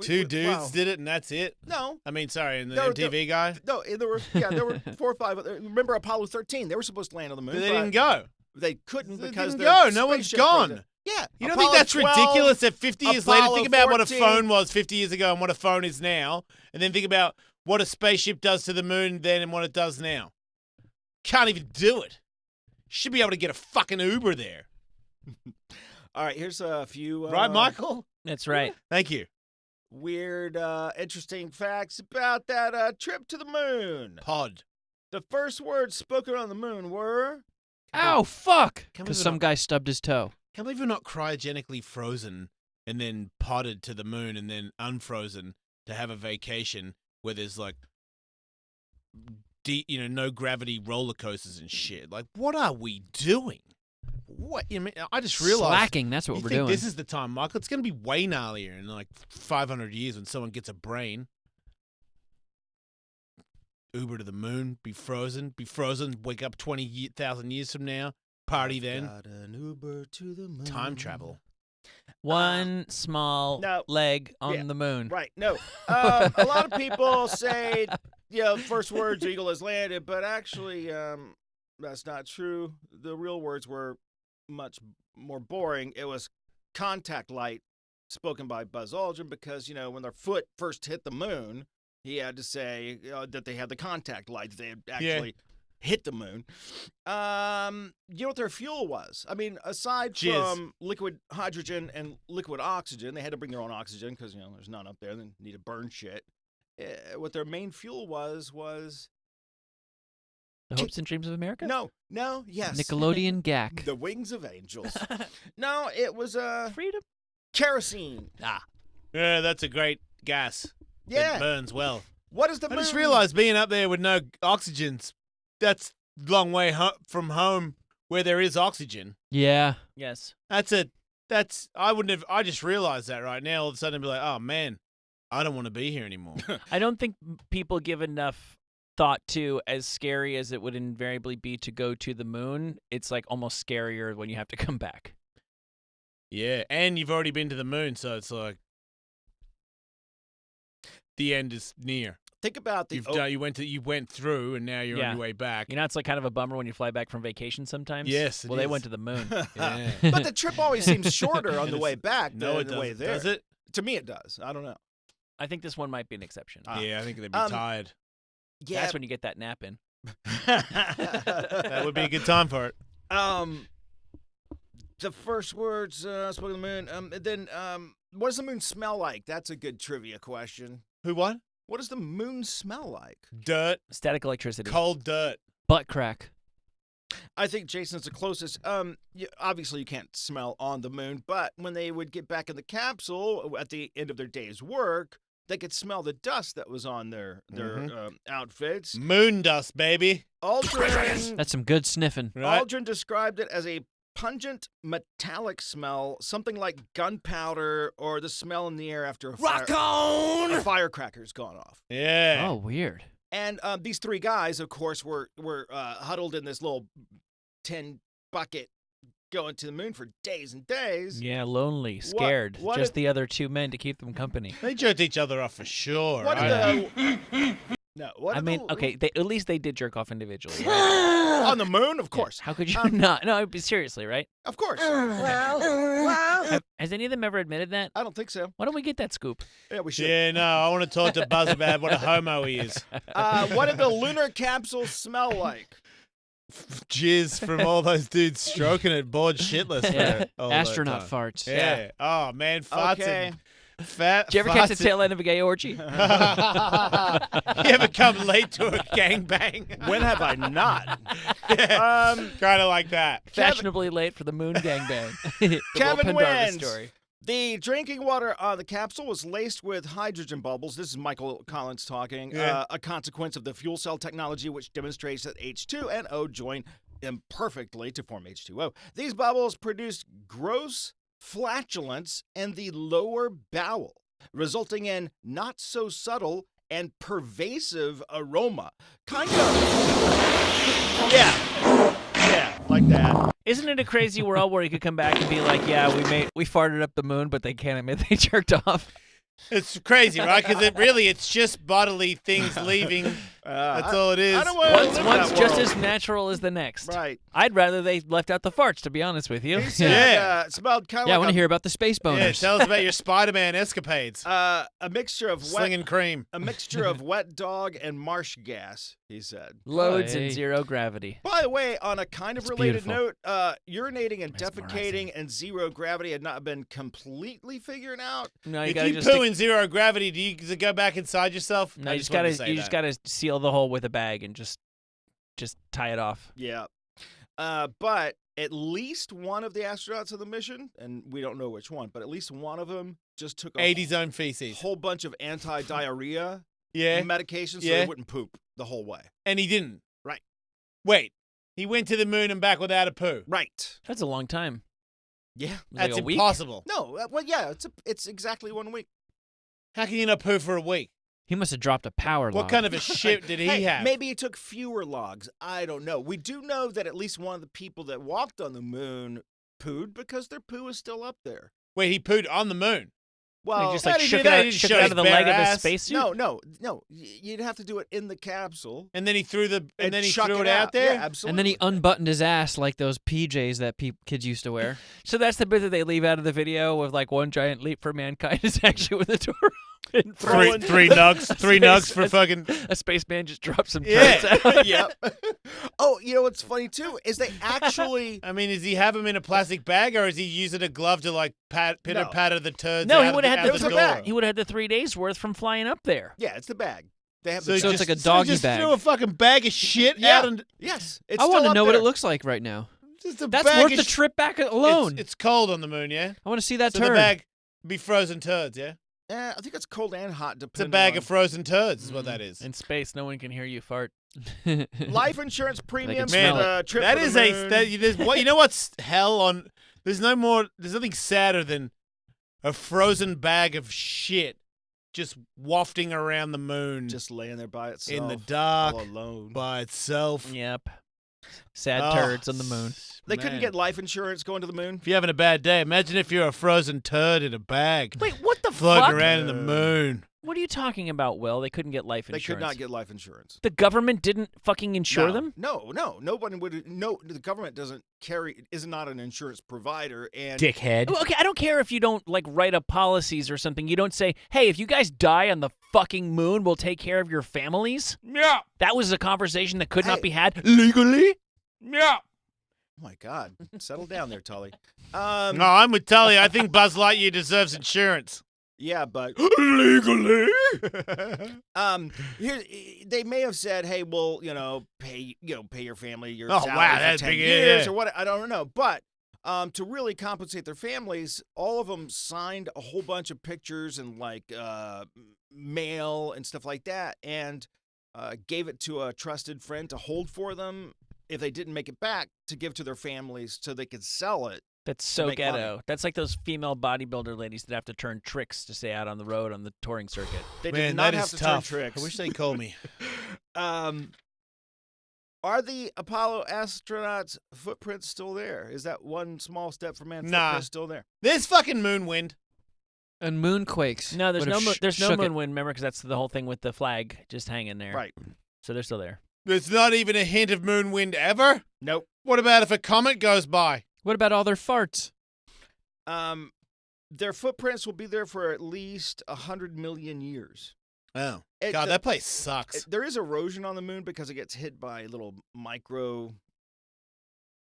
Two dudes well, did it and that's it? No. I mean, sorry, and the There- MTV guy? No, there were 4 or 5. Remember Apollo 13? They were supposed to land on the moon. But they didn't go. They couldn't They because didn't their go. No one's spaceship gone. wasn't- Yeah. You don't Apollo think that's 12, ridiculous that 50 years later, Apollo think about what a 14. phone was 50 years ago and what a phone is now, and then think about what a spaceship does to the moon then and what it does now. Can't even do it. Should be able to get a fucking Uber there. All right, here's a few. Right, Michael? That's right. Thank you. Weird, interesting facts about that trip to the moon. Pod. The first words spoken on the moon were. Ow, fuck! Can't Because believe some we're guy stubbed his toe. Can't believe we're not cryogenically frozen and then podded to the moon and then unfrozen to have a vacation where there's like, no gravity roller coasters and shit. Like, what are we doing? What? I just realized. Slacking, that's what you we're think doing. This is the time, Michael. It's going to be way gnarlier in like 500 years when someone gets a brain. Uber to the moon, be frozen, wake up 20,000 years from now, party then. Got an Uber to the moon. Time travel. One small no. leg on Yeah. the moon. Right. No. A lot of people say, first words Eagle has landed, but actually, that's not true. The real words were much more boring. It was contact light, spoken by Buzz Aldrin, because when their foot first hit the moon, he had to say that they had the contact light, that they had actually hit the moon. You know what their fuel was? I mean, aside from liquid hydrogen and liquid oxygen, they had to bring their own oxygen because, there's none up there. They need to burn shit. What their main fuel was The Hopes and Dreams of America? No, yes. Nickelodeon gack. The Wings of Angels. No, it was Freedom. kerosene. Ah. Yeah, that's a great gas. It burns well. What is the I moon? just realized being up there with no oxygen's, that's a long way from home where there is oxygen. Yeah. Yes. I just realized that right now. All of a sudden, I'd be like, oh man, I don't want to be here anymore. I don't think people give enough thought to, as scary as it would invariably be to go to the moon, it's like almost scarier when you have to come back. Yeah, and you've already been to the moon, so it's like the end is near. Think about the. You went through, and now you're on your way back. You know, it's like kind of a bummer when you fly back from vacation sometimes. Yes, well, they went to the moon. Yeah. But the trip always seems shorter on the way back than No, it the way doesn't. there. Does it? To me, it does. I don't know. I think this one might be an exception. Yeah, I think they'd be tired. Yeah. That's when you get that nap in. That would be a good time for it. The first words spoken to the moon. Then, what does the moon smell like? That's a good trivia question. Who what? What does the moon smell like? Dirt. Static electricity. Cold dirt. Butt crack. I think Jason's the closest. Obviously, you can't smell on the moon, but when they would get back in the capsule at the end of their day's work, they could smell the dust that was on their outfits. Moon dust, baby. Aldrin. That's some good sniffing. Right? Aldrin described it as a pungent metallic smell, something like gunpowder or the smell in the air after a firecracker's gone off. Yeah. Oh, weird. And these three guys, of course, were huddled in this little tin bucket going to the moon for days and days. Yeah, lonely, scared. what Just if- the other two men to keep them company. They jerked each other off for sure. What right? No, what I did mean, the- okay, at least they did jerk off individually. Right? on the moon, of course. How could you not? No, seriously, right? Of course. Has any of them ever admitted that? I don't think so. Why don't we get that scoop? Yeah, we should. Yeah, no, I want to talk to Buzz about what a homo he is. What did the lunar capsule smell like? Jizz from all those dudes stroking it, bored shitless. Yeah. For all that Astronaut time. farts. Yeah. Oh man, farts. Okay. And fat. Did you ever catch the farts tail end of a gay orgy? You ever come late to a gangbang? When have I not? Kind of like that. Fashionably late for the moon gangbang. The Kevin Will Pendarvis wins. story. The drinking water on the capsule was laced with hydrogen bubbles. This is Michael Collins talking. Yeah. A consequence of the fuel cell technology, which demonstrates that H2 and O join imperfectly to form H2O. These bubbles produce gross flatulence in the lower bowel, resulting in not so subtle and pervasive aroma. Kind of. Yeah, like that. Isn't it a crazy world where you could come back and be like, yeah, we farted up the moon, but they can't admit they jerked off? It's crazy, right? Because it's just bodily things leaving. That's all it is. I don't want to live One's that just world. as natural as the next. Right. I'd rather they left out the farts, to be honest with you. He said, Yeah. it smelled kind of Yeah, I like want to hear about the space boners. Yeah, tell us about your Spider-Man escapades. a mixture of Slinging cream. a mixture of wet dog and marsh gas, he said. Loads Hey. and zero gravity. By the way, on a kind of It's related beautiful. note, urinating and Mesmerizing. defecating and zero gravity had not been completely figured out. No, you If gotta you just poo in zero gravity, does it go back inside yourself? no, I you just wanted gotta to say you just that. gotta seal the hole with a bag and just tie it off. Yeah. But at least one of the astronauts on the mission, and we don't know which one, but at least one of them just took a 80's own feces. whole bunch of anti-diarrhea Yeah, medications so Yeah. they wouldn't poop the whole way. and he didn't. Right. Wait, he went to the moon and back without a poo. Right. That's a long time. Yeah. It was That's like a week. impossible. No, well, yeah, it's exactly 1 week. How can you not poo for a week? He must have dropped a power What log. kind of a shit did he Hey, have? Maybe he took fewer logs. I don't know. We do know that at least one of the people that walked on the moon pooed because their poo is still up there. Wait, he pooed on the moon. Well, He just how like did he shook do it that? out, He just shook it showed out his of the bare leg of his ass? spacesuit. no. You'd have to do it in the capsule. And then he threw chuck it out there. Yeah, absolutely. And then he unbuttoned his ass like those PJs that kids used to wear. So that's the bit that they leave out of the video with like one giant leap for mankind is actually with the door open. Three nugs for fucking. A spaceman just drops some Yeah. turds out. Yep. Oh, you know what's funny too is they actually. I mean, does he have him in a plastic bag, or is he using a glove to like pitter patter the turds? No, out he of would the- have out had the the door? bag. He would have had the 3 days worth from flying up there. Yeah, it's the bag. They have So, the So it's just- like a so he doggy just bag. threw a fucking bag of shit Yeah. out and Yes, it's I want still to up know what there. it looks like right now. just a That's bag worth of the sh- trip back alone. It's cold on the moon, yeah. I want to see that So turd. the bag be frozen turds, yeah. I think it's cold and hot. It's a Depending bag on of frozen turds, is what that is. In space, no one can hear you fart. life insurance premiums for smell the trip. That to is the a moon. there's what you know what's hell on. There's nothing sadder than a frozen bag of shit just wafting around the moon just laying there by itself in the dark all alone. by itself. Yep. Sad Oh, turds on the moon. They couldn't man. get life insurance going to the moon. If you're having a bad day, imagine if you're a frozen turd in a bag Wait, what the floating fuck? around in the moon. What are you talking about, Will? They couldn't get life They insurance. could not get life insurance. The government didn't fucking insure No, them? No, nobody would. No, the government doesn't is not an insurance provider, and Dickhead. Well, okay, I don't care if you don't like write up policies or something. You don't say, "Hey, if you guys die on the fucking moon, we'll take care of your families." Yeah. That was a conversation that could Hey. not be had legally. Yeah. oh my God, settle down there, Tully. No, I'm with Tully. I think Buzz Lightyear deserves insurance. Yeah, but Legally. here they may have said, "Hey, we'll pay your family your Oh, salary wow, for that's 10 big, years yeah. or what." I don't know, but to really compensate their families, all of them signed a whole bunch of pictures and like mail and stuff like that, and gave it to a trusted friend to hold for them if they didn't make it back, to give to their families so they could sell it. That's so make ghetto. money. That's like those female bodybuilder ladies that have to turn tricks to stay out on the road on the touring circuit. They Man, did not that have is to tough. turn tricks. I wish they'd call me. Are the Apollo astronauts' footprints still there? Is that one small step for man Nah. footprint still there? There's fucking moon wind. And moonquakes. No, there's would no have there's no shook moon it. wind, remember, because that's the whole thing with the flag just hanging there. Right. So they're still there. There's not even a hint of moon wind ever. Nope. What about if a comet goes by? What about all their farts? Their footprints will be there for at least 100 million years. Oh, It- God, the- that place sucks. There is erosion on the moon because it gets hit by little micro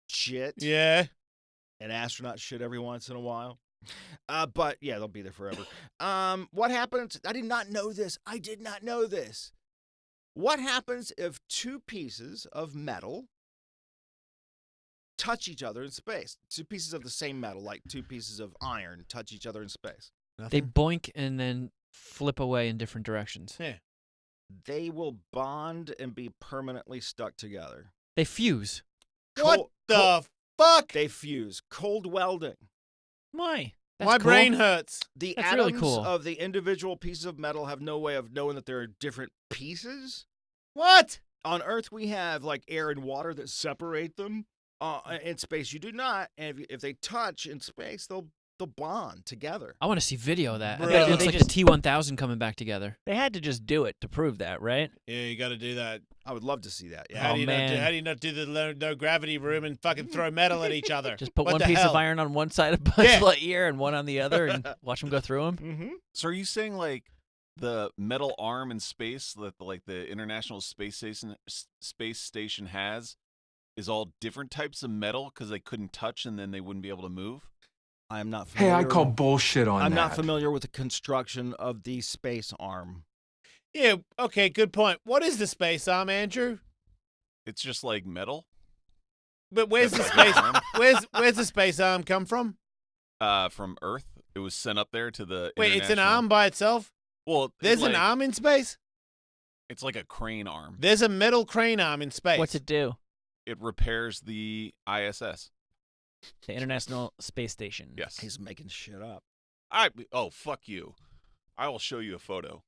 shit. Yeah. And astronaut shit every once in a while. But yeah, they'll be there forever. What happens? I did not know this. What happens if two pieces of metal touch each other in space? Two pieces of the same metal, like two pieces of iron, touch each other in space. They boink and then flip away in different directions. Yeah. They will bond and be permanently stuck together. They fuse. What the fuck? They fuse. Cold welding. Why? That's My cool. brain hurts. The That's atoms really cool. of the individual pieces of metal have no way of knowing that there are different pieces. What? On Earth, we have like air and water that separate them. In space, you do not. And if they touch in space, they'll bond together. I want to see video of that. I Bro. bet it looks They like just- the T-1000 coming back together. They had to just do it to prove that, right? Yeah, you got to do that. I would love to see that. Yeah. How Oh, do you man. how do you not do the no gravity room and fucking throw metal at each other? Just put What one the piece hell? of iron on one side of Buzz Yeah. Lightyear and one on the other and watch them go through them. Mm-hmm. So are you saying like the metal arm in space that like the International Space Station has is all different types of metal because they couldn't touch and then they wouldn't be able to move? I am not familiar. Hey, I call bullshit on that. I'm not familiar with the construction of the space arm. Yeah, okay, good point. What is the space arm, Andrew? It's just like metal. But where's the That's like space an where's the space arm come from? From Earth. It was sent up there to the Wait, it's an international- arm by itself? Well, There's like, an arm in space? It's like a crane arm. There's a metal crane arm in space. What's it do? It repairs the ISS. The International Space Station. Yes. He's making shit up. Oh, fuck you. I will show you a photo.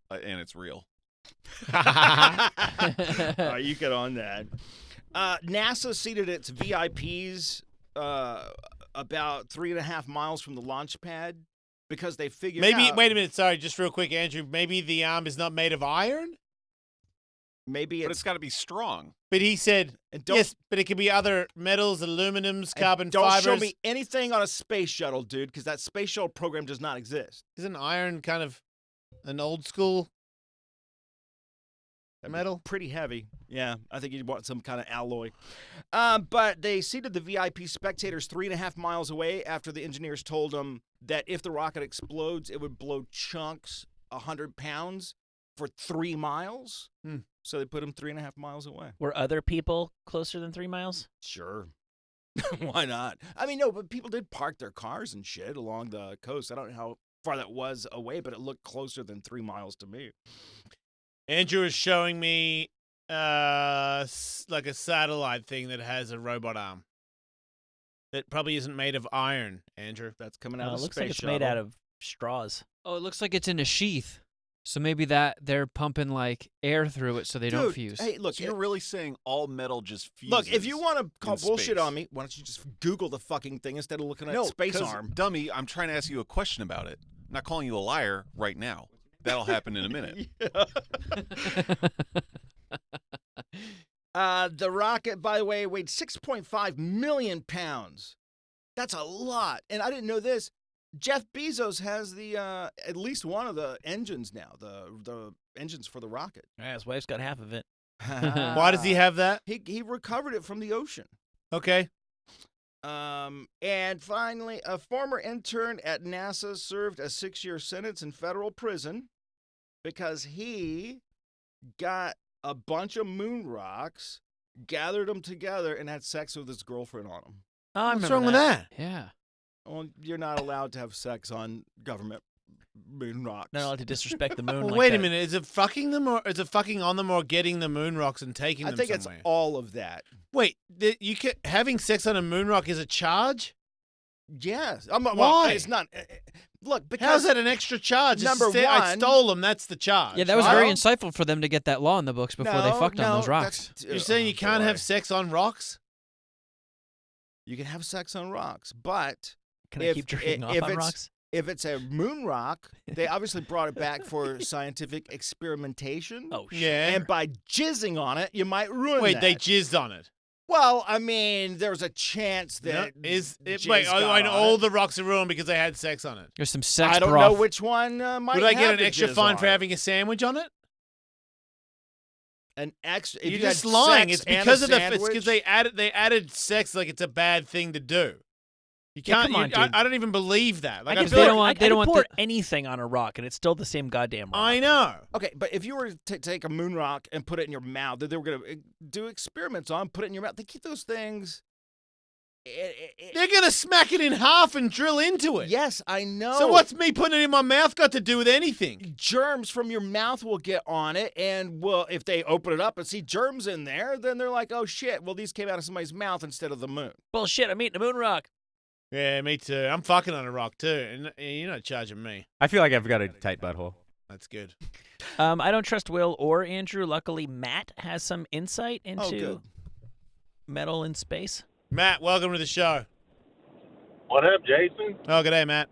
And it's real. All right, you get on that. NASA seated its VIPs about 3.5 miles from the launch pad because they figured out Wait a minute, sorry, just real quick, Andrew. Maybe the arm is not made of iron? maybe But it's got to be strong. But he said, and don't, yes, but it could be other metals, aluminums, carbon and don't fibers. show me anything on a space shuttle, dude, because that space shuttle program does not exist. Isn't iron kind of an old school metal? Pretty heavy. Yeah, I think you'd want some kind of alloy. But they seated the VIP spectators 3.5 miles away after the engineers told them that if the rocket explodes, it would blow chunks 100 pounds for 3 miles. So they put them 3.5 miles away. Were other people closer than 3 miles? Sure. Why not? I mean, no, but people did park their cars and shit along the coast. I don't know how far that was away, but it looked closer than 3 miles to me. Andrew is showing me like a satellite thing that has a robot arm. That probably isn't made of iron, Andrew. That's coming out of It the looks space like it's shuttle. made out of straws. Oh, it looks like it's in a sheath. So maybe that they're pumping like air through it so they don't Dude, fuse. Hey, look, So you're really saying all metal just fuses? look. If you want to call in bullshit space. on me, why don't you just Google the fucking thing instead of looking at No, space 'cause, arm? dummy, I'm trying to ask you a question about it. I'm not calling you a liar right now. That'll happen in a minute. The rocket, by the way, weighed 6.5 million pounds. That's a lot. And I didn't know this. Jeff Bezos has the at least one of the engines now, the engines for the rocket. Yeah, his wife's got half of it. Why does he have that? He recovered it from the ocean. Okay. And finally, a former intern at NASA served a 6-year sentence in federal prison because he got a bunch of moon rocks, gathered them together, and had sex with his girlfriend on them. Oh, I What's remember wrong with that? Yeah. Well, you're not allowed to have sex on government moon rocks. Not allowed to disrespect the moon. Well, like wait that. a minute. Is it fucking them, or is it fucking on them, or getting the moon rocks and taking I them think somewhere? it's all of that. Wait, you can, having sex on a moon rock is a charge? Yes. Why? Well, it's not. Look, because How's that an extra charge? Number It's I one- stole them. That's the charge. Yeah, that was Well- very insightful for them to get that law in the books before they fucked on those rocks. that's- You're saying you can't boy. have sex on rocks? You can have sex on rocks, but Can I if- keep jerking off if on it's- rocks? if it's a moon rock, they obviously brought it back for scientific experimentation. Oh, shit. Yeah. And by jizzing on it, you might ruin Wait, that. they jizzed on it. Well, I mean, there's a chance No, that jizz wait, got I know on all it. the rocks are ruined because they had sex on it. There's some sex I don't broth. know which one might Would I get have an the extra jizz fine on for it. having a sandwich on it? An extra? If You're you had just lying. sex It's and because a of it's sandwich- because they added sex like it's a bad thing to do. You Yeah, can't. come on, I dude. don't even believe that. Like I I can feel they like- don't want- I they can don't want pour the- anything on a rock, and it's still the same goddamn rock. I know. Okay, but if you were to take a moon rock and put it in your mouth, that they were going to do experiments on, put it in your mouth. They keep those things. They're gonna smack it in half and drill into it. Yes, I know. So what's me putting it in my mouth got to do with anything? Germs from your mouth will get on it, and well, if they open it up and see germs in there, then they're like, "Oh shit! Well, these came out of somebody's mouth instead of the moon." Bullshit, I'm eating a moon rock. Yeah, me too. I'm fucking on a rock too, and you're not charging me. I feel like I've got a tight butthole. That's good. I don't trust Will or Andrew. Luckily, Matt has some insight Oh, into good. metal in space. Matt, welcome to the show. What up, Jason? Oh, g'day, Matt.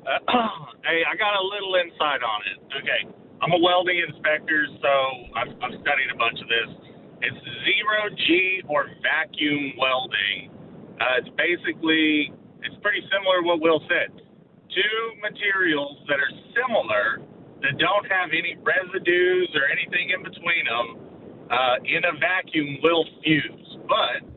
Hey, I got a little insight on it. Okay, I'm a welding inspector, so I've studied a bunch of this. It's zero-G or vacuum welding. It's pretty similar to what Will said. Two materials that are similar that don't have any residues or anything in between them in a vacuum will fuse. But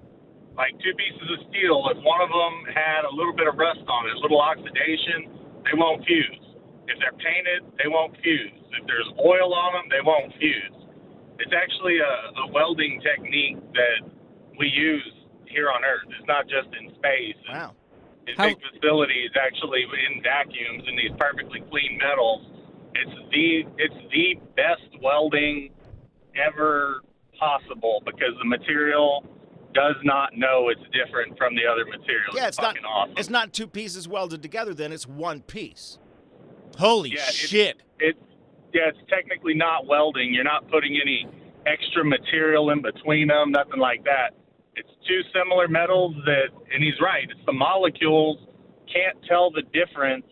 like two pieces of steel, if one of them had a little bit of rust on it, a little oxidation, they won't fuse. If they're painted, they won't fuse. If there's oil on them, they won't fuse. It's actually a welding technique that we use here on Earth. It's not just in space. Wow. In big facilities, actually in vacuums, in these perfectly clean metals. It's the best welding ever possible because the material does not know it's different from the other materials. Yeah, it's not. fucking awesome. It's not two pieces welded together. Then it's one piece. Holy Yeah, shit. It's technically not welding. You're not putting any extra material in between them, nothing like that. It's two similar metals and he's right, it's the molecules can't tell the difference.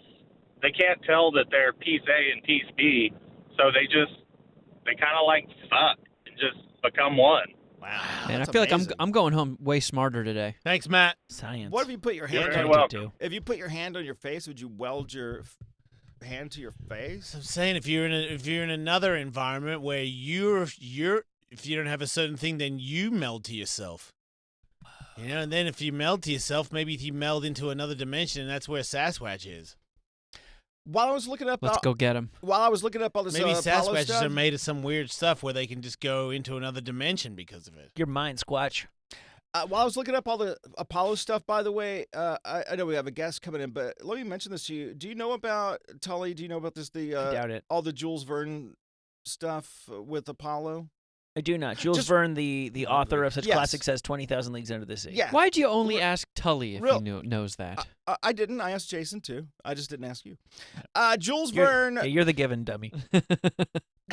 They can't tell that they're piece A and piece B, so they kind of like fuck and just become one. Wow. Man, I feel like I'm going home way smarter today. Thanks, Matt. Science. What if you put your hand? You're on very welcome. If you put your hand on your face, would you weld your hand to your face? I'm saying if you're in another environment where if you don't have a certain thing, then you meld to yourself. You know, and then if you meld to yourself, maybe you meld into another dimension, and that's where Sasquatch is. While I was looking up, Let's go get him. While I was looking up all this, Maybe Apollo Sasquatches stuff, are made of some weird stuff where they can just go into another dimension because of it. Your mind, Squatch. While I was looking up all the Apollo stuff, by the way, I know we have a guest coming in, but let me mention this to you. Do you know about, Tully, do you know about this, I doubt it. all the Jules Verne stuff with Apollo? I do not. Jules Verne, the author of such classics as 20,000 Leagues Under the Sea. Yeah. Why'd you only ask Tully if Real- he knows that? I didn't. I asked Jason, too. I just didn't ask you. Jules You're, Verne... yeah, you're the given dummy.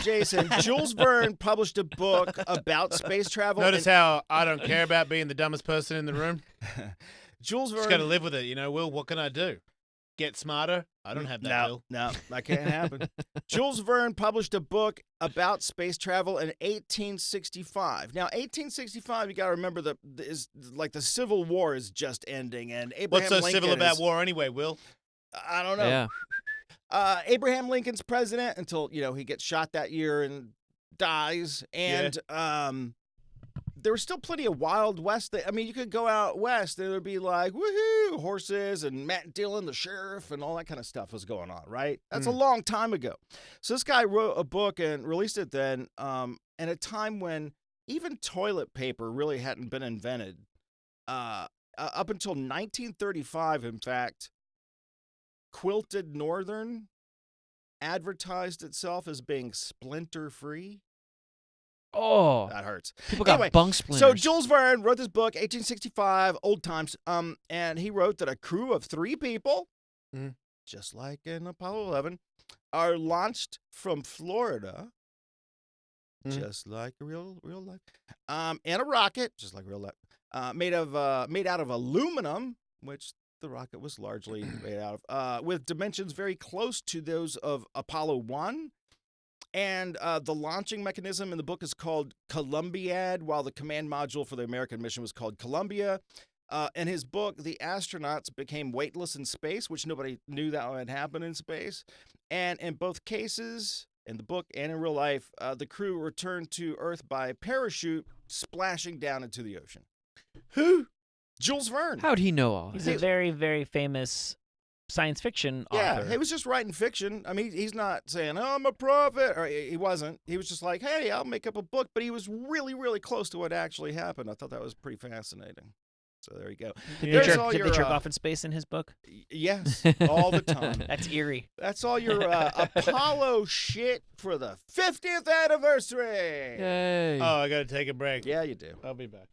Jason, Jules Verne published a book about space travel. Notice how I don't care about being the dumbest person in the room? Jules Verne... Just got to live with it, Will. What can I do? Get smarter? I don't have that, Will. No, that can't happen. Jules Verne published a book about space travel in 1865. Now, 1865, you got to remember is like the Civil War is just ending, and Abraham What's so Lincoln civil about is- war anyway, Will? I don't know. Yeah. Abraham Lincoln's president until he gets shot that year and dies, and there was still plenty of Wild West. You could go out west and there'd be like, woohoo, horses and Matt Dillon, the sheriff, and all that kind of stuff was going on, right? That's a long time ago. So this guy wrote a book and released it then at a time when even toilet paper really hadn't been invented. Up until 1935, in fact, Quilted Northern advertised itself as being splinter-free. Oh, that hurts. People got bunk splinters. So Jules Verne wrote this book, 1865, old times. And he wrote that a crew of 3 people, just like in Apollo 11, are launched from Florida, just like real life, and a rocket, just like real life, made out of aluminum, which the rocket was largely made out of, with dimensions very close to those of Apollo 1. And the launching mechanism in the book is called Columbiad, while the command module for the American mission was called Columbia. In his book, the astronauts became weightless in space, which nobody knew that would happen in space. And in both cases, in the book and in real life, the crew returned to Earth by parachute, splashing down into the ocean. Who? Jules Verne. How'd he know all He's that? a very, very famous science fiction Yeah, author. he was just writing fiction. He's not saying, oh, I'm a prophet. Or he wasn't. He was just like, hey, I'll make up a book. But he was really, really close to what actually happened. I thought that was pretty fascinating. So there you go. Did There's they all jerk, your, did they jerk off in space in his book? Yes, all the time. That's eerie. That's all your Apollo shit for the 50th anniversary. Yay. Oh, I got to take a break. Yeah, you do. I'll be back.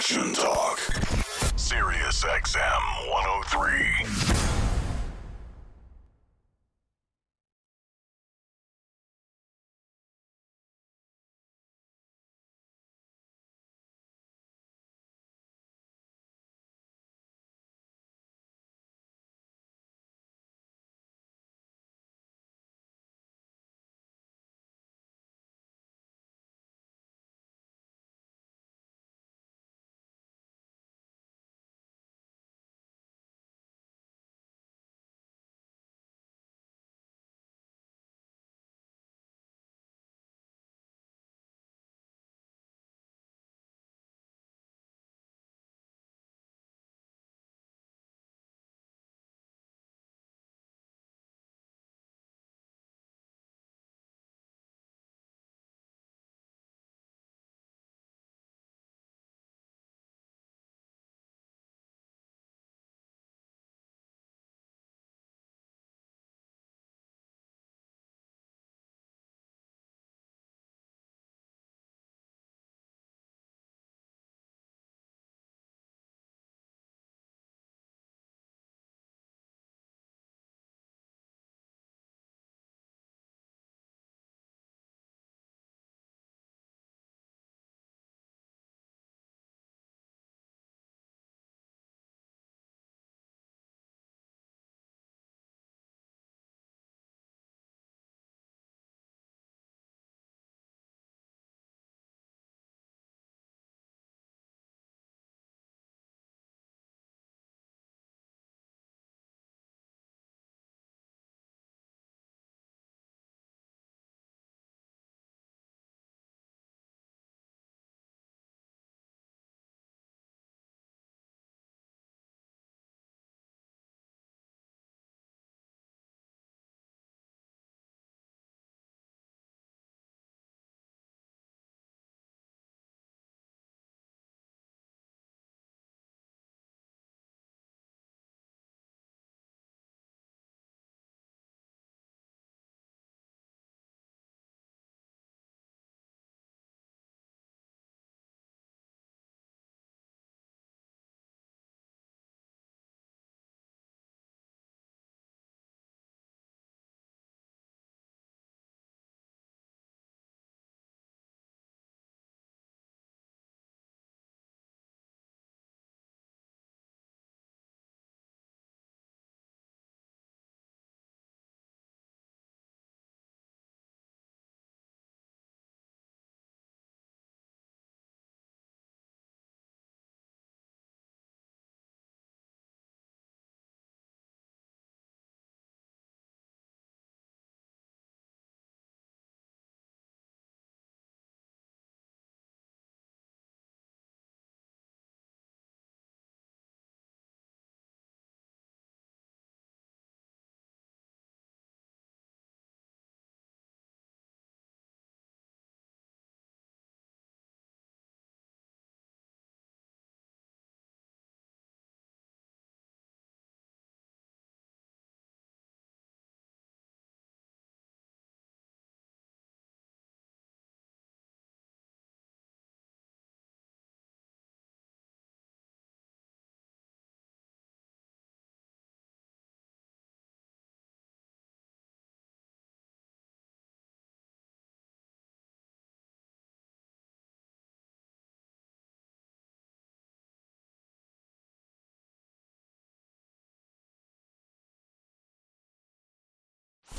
Faction Talk. Sirius XM 103.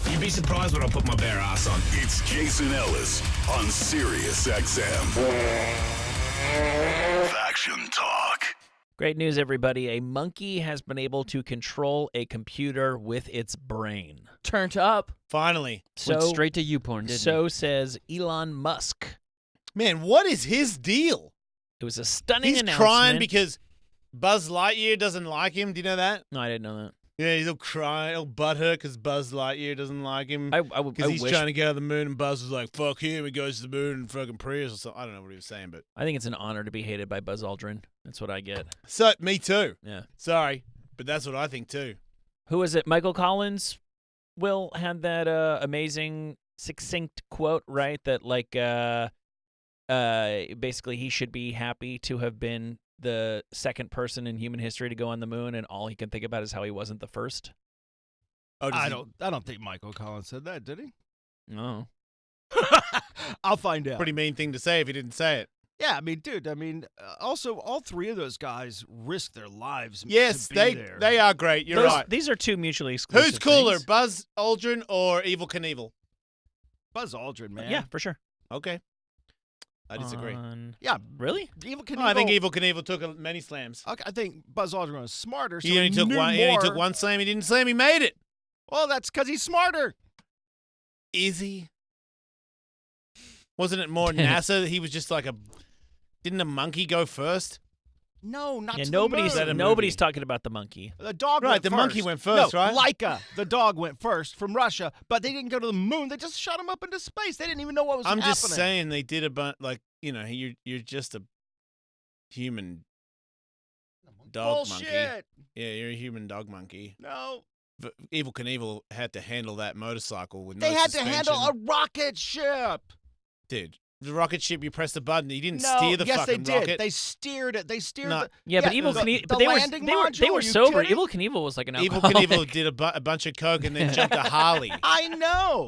You'd be surprised what I put my bare ass on. It's Jason Ellis on Sirius XM. Faction Talk. Great news, everybody. A monkey has been able to control a computer with its brain. Turned up. Finally. Went straight to YouPorn, didn't So he? says Elon Musk. Man, what is his deal? It was a stunning He's announcement. crying because Buzz Lightyear doesn't like him. Do you know that? No, I didn't know that. Yeah, he's all crying, all butthurt because Buzz Lightyear doesn't like him. Because he's trying to go to the moon, and Buzz was like, "Fuck him." He goes to the moon and fucking Prius or something. I don't know what he was saying, but I think it's an honor to be hated by Buzz Aldrin. That's what I get. so me too. Yeah. Sorry, but that's what I think too. Who was it? Michael Collins. Will had that amazing, succinct quote, right? That basically he should be happy to have been the second person in human history to go on the moon, and all he can think about is how he wasn't the first? I don't think Michael Collins said that, did he? No. I'll find out. Pretty mean thing to say if he didn't say it. Yeah, I mean, dude. I mean, also all three of those guys risked their lives. Yes, to be there. they are great. You're right. These are two mutually exclusive. Who's cooler, things. Buzz Aldrin or Evel Knievel? Buzz Aldrin, man. Yeah, for sure. Okay. I disagree. Yeah, really? Evel Knievel. Oh, I think Evel Knievel took many slams. Okay, I think Buzz Aldrin was smarter. So He only took knew one. He more. only took one slam. He didn't slam. He made it. Well, that's because he's smarter. Is he? Wasn't it more NASA? He was just like a. Didn't a monkey go first? No, not Yeah, to nobody's the moon. nobody's talking about the monkey. The dog Right, went the first. monkey went first, no, right? Laika, the dog went first from Russia, but they didn't go to the moon. They just shot him up into space. They didn't even know what was happening. I'm just saying they did a bunch. Like you're just a human dog monkey. Bullshit. Yeah, you're a human dog monkey. No. But Evel Knievel had to handle that motorcycle with They no had suspension. to handle a rocket ship. Dude, the rocket ship, you press the button. You didn't No, steer the yes, fucking they did. rocket. They steered it. They steered No. the Yeah, but Evel the- Knievel, the but they landing were module, you sober. kidding? Evel Knievel was like an Evel alcoholic. Knievel did a bunch of coke and then jumped a Harley. I know.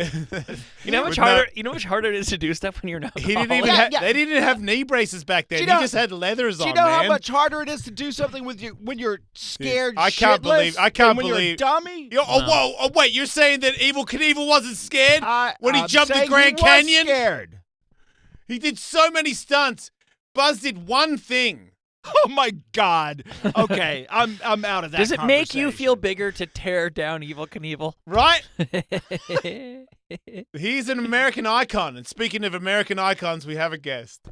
You know how much With harder? no- You know how much harder it is to do stuff when you're not. He didn't even. They didn't have knee braces back then. Do you He know- just had leathers Do on. you know man. how much harder it is to do something with you when you're scared? I can't shitless believe. I than can't when believe. you're a dummy. Whoa! Oh, wait! You're saying that Evel Knievel wasn't scared when he I'm jumped the saying Grand he was Canyon? Scared. He did so many stunts. Buzz did one thing. Oh my God. Okay, I'm out of that. Does it make you conversation. feel bigger to tear down Evel Knievel? Right? He's an American icon. And speaking of American icons, we have a guest.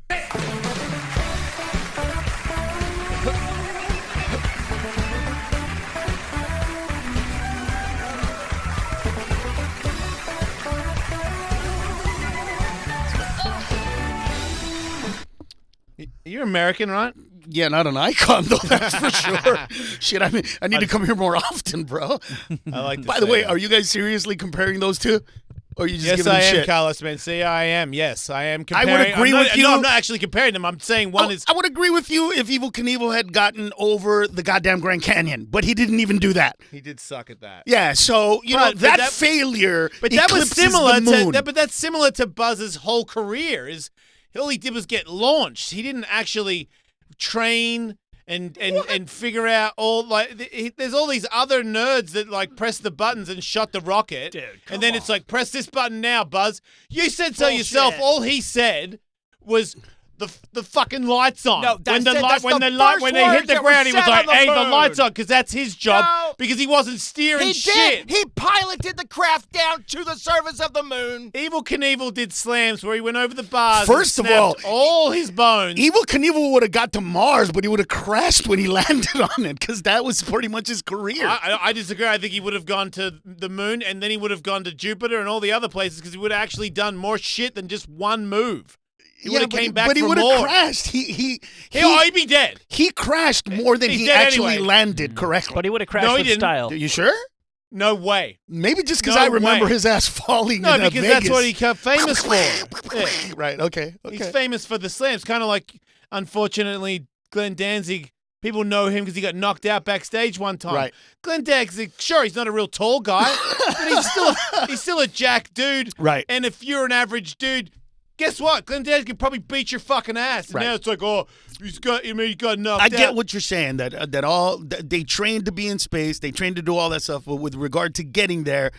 You're American, right? Yeah, not an icon though. That's for sure. Shit, I mean, I need to come here more often, bro. I like. To By the say way, that. are you guys seriously comparing those two? Or are you just Yes, giving I them am, shit? Carlos Mencia. I am. Yes, I am. I Comparing. would agree I'm not, with you. No, I'm not actually comparing them. I'm saying one is. I would agree with you if Evel Knievel had gotten over the goddamn Grand Canyon, but he didn't even do that. He did suck at that. Yeah, so you know But that, that- failure. But that was eclipses similar the moon. to. But that's similar to Buzz's whole career. Is all he did was get launched. He didn't actually train and figure out all there's all these other nerds that like press the buttons and shot the rocket. Dude, and then it's like press this button now, Buzz. You said so Bullshit. yourself. All he said was the fucking lights on. No, when the that's light the when the light first when they hit words the that were ground, he was said like, on the "Hey, the phone." lights on," because that's his job. No. Because he wasn't steering He shit. did. He piloted the craft down to the surface of the moon. Evel Knievel did slams where he went over the bars. First and of snapped all his bones. Evel Knievel would have got to Mars, but he would have crashed when he landed on it because that was pretty much his career. I disagree. I think he would have gone to the moon and then he would have gone to Jupiter and all the other places because he would have actually done more shit than just one move. He would have came back but he for would more. have crashed. He'd be dead. He crashed more than He's he dead actually anyway. landed correctly. But he would have crashed No, he with didn't. style. Are you sure? No way. Maybe just because No I remember way. his ass falling No, in because Vegas. that's what he got famous for. Yeah. Right, okay. He's famous for the slams. Kind of like, unfortunately, Glenn Danzig. People know him because he got knocked out backstage one time. Right. Glenn Danzig, sure, he's not a real tall guy, but he's still a jack dude. Right. And if you're an average dude, guess what? Glenn Danzig could probably beat your fucking ass. And Right. now it's like, oh, he got knocked I out. get what you're saying, that they trained to be in space, they trained to do all that stuff, but with regard to getting there,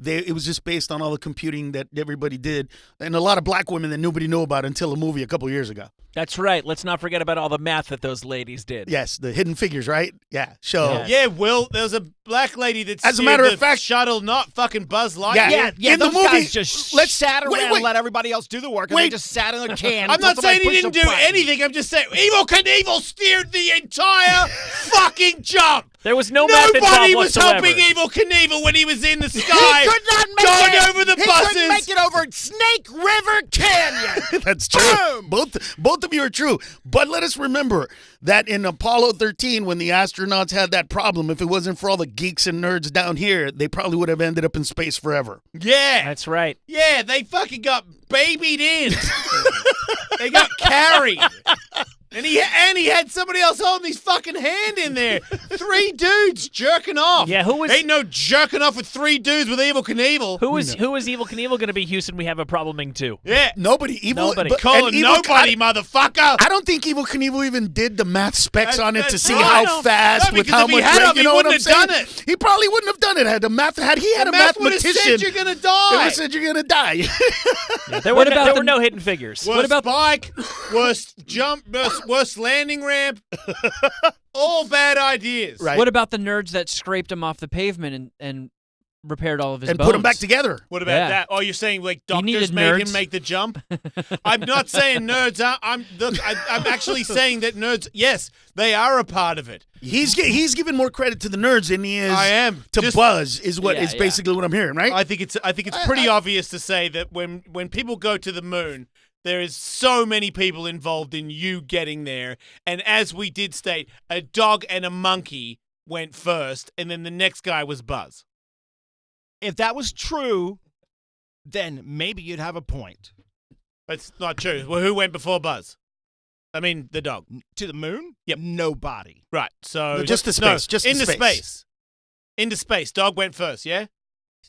it was just based on all the computing that everybody did, and a lot of black women that nobody knew about until a movie a couple years ago. That's right. Let's not forget about all the math that those ladies did. Yes, the Hidden Figures, right? Yeah. So Yeah, Will, there was a black lady that As a steered matter of the fact- shuttle, not fucking Buzz Lightyear. Yeah. in the those movie, guys just let's- sat around wait, and let everybody else do the work, and they Wait. just sat in their can. I'm not until saying he somebody didn't pushed do a button. anything. I'm just saying Evel Knievel steered the entire fucking jump. There was no math involved Nobody was whatsoever. helping Evel Knievel when he was in the He sky. could not make going it. over the he buses. couldn't make it over Snake River Canyon. That's true. Both of you are true. But let us remember that in Apollo 13, when the astronauts had that problem, if it wasn't for all the geeks and nerds down here, they probably would have ended up in space forever. Yeah. That's right. Yeah, they fucking got babied in. They got carried. And he had somebody else holding his fucking hand in there. 3 dudes jerking off. Yeah, who was? Ain't no jerking off with 3 dudes with Evil Knievel. Who is Evil Knievel going to be? Houston, we have a probleming too. Yeah, nobody. Nobody. Calling nobody, motherfucker. I don't think Evil Knievel even did the math specs on it to see right. how fast No, with because how if he much. had rate, them, you he know what I'm wouldn't have saying? done it. He probably wouldn't have done it had he had a math would have mathematician. said you're gonna It would die. have said you're gonna die. Yeah, there were no hidden figures. Worst spike, worst jump, worst landing ramp. All bad ideas. Right. What about the nerds that scraped him off the pavement and repaired all of his and bones? put them back together. What about Yeah. that? Oh, you're saying like doctors needed made nerds. him make the jump? I'm not saying nerds are. I'm actually saying that nerds, yes, they are a part of it. He's giving more credit to the nerds than he is. I am to Just- Buzz. Is what Yeah, is yeah. basically what I'm hearing, right? I think it's pretty obvious to say that when people go to the moon, there is so many people involved in you getting there. And as we did state, a dog and a monkey went first, and then the next guy was Buzz. If that was true, then maybe you'd have a point. That's not true. Well, who went before Buzz? I mean, the dog. To the moon? Yep. Nobody. Right. So No, just the space. Just into the space. Into space. Dog went first. Yeah.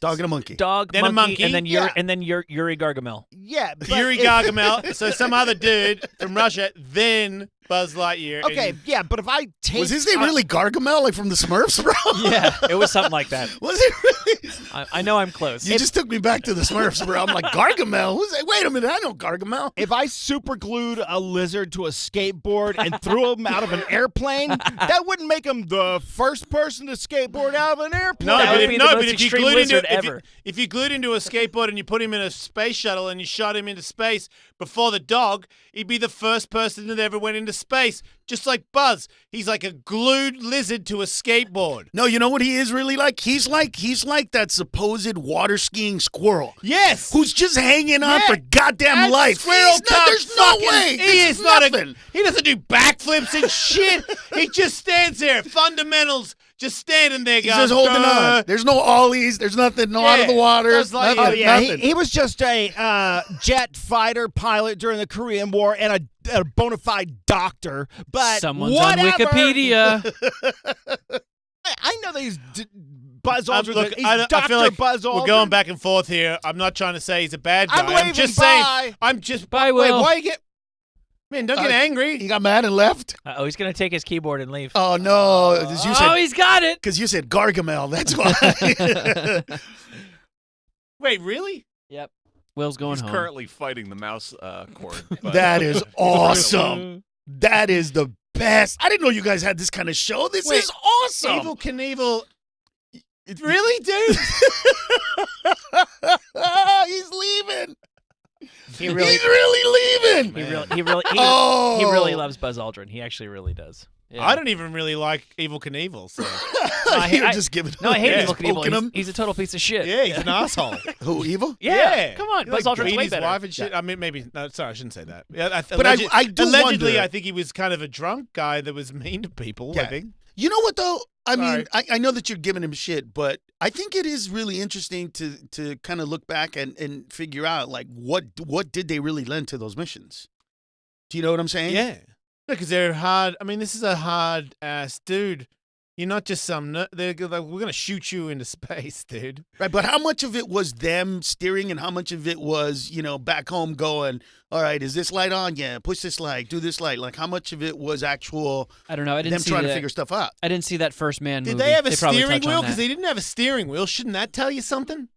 Dog and a monkey. Dog, Then a monkey, monkey. and then Yuri Gargamel. Yeah. But Yuri Gargamel. So some other dude from Russia. Then Buzz Lightyear. Okay, and- yeah, but if I take... Was his name really Gargamel, like from the Smurfs, bro? Yeah, it was something like that. Was it really? I know I'm close. You just took me back to the Smurfs, bro. I'm like, Gargamel? Who's that? Wait a minute, I know Gargamel. If I super glued a lizard to a skateboard and threw him out of an airplane, that wouldn't make him the first person to skateboard out of an airplane. No, That but would if, be no, the but most if you extreme glued into lizard if you, ever. if you glued into a skateboard and you put him in a space shuttle and you shot him into space before the dog, he'd be the first person that ever went into space. Just like Buzz, he's like a glued lizard to a skateboard. No, you know what he is really like? He's like that supposed water skiing squirrel. Yes, Who's just hanging on Yeah. for goddamn That life. squirrel He's not, cock there's no fucking- way. He This is not nothing. He doesn't do backflips and shit. He just stands there, fundamentals, just standing there. He's going, just holding "Duh." on. There's no ollies. There's nothing. No out of the water. just like- Nothing. Oh, yeah, nothing. he was just a jet fighter pilot during the Korean War and a bona fide doctor, but Someone's whatever. on Wikipedia. I know that he's Buzz Look, Aldrin. He's I Dr. feel like Buzz Aldrin. we're going back and forth here. I'm not trying to say he's a bad guy. I'm waving just bye. saying. I'm just. Bye, Wait, Will. why you get? Man, don't get angry. He got mad and left. Oh, he's going to take his keyboard and leave. Oh no! As you said, Oh, he's got it. because you said Gargamel. That's why. Wait, really? Yep. Will's going He's home. currently fighting the mouse cord. but- That is awesome. That is the best. I didn't know you guys had this kind of show. This Wait, is awesome. Evil Knievel. Really, dude? He's leaving. He really, He's really leaving. he Oh. really loves Buzz Aldrin. He actually really does. Yeah. I don't even really like Evil Knievel. So You're just giving. No, I hate Yeah. Evil Knievel. Poking him. He's a total piece of shit. yeah, he's an asshole. Who evil? Yeah, come on, He, Buzz like, Aldrin's beat way his better. wife and shit. I mean, maybe. No, sorry, I shouldn't say that. Yeah, But I do allegedly, wonder- I think he was kind of a drunk guy that was mean to people. I Yeah. think. You know what though? I mean, Sorry. I know that you're giving him shit, but I think it is really interesting to kind of look back and figure out like what did they really lend to those missions? Do you know what I'm saying? Yeah. Because they're hard. I mean, this is a hard ass dude. You're not just some. They're like, we're gonna shoot you into space, dude. Right, but how much of it was them steering and how much of it was, back home going, all right, is this light on? Yeah, push this light, do this light. Like how much of it was actual I don't know. I didn't them see trying that. to figure stuff out? I didn't see that First Man Did movie. they have a probably steering touch on wheel? that. Because they didn't have a steering wheel. Shouldn't that tell you something?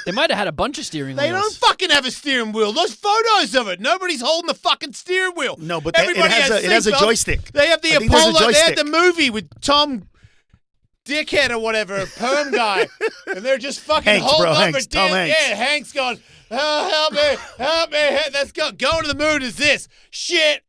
They might have had a bunch of steering They wheels. don't fucking have a steering wheel. There's photos of it. Nobody's holding the fucking steering wheel. No, but Everybody it has a seatbelts. joystick. They have the I think there's a Apollo. They had the joystick. movie with Tom Dickhead or whatever, perm guy, and they're just fucking Hanks, holding bro, over. Hanks, Tom Hanks. Yeah, Hank's going, oh, help me. Let's go. Going to the moon is this. Shit.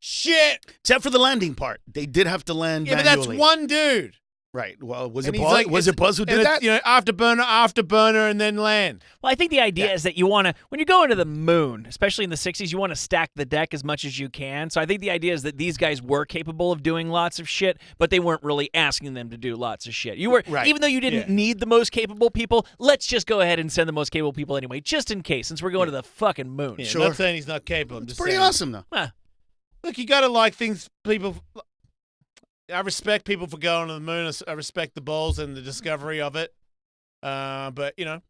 Except for the landing part. They did have to land Yeah, but manually. that's one dude. Right. Well, was And it he's Buzz? like, Was it Buzz who and did it's, that? afterburner, and then land. Well, I think the idea is that you want to, when you're going to the moon, especially in the 60s, you want to stack the deck as much as you can. So I think the idea is that these guys were capable of doing lots of shit, but they weren't really asking them to do lots of shit. You were, Right. even though you didn't Yeah. need the most capable people, let's just go ahead and send the most capable people anyway, just in case, since we're going to the fucking moon. Yeah, Sure. I'm not saying he's not capable. I'm It's just pretty saying. awesome, though. Huh. Look, you got to like things. People, I respect people for going to the moon. I respect the balls and the discovery of it. But you know,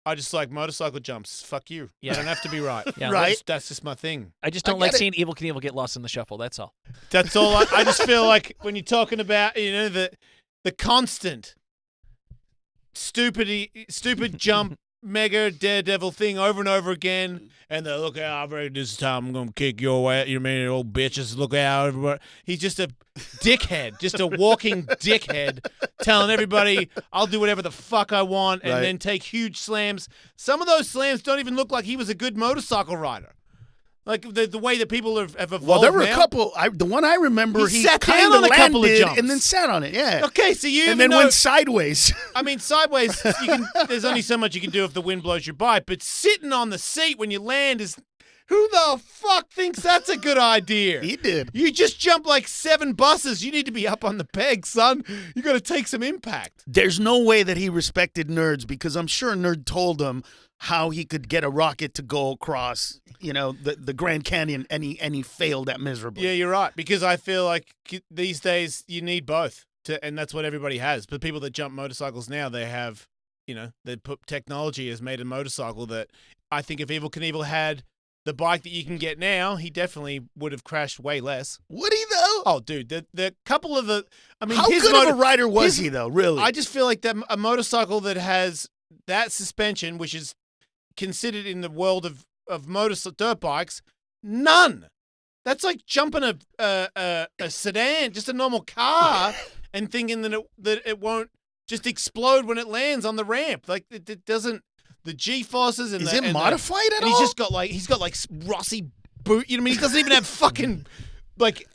I just like motorcycle jumps. Fuck you. Yeah. I don't have to be right. Yeah, Right. That's just my thing. I just don't like seeing Evil Knievel get lost in the shuffle. That's all. That's all. I just feel like when you're talking about, you know, the constant stupid jump mega daredevil thing over and over again, and the look out, this time I'm gonna kick your ass, you mean old bitches, look out, everybody. He's just a dickhead, just a walking dickhead, telling everybody I'll do whatever the fuck I want, and then take huge slams. Some of those slams don't even look like he was a good motorcycle rider. Like the way that people have evolved. Well, there were now. a couple. The one I remember, He he sat down kind on of a couple of landed jumps. and then sat on it. Yeah. Okay, so you and even then know, went sideways. I mean, sideways. There's only so much you can do if the wind blows your bike. But sitting on the seat when you land is. Who the fuck thinks that's a good idea? He did. You just jumped like 7 buses. You need to be up on the peg, son. You got to take some impact. There's no way that he respected Nerds because I'm sure Nerd told him how he could get a rocket to go across, you know, the Grand Canyon, and he failed that miserably. Yeah, you're right. Because I feel like these days you need both, and that's what everybody has. But people that jump motorcycles now, they have, you know, technology has made a motorcycle that I think if Evel Knievel had the bike that you can get now, he definitely would have crashed way less. Would he though? Oh, dude, the couple of I mean, how his good of a rider was he though? Really? I just feel like that a motorcycle that has that suspension, which is considered in the world of dirt bikes, none. That's like jumping a sedan, just a normal car, and thinking that it won't just explode when it lands on the ramp. Like it doesn't. The G-forces and is it modified at all? He's got like Rossi boot. You know what I mean? He doesn't even have fucking like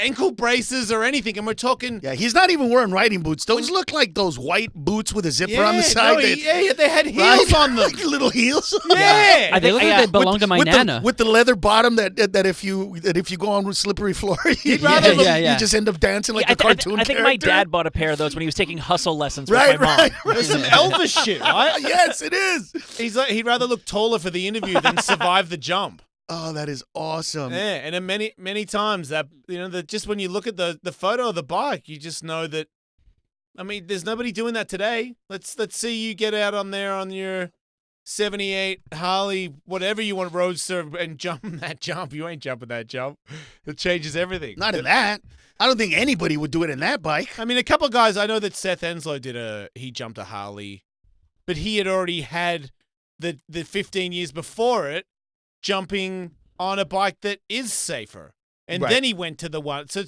ankle braces or anything. And we're talking. Yeah, he's not even wearing riding boots. Those look like those white boots with a zipper on the side. They had heels on them, like little heels. Yeah, I think they belong to my nana. With the leather bottom that if you go on with slippery floor, you just end up dancing like a cartoon I think character. my dad bought a pair of those when he was taking hustle lessons with my mom. There's some Elvis shit, right? Yes, it is. He'd rather look taller for the interview than survive the jump. Oh, that is awesome. Yeah, and then many times that, you know, that just when you look at the photo of the bike, you just know that. I mean, there's nobody doing that today. Let's see you get out on there on your 78 Harley, whatever you want, Roadster, and jump that jump. You ain't jumping that jump. It changes everything. Not in that. I don't think anybody would do it in that bike. I mean, a couple of guys. I know that Seth Enslow he jumped a Harley, but he had already had the 15 years before it, jumping on a bike that is safer, and then he went to the one. So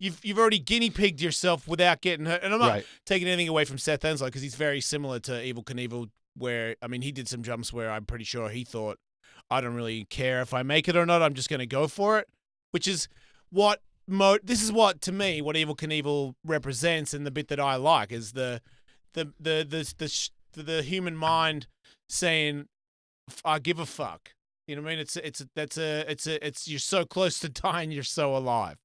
you've already guinea pigged yourself without getting hurt. And I'm not taking anything away from Seth Enslow because he's very similar to Evel Knievel. Where I mean, he did some jumps where I'm pretty sure he thought, I don't really care if I make it or not. I'm just going to go for it, which is what this is what to me what Evel Knievel represents, and the bit that I like is the human mind saying, I give a fuck. You know what I mean? It's you're so close to dying, you're so alive.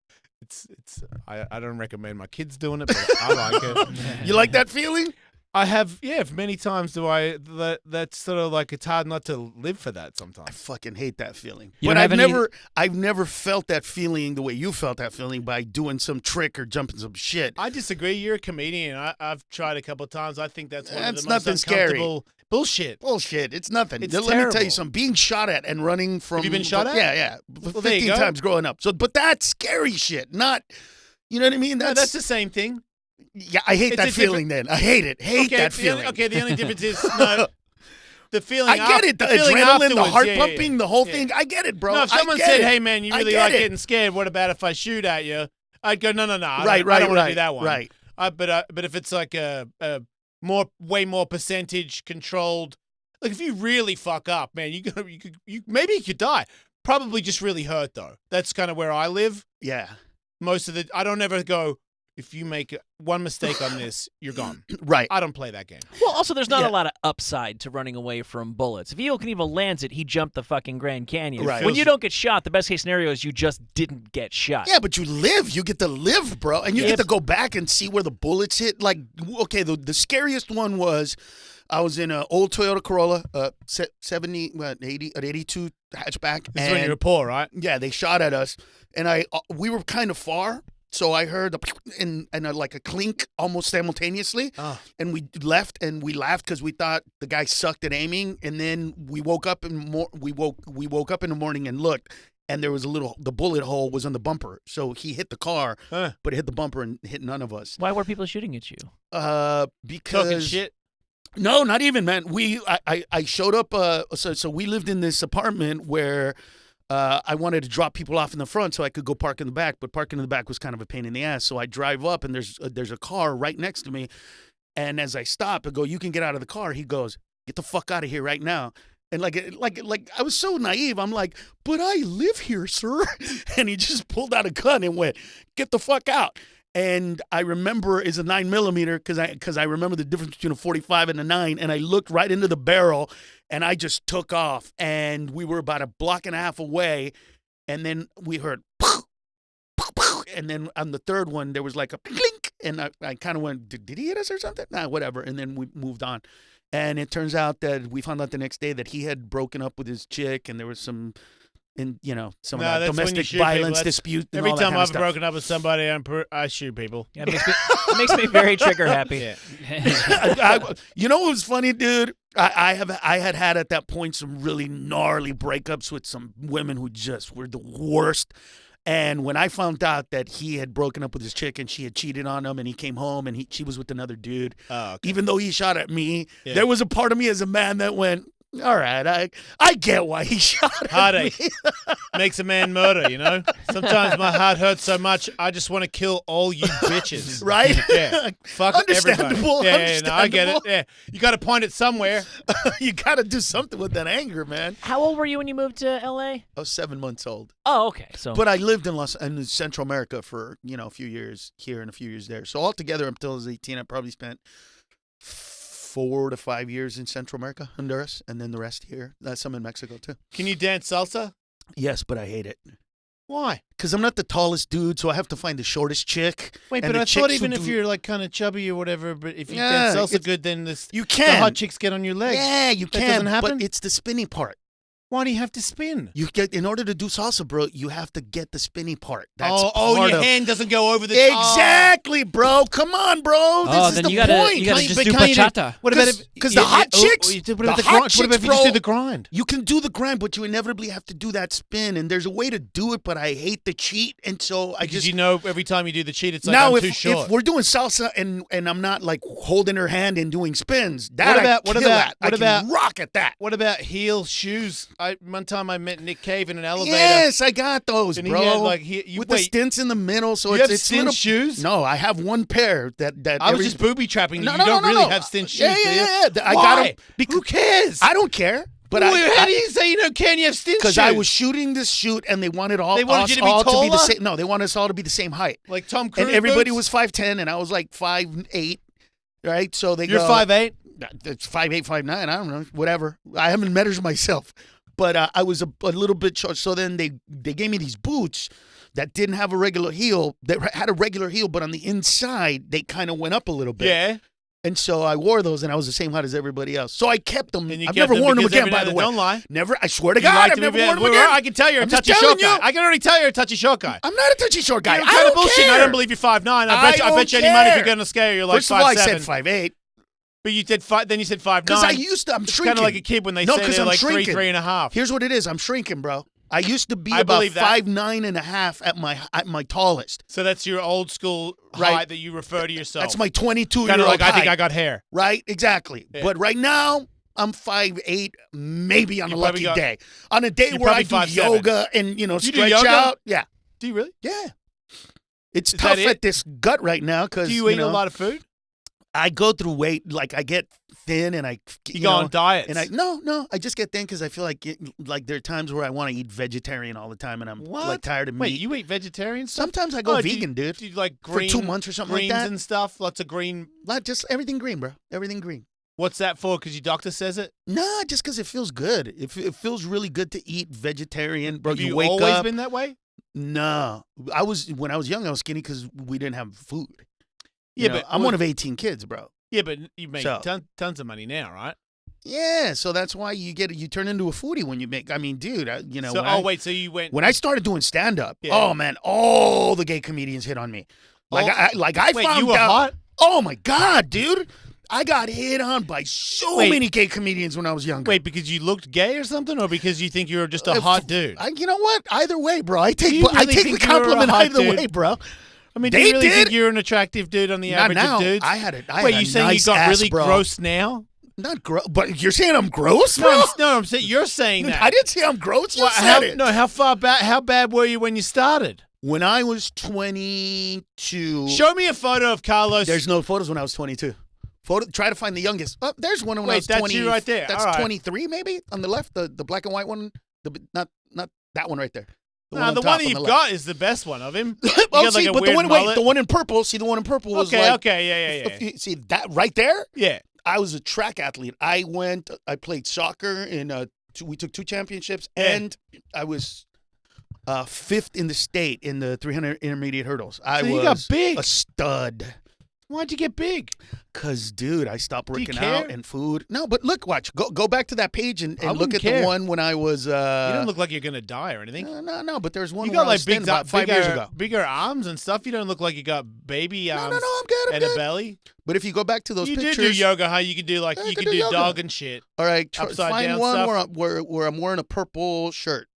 I don't recommend my kids doing it, but I like it. You like that feeling? I have, many times do I. That's sort of like it's hard not to live for that sometimes. I fucking hate that feeling. You But don't have I've never felt that feeling the way you felt that feeling by doing some trick or jumping some shit. I disagree. You're a comedian. I've tried a couple of times. I think that's one of the most nothing uncomfortable bullshit. Bullshit. It's nothing. It's Let me tell you terrible. something. Being shot at and running from. Have you been shot at? Yeah. Well, there you 15 go. times growing up. So, but that's scary shit. Not, you know what I mean? No, that's the same thing. Yeah, I hate It's that a feeling then. I hate it. Hate that feeling. The only difference is the feeling. I get it. The feeling adrenaline, the afterwards. heart Yeah. pumping, the whole thing. I get it, bro. No, if I someone get said, it. "Hey, man, you I really get like it. getting scared. What about if I shoot at you?" I'd go, "No. I Right, don't want to do that one." right. But if it's like a way more percentage controlled, like if you really fuck up, man, maybe you could die. Probably just really hurt though. That's kind of where I live. Yeah. I don't ever go, if you make one mistake on this, you're gone. Right. I don't play that game. Well, also, there's not Yeah. a lot of upside to running away from bullets. If Evel Knievel lands it, he jumped the fucking Grand Canyon. Right. When you don't get shot, the best case scenario is you just didn't get shot. Yeah, but you live. You get to live, bro. And you Yeah, get to go back and see where the bullets hit. Like, okay, the scariest one was I was in an old Toyota Corolla, 82 hatchback. This is when you were poor, right? Yeah, they shot at us. And we were kind of far. So I heard like a clink almost simultaneously, and we left and we laughed because we thought the guy sucked at aiming. And then we woke up we woke up in the morning and looked, and there was the bullet hole was on the bumper. So he hit the car, but it hit the bumper and hit none of us. Why were people shooting at you? Because Talking shit. No, not even, man. I showed up. So we lived in this apartment where. I wanted to drop people off in the front so I could go park in the back, but parking in the back was kind of a pain in the ass. So I drive up, and there's a car right next to me, and as I stop, I go, "You can get out of the car." He goes, "Get the fuck out of here right now!" And like I was so naive. I'm like, "But I live here, sir," and he just pulled out a gun and went, "Get the fuck out!" And I remember it's a 9mm because I remember the difference between a 45 and a 9, and I looked right into the barrel. And I just took off, and we were about a block and a half away, and then we heard, and then on the third one, there was like a clink, and I kind of went, did he hit us or something? Nah, whatever, and then we moved on. And it turns out that we found out the next day that he had broken up with his chick, and there was some of that domestic violence dispute. And every all that time kind of I've stuff. broken up with somebody, I shoot people. Yeah, it makes me very trigger happy. Yeah. You know what was funny, dude? I had at that point some really gnarly breakups with some women who just were the worst. And when I found out that he had broken up with his chick and she had cheated on him, and he came home and she was with another dude, even though he shot at me, there was a part of me as a man that went, all right, I get why he shot at Heartache me. makes a man murder, you know? Sometimes my heart hurts so much, I just want to kill all you bitches. Right? Yeah. Fuck everybody. Understandable. Yeah, no, I get it. Yeah. You got to point it somewhere. You got to do something with that anger, man. How old were you when you moved to L.A.? I was 7 months old. Oh, okay. So, but I lived in Central America for, a few years here and a few years there. So altogether, until I was 18, I probably spent 4 to 5 years in Central America, Honduras, and then the rest here. Some in Mexico, too. Can you dance salsa? Yes, but I hate it. Why? Because I'm not the tallest dude, so I have to find the shortest chick. Wait, and but the I thought chicks even who if do- you're like kind of chubby or whatever, but if you Yeah, dance salsa it's- good, then you the can. hot chicks get on your legs. Yeah, you That can, doesn't happen? but it's the spinny part. Why do you have to spin? In order to do salsa, bro, you have to get the spinny part. That's your part hand doesn't go over the Exactly, bro. Come on, bro. This is then the you gotta point. you gotta Can't- just but do can't you do- bachata. What about if Because the hot chicks, what the about the hot grind? What chicks, about if you bro, just do the grind? You can do the grind, but you inevitably have to do that spin, and there's a way to do it, but I hate the cheat, and so I Because just you know every time you do the cheat, it's like now I'm too short. if we're doing salsa and I'm not like holding her hand and doing spins, that what I can rock at that. What about heel shoes? One time I met Nick Cave in an elevator. Yes, I got those, And bro. he had, like, with the stints in the middle, so You have it's stint little shoes? No, I have one pair that I was just booby trapping you. No, You no, don't no, really no. have stint shoes, Yeah, do you? yeah. I Why? got them. Who cares? I don't care. But how do you say you don't care and you have stint shoes? Because I was shooting this shoot, and they wanted They wanted us you to be all to be the taller? same. No, they wanted us all to be the same height. Like Tom Cruise And everybody boots? was 5'10", and I was like 5'8", right? So they You're go 5'8"? It's 5'8", 5'9". I don't know, whatever. I haven't measured myself, but I was a little bit short. So then they gave me these boots that didn't have a regular heel. That had a regular heel, but on the inside they kind of went up a little bit. Yeah. And so I wore those, and I was the same height as everybody else. So I kept them. And you I've kept never them worn them because again, every by now the and way. then- don't lie. Never. I swear to You God, lied I've to me never before. worn them Well, again. I can tell you're a I'm just touchy telling short guy. you. I can already tell you're a touchy short guy. I'm not a touchy short guy. You're I kind don't of bullshit. care. I don't believe you're 5'9". I bet you any money if you're going to scale, you're like 5'7". First of all, I said 5'8". But you did then you said 5'9". Because I used to. I'm it's shrinking. kind of like a kid when they no, say 'cause they're I'm like shrinking. 3, 3.5. Here's what it is. I'm shrinking, bro. I used to be I about believe that. 5'9" and a half at my tallest. So that's your old school Right. height that you refer to yourself. That's my 22-year-old Kind of like I think height. I got hair. Right, exactly. Yeah. But right now, I'm 5'8", maybe on You a probably lucky got- day. On a day You're where I probably do 5'7". yoga and, You do stretch yoga? out. Yeah. Do you really? Yeah. It's Is tough that it? at this gut right now because, Do you eat a lot of food? I go through weight, like I get thin and you go on diets. And I just get thin because I feel like there are times where I want to eat vegetarian all the time and I'm like tired of meat. Wait, you eat vegetarian stuff? Sometimes I go vegan, dude. Do you like green, for 2 months or something like greens that? and stuff? Lots of green. Just everything green, bro. Everything green. What's that for? Because your doctor says it? Nah, just because it feels good. It feels really good to eat vegetarian, bro. Have you you wake always up. been that way? No, when I was young, I was skinny because we didn't have food. Yeah, but I'm one of 18 kids, bro. Yeah, but you make So- tons of money now, right? Yeah, so that's why you turn into a foodie when you make. I mean, dude, So, so you went. when I started doing stand up, Yeah. oh man, all the gay comedians hit on me. I Wait, found you were out. hot? Oh my god, dude. I got hit on by so Wait. many gay comedians when I was younger. Wait, because you looked gay or something, or because you think you're just a hot dude? You know what? Either way, bro. I take Do you I really take think the you were a compliment hot either dude? way, bro. I mean, do They you really did. think you're an attractive dude on the Not average now. of dudes? I had Wait, a you saying nice you got ass, really bro. gross now? Not gross, but you're saying I'm gross, No, bro? I'm saying you're saying that. I didn't say I'm gross. You Well, said it. No, how bad were you when you started? When I was 22. Show me a photo of Carlos. There's no photos when I was 22. Try to find the youngest. Oh, there's one when I Wait, was that's 20. you right there. That's All right. 23, maybe on the left. The black and white one. Not that one right there. The on one top, that you've on the got left. is the best one of him. You Oh, got, see, like, a but the weird one mullet. the one in purple. See, the one in purple was Okay, like. yeah. See that right there? Yeah. I was a track athlete. I played soccer in. We took 2 championships, and I was 5th in the state in the 300 intermediate hurdles. I So was you got big. a stud. Why'd you get big? Cause, dude, I stopped Do you working care? out and food. No, but look, watch. Go back to that page and I look wouldn't at care. the one when I was. You don't look like you're gonna die or anything. No. But there's one You where got I was like big, thin about 5 years ago. bigger arms and stuff. You don't look like you got baby arms. No, I'm good. I'm and good. a belly. But if you go back to those You pictures, do yoga, huh? You could do like Yeah, I you could could do do yoga. dog and shit. all right, Upside find down one stuff. where I'm wearing a purple shirt.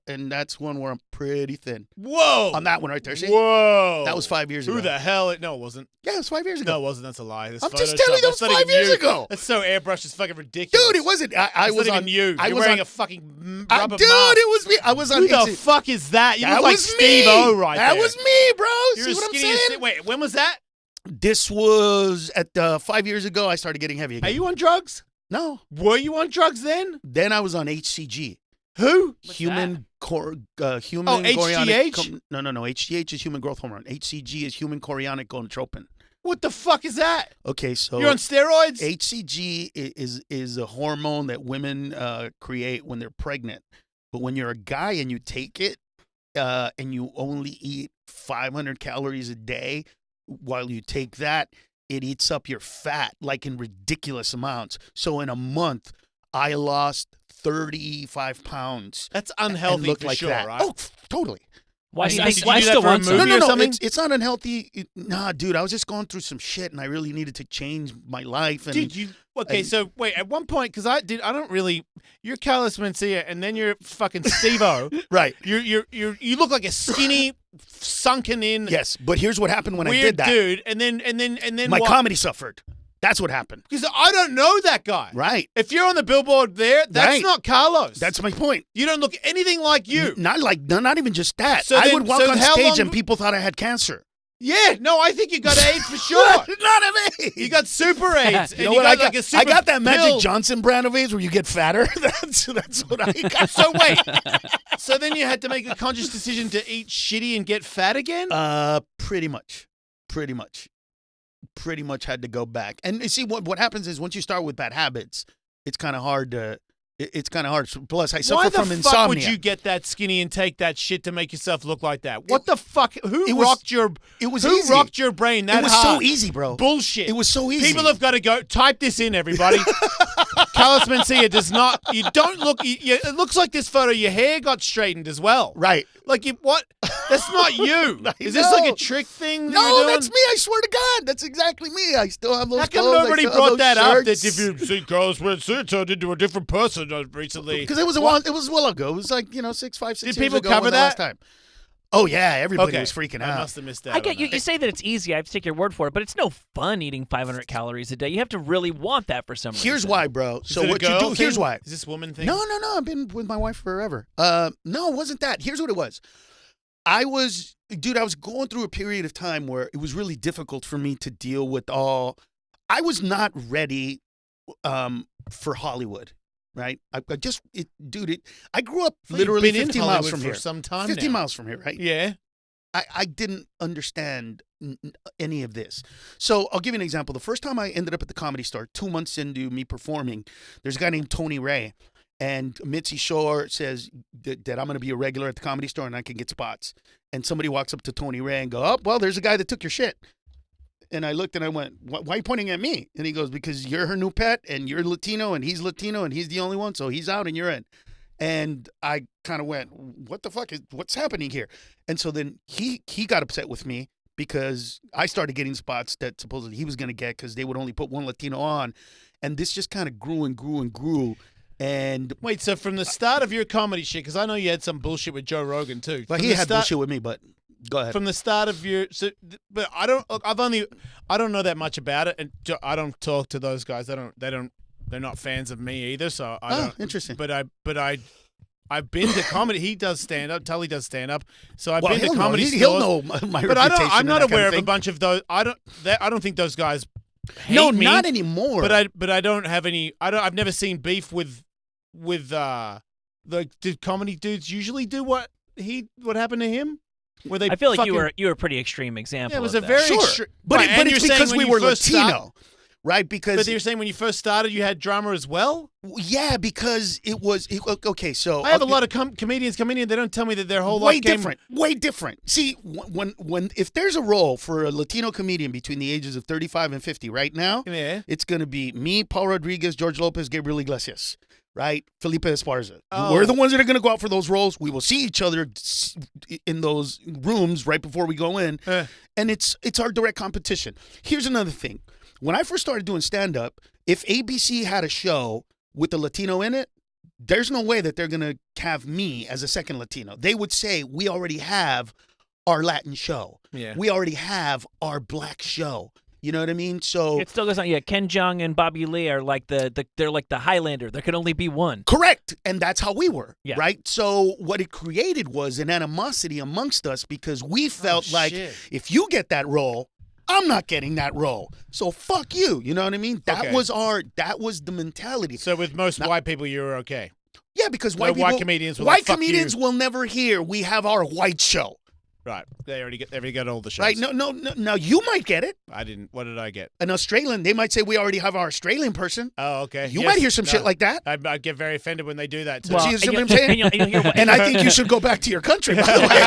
And that's one where I'm pretty thin. Whoa! On that one right there. See? Whoa! That was 5 years ago. Who the hell? No, it wasn't. Yeah, it was 5 years ago. No, it wasn't. That's a lie. That's I'm just Photoshop. telling you, that was That's not 5 even years you. ago. That's so airbrushed. It's fucking ridiculous. Dude, it wasn't. I That's was not on even you. I You're was wearing on, a fucking I, rubber dude, mask. it was me. I was on. Who the fuck is that? You that look like was Steve me. O right That there. was me, bro. You're See as what I'm skinny as saying? Wait, when was that? This was at 5 years ago. I started getting heavy again. Are you on drugs? No. Were you on drugs then? Then I was on HCG. Who? Human human Oh, chorionic. HGH? No. HGH is human growth hormone. HCG is human chorionic gonadotropin. What the fuck is that? Okay, so You're on steroids? HCG is a hormone that women create when they're pregnant. But when you're a guy and you take it, and you only eat 500 calories a day, while you take that, it eats up your fat like in ridiculous amounts. So in a month, I lost 35 pounds. That's and unhealthy looked for like sure, that. right? Oh, totally. Why do you think? I I still want some. No. It's not unhealthy. Nah, dude, I was just going through some shit, and I really needed to change my life. And Dude, so wait, at one point, because I don't really, you're Carlos Mencia, and then you're fucking Steve-O. right. You look like a skinny, sunken in. Yes, but here's what happened when I weird did that. dude, and then My what? comedy suffered. That's what happened. Because I don't know that guy. Right. If you're on the billboard there, that's Right. not Carlos. That's my point. You don't look anything like you. Not even just that. So I then- would walk so on how stage long- and people thought I had cancer. Yeah, no, I think you got AIDS for sure. Not of AIDS. You got super AIDS. You know and what? got I got, like a super I got that Magic pill. Johnson brand of AIDS where you get fatter. That's what I got. So wait, so then you had to make a conscious decision to eat shitty and get fat again? Pretty much had to go back. And you see, what happens is once you start with bad habits, it's kind of hard to. It's kind of hard. Plus, I suffer Why the from fuck insomnia. would you get that skinny and take that shit to make yourself look like that? What the fuck? Who it was- rocked your? It was who easy. rocked your brain that It was hard? so easy, bro. Bullshit. It was so easy. People have got to go. Type this in, everybody. Carlos Mencia does not. You don't look. It looks like this photo. Your hair got straightened as well. Right. Like what? That's not you. Is this like a trick thing? That No, you're doing? that's me. I swear to God, that's exactly me. I still have those. How come clothes, I nobody still have brought those that up? That shirts. if you see Carlos Mencia turned into a different person recently. Because it was a while ago. It was like 6 Did years people ago cover when the that? last time. Oh yeah, everybody Okay. was freaking I out. must have missed that. I get on you. that. You say that it's easy. I have to take your word for it, but it's no fun eating 500 calories a day. You have to really want that for some reason. Here's why, bro. Is So it a what you girl do? Here's thing? why. Is this woman thing? No. I've been with my wife forever. No, it wasn't that. Here's what it was. I was going through a period of time where it was really difficult for me to deal with all. I was not ready for Hollywood, right? I grew up Well, literally you've been 50 in miles Hollywood from for here. some time 50 now. miles from here, right? Yeah. I didn't understand any of this. So I'll give you an example. The first time I ended up at the Comedy Store, 2 months into me performing, there's a guy named Tony Ray. And Mitzi Shore says that I'm going to be a regular at the Comedy Store and I can get spots. And somebody walks up to Tony Ray and go, oh, well, there's a guy that took your shit. And I looked and I went, why are you pointing at me? And he goes, because you're her new pet and you're Latino and he's the only one. So he's out and you're in. And I kind of went, what the fuck what's happening here? And so then he got upset with me because I started getting spots that supposedly he was going to get because they would only put one Latino on. And this just kind of grew and grew and grew. And wait, so from the start of your comedy shit, because I know you had some bullshit with Joe Rogan too. Well, he had bullshit with me, but go ahead. From the start of your, but I don't know that much about it, and I don't talk to those guys. They're not fans of me either. So I don't. Interesting. But I've been to comedy. He does stand up. Tully does stand up. So I've been to he'll comedy know. stores. He'll know my but reputation. I'm not and that aware kind of a bunch of those. I don't think those guys. Hate No, me, not anymore. But I don't have any. I've never seen beef with the comedy dudes usually do what happened to him. Where they I feel like fucking, you were a pretty extreme example. Yeah, it was of a that. very Sure. extreme. But, Right, but and it's you're saying because when we you were first Latino, right? Because But you're saying when you first started, you had drama as well. Yeah, because it was okay. So I have a lot of comedians come in here. They don't tell me that their whole way life came. different, way different. See, when if there's a role for a Latino comedian between the ages of 35 and 50 right now, Yeah. it's going to be me, Paul Rodriguez, George Lopez, Gabriel Iglesias, right? Felipe Esparza. Oh. We're the ones that are going to go out for those roles. We will see each other in those rooms right before we go in, and it's our direct competition. Here's another thing. When I first started doing stand-up, if ABC had a show with a Latino in it, there's no way that they're going to have me as a second Latino. They would say, we already have our Latin show. Yeah. We already have our black show. You know what I mean? So It still goes on. Yeah, Ken Jeong and Bobby Lee are like they're like the Highlander. There can only be one. correct. And that's how we were, Yeah. right? So what it created was an animosity amongst us because we felt like shit. if you get that role, I'm not getting that role. So fuck you. You know what I mean? That Okay. was the mentality. So with most white people, you were okay. Yeah, because No white white people, comedians will white like, "Fuck comedians you." will never hear we have our white show. Right. They already got all the shows. Right? No. Now you might get it. I didn't. What did I get? An Australian, they might say we already have our Australian person. Oh, okay. You Yes. might hear some shit like that. I get very offended when they do that. Too. See what I'm saying? and you'll hear what- And I think you should go back to your country, by the way.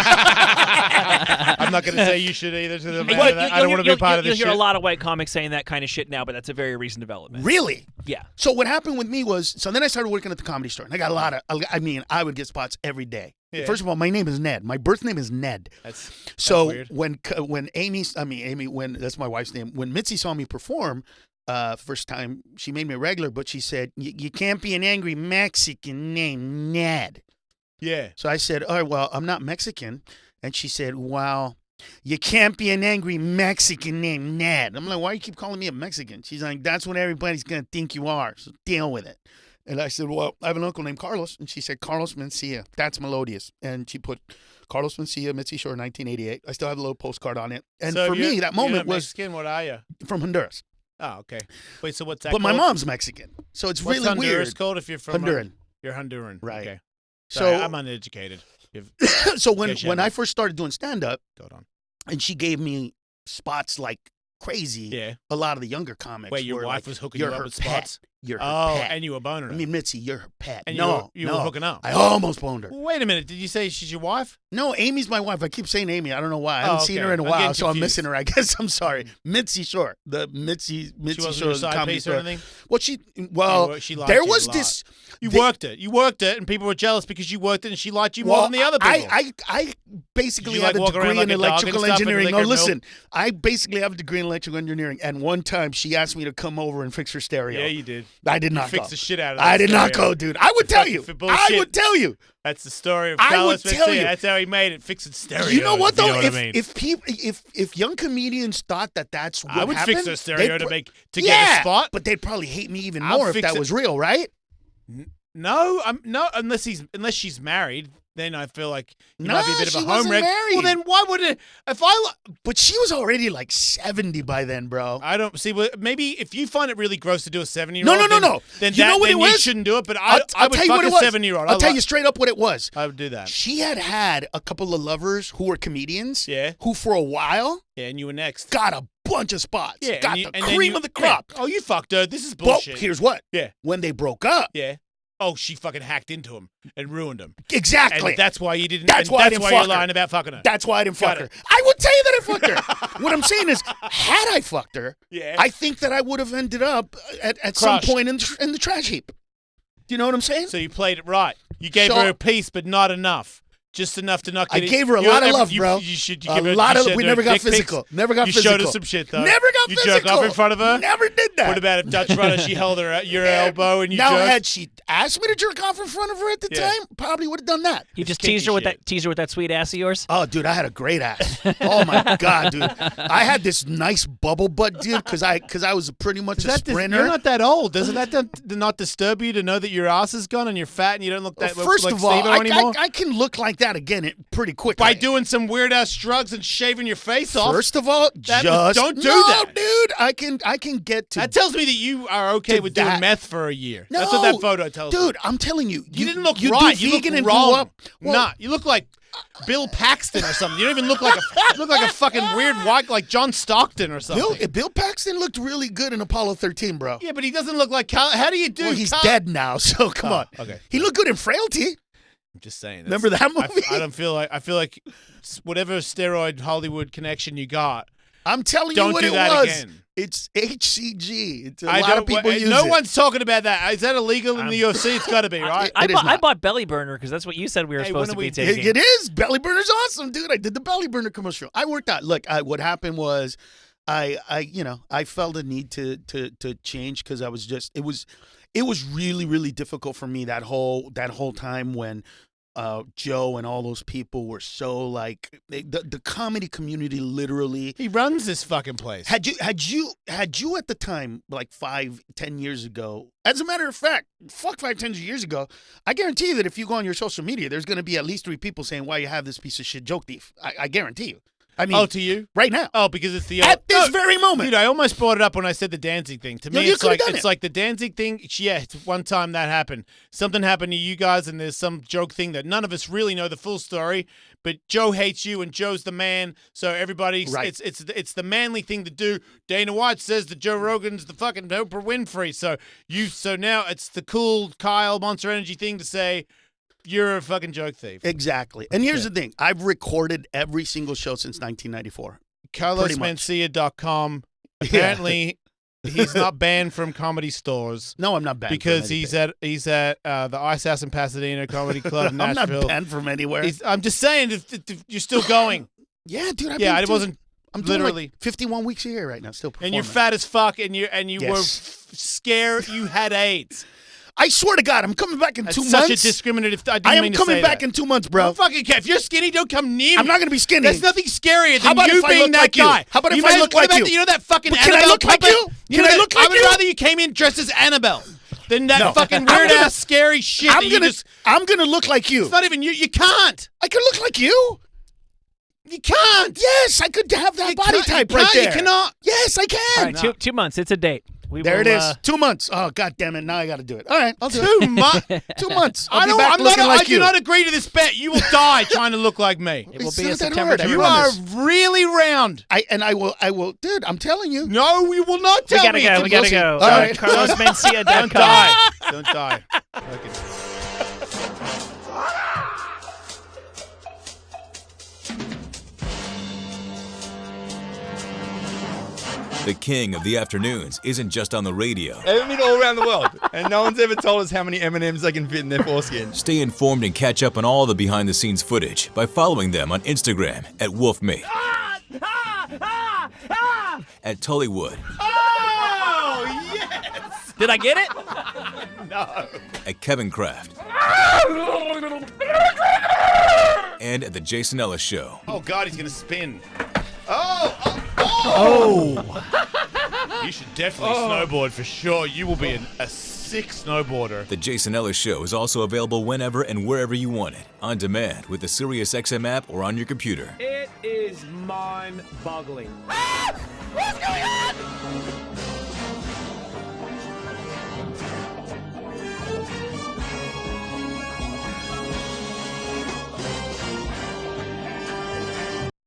I'm not going to say you should either to them. But I don't want to be a part of you'll this hear shit. a lot of white comics saying that kind of shit now, but that's a very recent development. Really? Yeah. So what happened with me was, so then I started working at the Comedy Store, and I got a lot of, I would get spots every day. Yeah. First of all, my name is Ned. My birth name is Ned. That's So weird. when that's my wife's name. When Mitzi saw me perform, first time she made me a regular, but she said you can't be an angry Mexican named Ned. Yeah. So I said, all right, well, I'm not Mexican, and she said, well, you can't be an angry Mexican named Ned. I'm like, why do you keep calling me a Mexican? She's like, that's what everybody's gonna think you are. So deal with it. And I said, well, I have an uncle named Carlos. And she said, Carlos Mencia. That's melodious. And she put Carlos Mencia, Mitzi Shore, 1988. I still have a little postcard on it. And So for you're- me, that you're moment not was Mexican. What are you? from Honduras. Oh, okay. Wait, so what's that? But my called? mom's Mexican. So it's What's really Honduras weird. called if you're from Honduran. You're Honduran. Right. Okay. So- Sorry, I'm uneducated. So when Okay, I Shannon. first started doing stand-up, Hold on. and she gave me spots like crazy, Yeah. a lot of the younger comics Wait, your were wife like, was hooking you're you up her with pet. spots? You're her Oh, pet. and you were boning I her. mean, Mitzi, you're her pet. And no, you were hooking up. I almost boned her. Wait a minute. Did you say she's your wife? No, Amy's my wife. I keep saying Amy. I don't know why. I haven't seen okay. her in a I'm while, getting so I'm confused. missing her. I guess I'm sorry. Mitzi Shore, the Mitzi wasn't Shore your side comedy piece or store. anything? Well, she She liked there you a was lot. this. You worked it. You worked it, and people were jealous because you worked it, and she liked you more Well, than the other people. I basically Did you, have like, a walk around degree in like a dog and electrical stuff and engineering. lick No, her milk? listen, I basically have a degree in electrical engineering, and one time she asked me to come over and fix her stereo. Yeah, you did. I did You not fixed go. the shit out of that I did not stereo. go, dude. I would tell you. For I bullshit. would tell you. That's the story of I Carlos would tell Mencia. you. That's how he made it. Fix it stereo. You know what though? You know what if I mean? if people if young comedians thought that that's what I would happened, fix a stereo they'd to pr- get a spot. But they'd probably hate me even I'll more if fix that it. was real, right? No, unless she's married. then I feel like you No, might be a bit of she a home wasn't wreck. married. Well, then why would it? But she was already like 70 by then, bro. I don't see. Well, maybe if you find it really gross to do a 7-year-old, No. Then You know what it you was? shouldn't do it. But I'll I would tell you fuck what it a was. 7-year-old. I'll tell you straight up what it was. I would do that. She had a couple of lovers who were comedians. Yeah. Who for a while. Yeah, and you were next. Got a bunch of spots. Yeah, Got and the then cream of the crop. Yeah. Oh, you fucked her. This is But bullshit. here's what. Yeah. When they broke up. Yeah. Oh, she fucking hacked into him and ruined him. Exactly. And that's why you didn't. That's why I didn't why fuck you're lying her. about fucking her. That's why I didn't fuck Got her. it. I would tell you that I fucked her. What I'm saying is, had I fucked her, Yeah. I think that I would have ended up at some Crushed. point in the trash heap. Do you know what I'm saying? So you played it right. You gave So- her a piece, but not enough. Just enough to not I get it. gave her a You lot of ever- love, you- bro. You should. You A give her, lot you of- showed we her never got dick pics? physical. Never got you physical. showed her some shit though. Never got you physical. jerk off in front of her. Never did that. What about if Dutch Runner? She held her at your elbow and you Now, jerked? had she asked me to jerk off in front of her at the Yeah. time, probably would have done that. You just teased her with that sweet ass of yours. Oh, dude, I had a great ass. Oh my god, dude, I had this nice bubble butt, dude, because I was pretty much a sprinter. You're not that old. Doesn't that not disturb you to know that your ass is gone and you're fat and you don't look that First like of all, Steve-O anymore? I can look like that again pretty quick. By doing some weird ass drugs and shaving your face off. First of all, don't do no, that, dude. I can get to. That tells me that you are okay to with that. doing meth for a year. No, That's what that photo tells me. dude. I'm telling you, You didn't look you right. Do You vegan look and wrong. grew up. Well, Nah, you look like Bill Paxton or something. You don't even look like a fucking weird white like John Stockton or something. Bill Paxton looked really good in Apollo 13, bro. Yeah, but he doesn't look like How do you do? Well, he's dead now, so come on. Okay. He looked good in Frailty. I'm just saying. Remember that movie? I feel like whatever steroid Hollywood connection you got. I'm telling you Don't what do it that was. again. It's HCG. It's a lot of people use it. No one's talking about that. Is that illegal in the UFC? It's got to be, right? I bought Belly Burner because that's what you said we were supposed to be taking. It is. Belly Burner's awesome, dude. I did the Belly Burner commercial. I worked out. Look, what happened was I felt a need to change because I was just it was really, really difficult for me that whole time when Joe and all those people were so like the comedy community literally. He runs this fucking place. Had you at the time, like 5-10 years ago, as a matter of fact, 5-10 years ago, I guarantee you that if you go on your social media, there's going to be at least 3 people saying why you have this piece of shit joke thief. I guarantee you. I mean, to you right now. Oh, because it's the at this very moment. Dude, I almost brought it up when I said the Danzig thing. To No, me, you it's could've like done it's it. like the Danzig thing. Yeah, it's one time that happened. Something happened to you guys, and there's some joke thing that none of us really know the full story. But Joe hates you, and Joe's the man. So everybody, Right. it's the manly thing to do. Dana White says that Joe Rogan's the fucking Oprah Winfrey. So now it's the cool Kyle Monster Energy thing to say. You're a fucking joke thief. Exactly. And here's the thing. I've recorded every single show since 1994. CarlosMencia.com. Apparently, he's not banned from comedy stores. No, I'm not banned because from he's at the Ice House in Pasadena Comedy Club in I'm Nashville. not banned from anywhere. I'm just saying, if you're still going. Yeah, dude. It wasn't. I'm doing literally like 51 weeks a year right now, still performing. And you're fat as fuck, and you Yes. were scared you had AIDS. I swear to God, I'm coming back in That's 2 such months. a discriminative. I didn't I am mean to coming say back that. in 2 months, bro. Don't fucking care. If you're skinny, don't come near me. I'm not going to be skinny. There's nothing scarier How than about you if I being look that like you? guy. How about if You I might- look what like about you? the- you know that fucking But can I Annabelle look like puppet? you? Can know I that- look like I would you? rather you came in dressed as Annabelle than that No. fucking I'm weird gonna- ass scary shit. I'm that you gonna just, I'm gonna look like you. it's not even you. You can't. I can look like you. You can't. Yes, I could have that You body can't- type you right can't- there. You cannot. Yes, I All can. right, 2 months. It's a date. There it is. 2 months. Oh, God damn it. Now I got to do it. All right. I'll do it. 2 months. 2 months. I I'll be back looking I like do you. not agree to this bet. You will die trying to look like me. It will It's be not a that September. hard, I You promise. are really round. I will. Dude, I'm telling you. No, you will not We tell gotta me. go. It's We gotta impossible. go. All right. CarlosMencia.com. Don't die. Don't die. Okay. The king of the afternoons isn't just on the radio. They've been all around the world, and no one's ever told us how many M&Ms they can fit in their foreskin. Stay informed and catch up on all the behind-the-scenes footage by following them on Instagram at Wolfmate, at Tullywood, Oh, yes. Did I get it? No. at Kevin Kraft, and at The Jason Ellis Show. Oh, God, he's going to spin. Oh. You should definitely snowboard for sure. You will be a sick snowboarder. The Jason Ellis Show is also available whenever and wherever you want it, on demand with the SiriusXM app or on your computer. It is mind-boggling. What's going on?